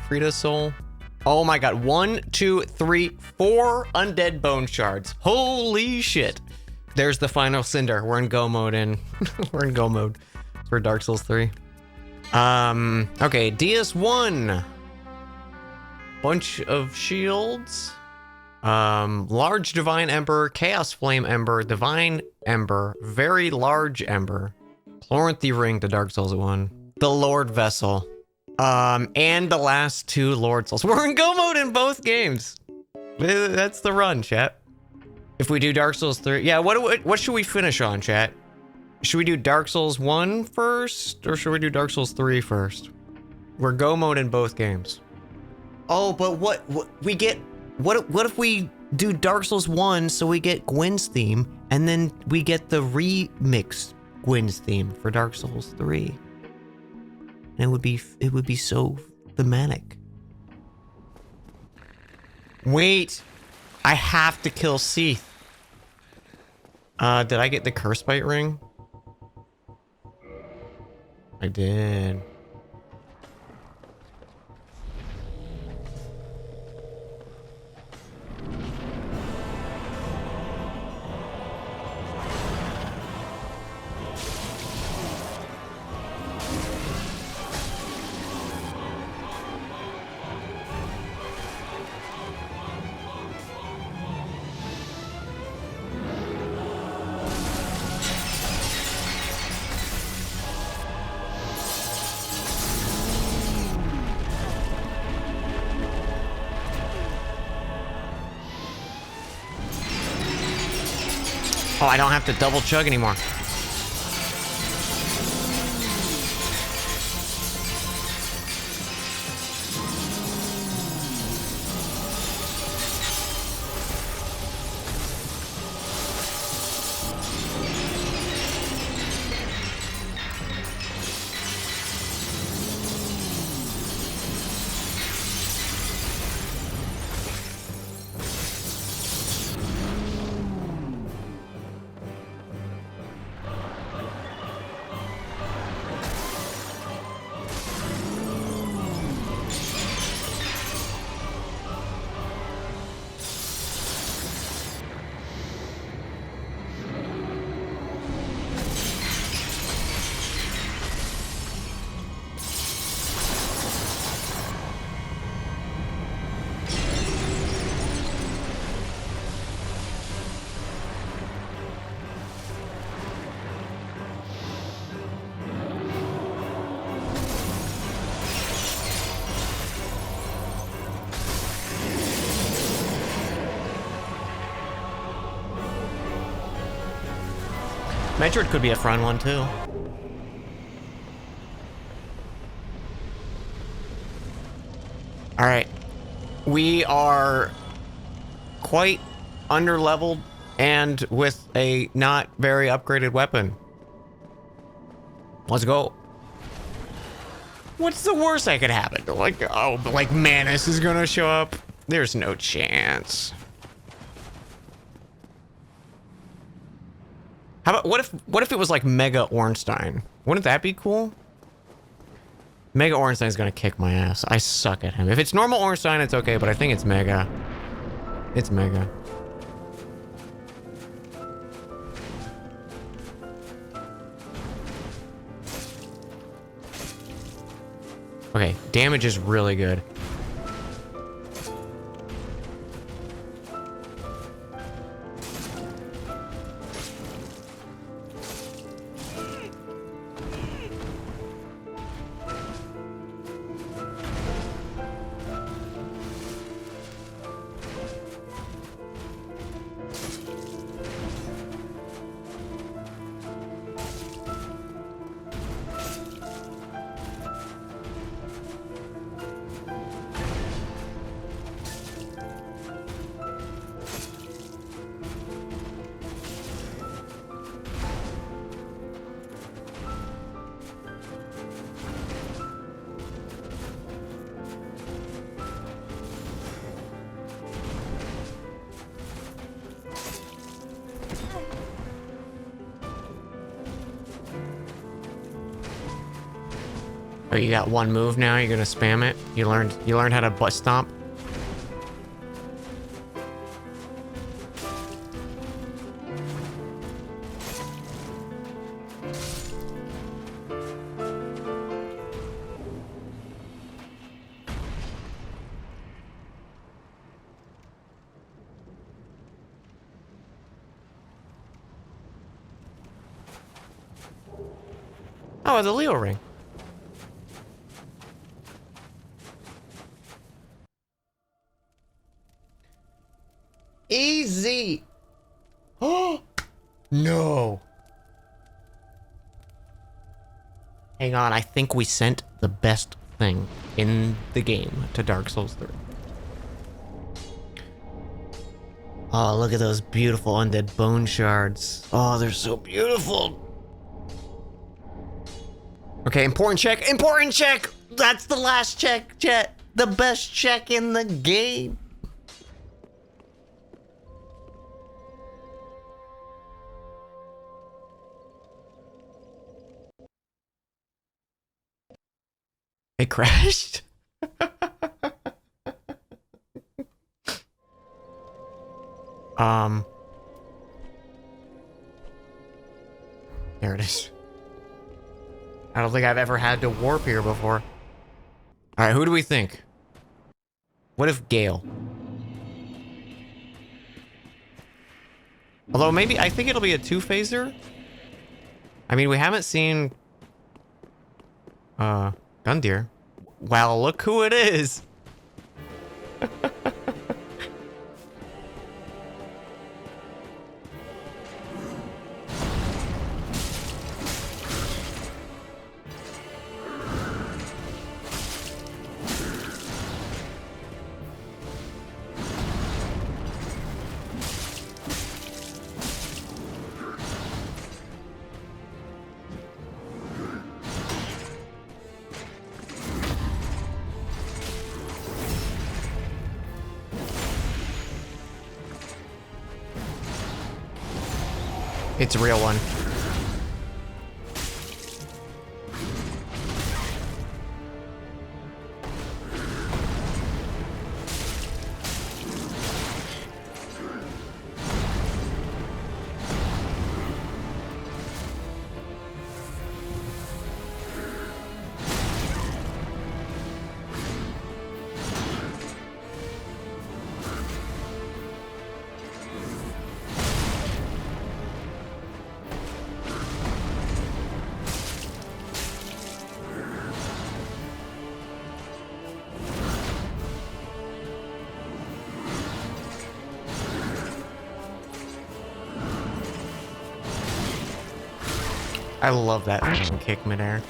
Oh my god, 1, 2, 3, 4 undead bone shards. Holy shit. There's the final cinder. We're in go mode we're in go mode for Dark Souls 3. Okay, DS1. bunch of shields. Large Divine Ember, Chaos Flame Ember, Divine Ember, Very Large Ember, Chloranthy Ring to Dark Souls 1, the Lord Vessel, and the last 2 Lord Souls. We're in go mode in both games. That's the run, chat. If we do Dark Souls 3, yeah, what should we finish on, chat? Should we do Dark Souls 1 first, or should we do Dark Souls 3 first? We're go mode in both games. Oh, but what we get? What if we do Dark Souls 1 so we get Gwen's theme, and then we get the remixed Gwen's theme for Dark Souls 3? And it would be so thematic. Wait, I have to kill Seath. Did I get the Curse Bite ring? I did. Oh, I don't have to double chug anymore. Metroid could be a fun one too. All right, we are quite underleveled and with a not very upgraded weapon. Let's go. What's the worst that could happen? Like, oh, like Manus is gonna show up? There's no chance. How about what if it was like Mega Ornstein? Wouldn't that be cool? Mega Ornstein's gonna kick my ass. I suck at him. If it's normal Ornstein, it's okay, but I think it's Mega. It's Mega. Okay, damage is really good. Oh, you got one move now? You're gonna spam it? You learned how to butt stomp? Oh, the Leo ring. Easy. Oh, no. Hang on, I think we sent the best thing in the game to Dark Souls 3. Oh, look at those beautiful undead bone shards. Oh, they're so beautiful. Okay, important check. Important check. That's the last check, chat. The best check in the game. It crashed. There it is. I don't think I've ever had to warp here before. All right, who do we think? What if Gale? Although maybe, I think it'll be a two-phaser. I mean, we haven't seen Gundyr. Well, look who it is. It's a real one. I love that fucking kick midair.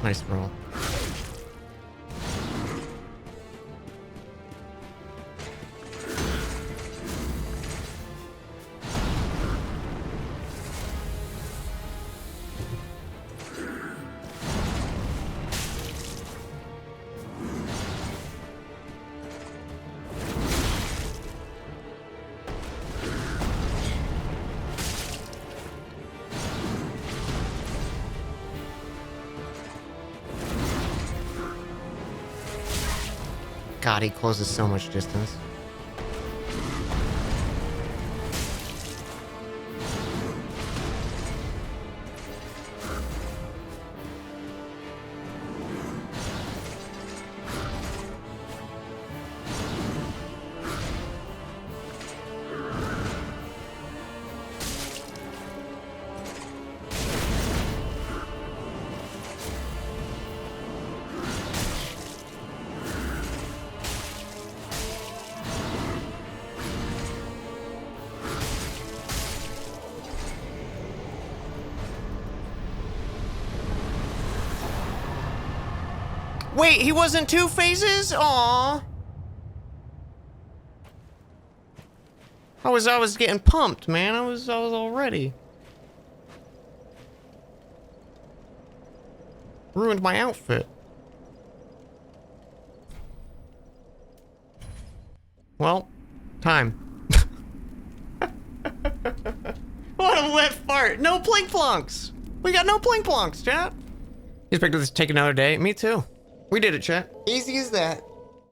Nice roll. God, he closes so much distance. Wait, he wasn't 2 phases? Aww. I was getting pumped, man. I was all ready. Ruined my outfit. Well, time. What a wet fart. No plink plonks. We got no plink plonks, chat. You expect this to take another day? Me too. We did it, chat. Easy as that.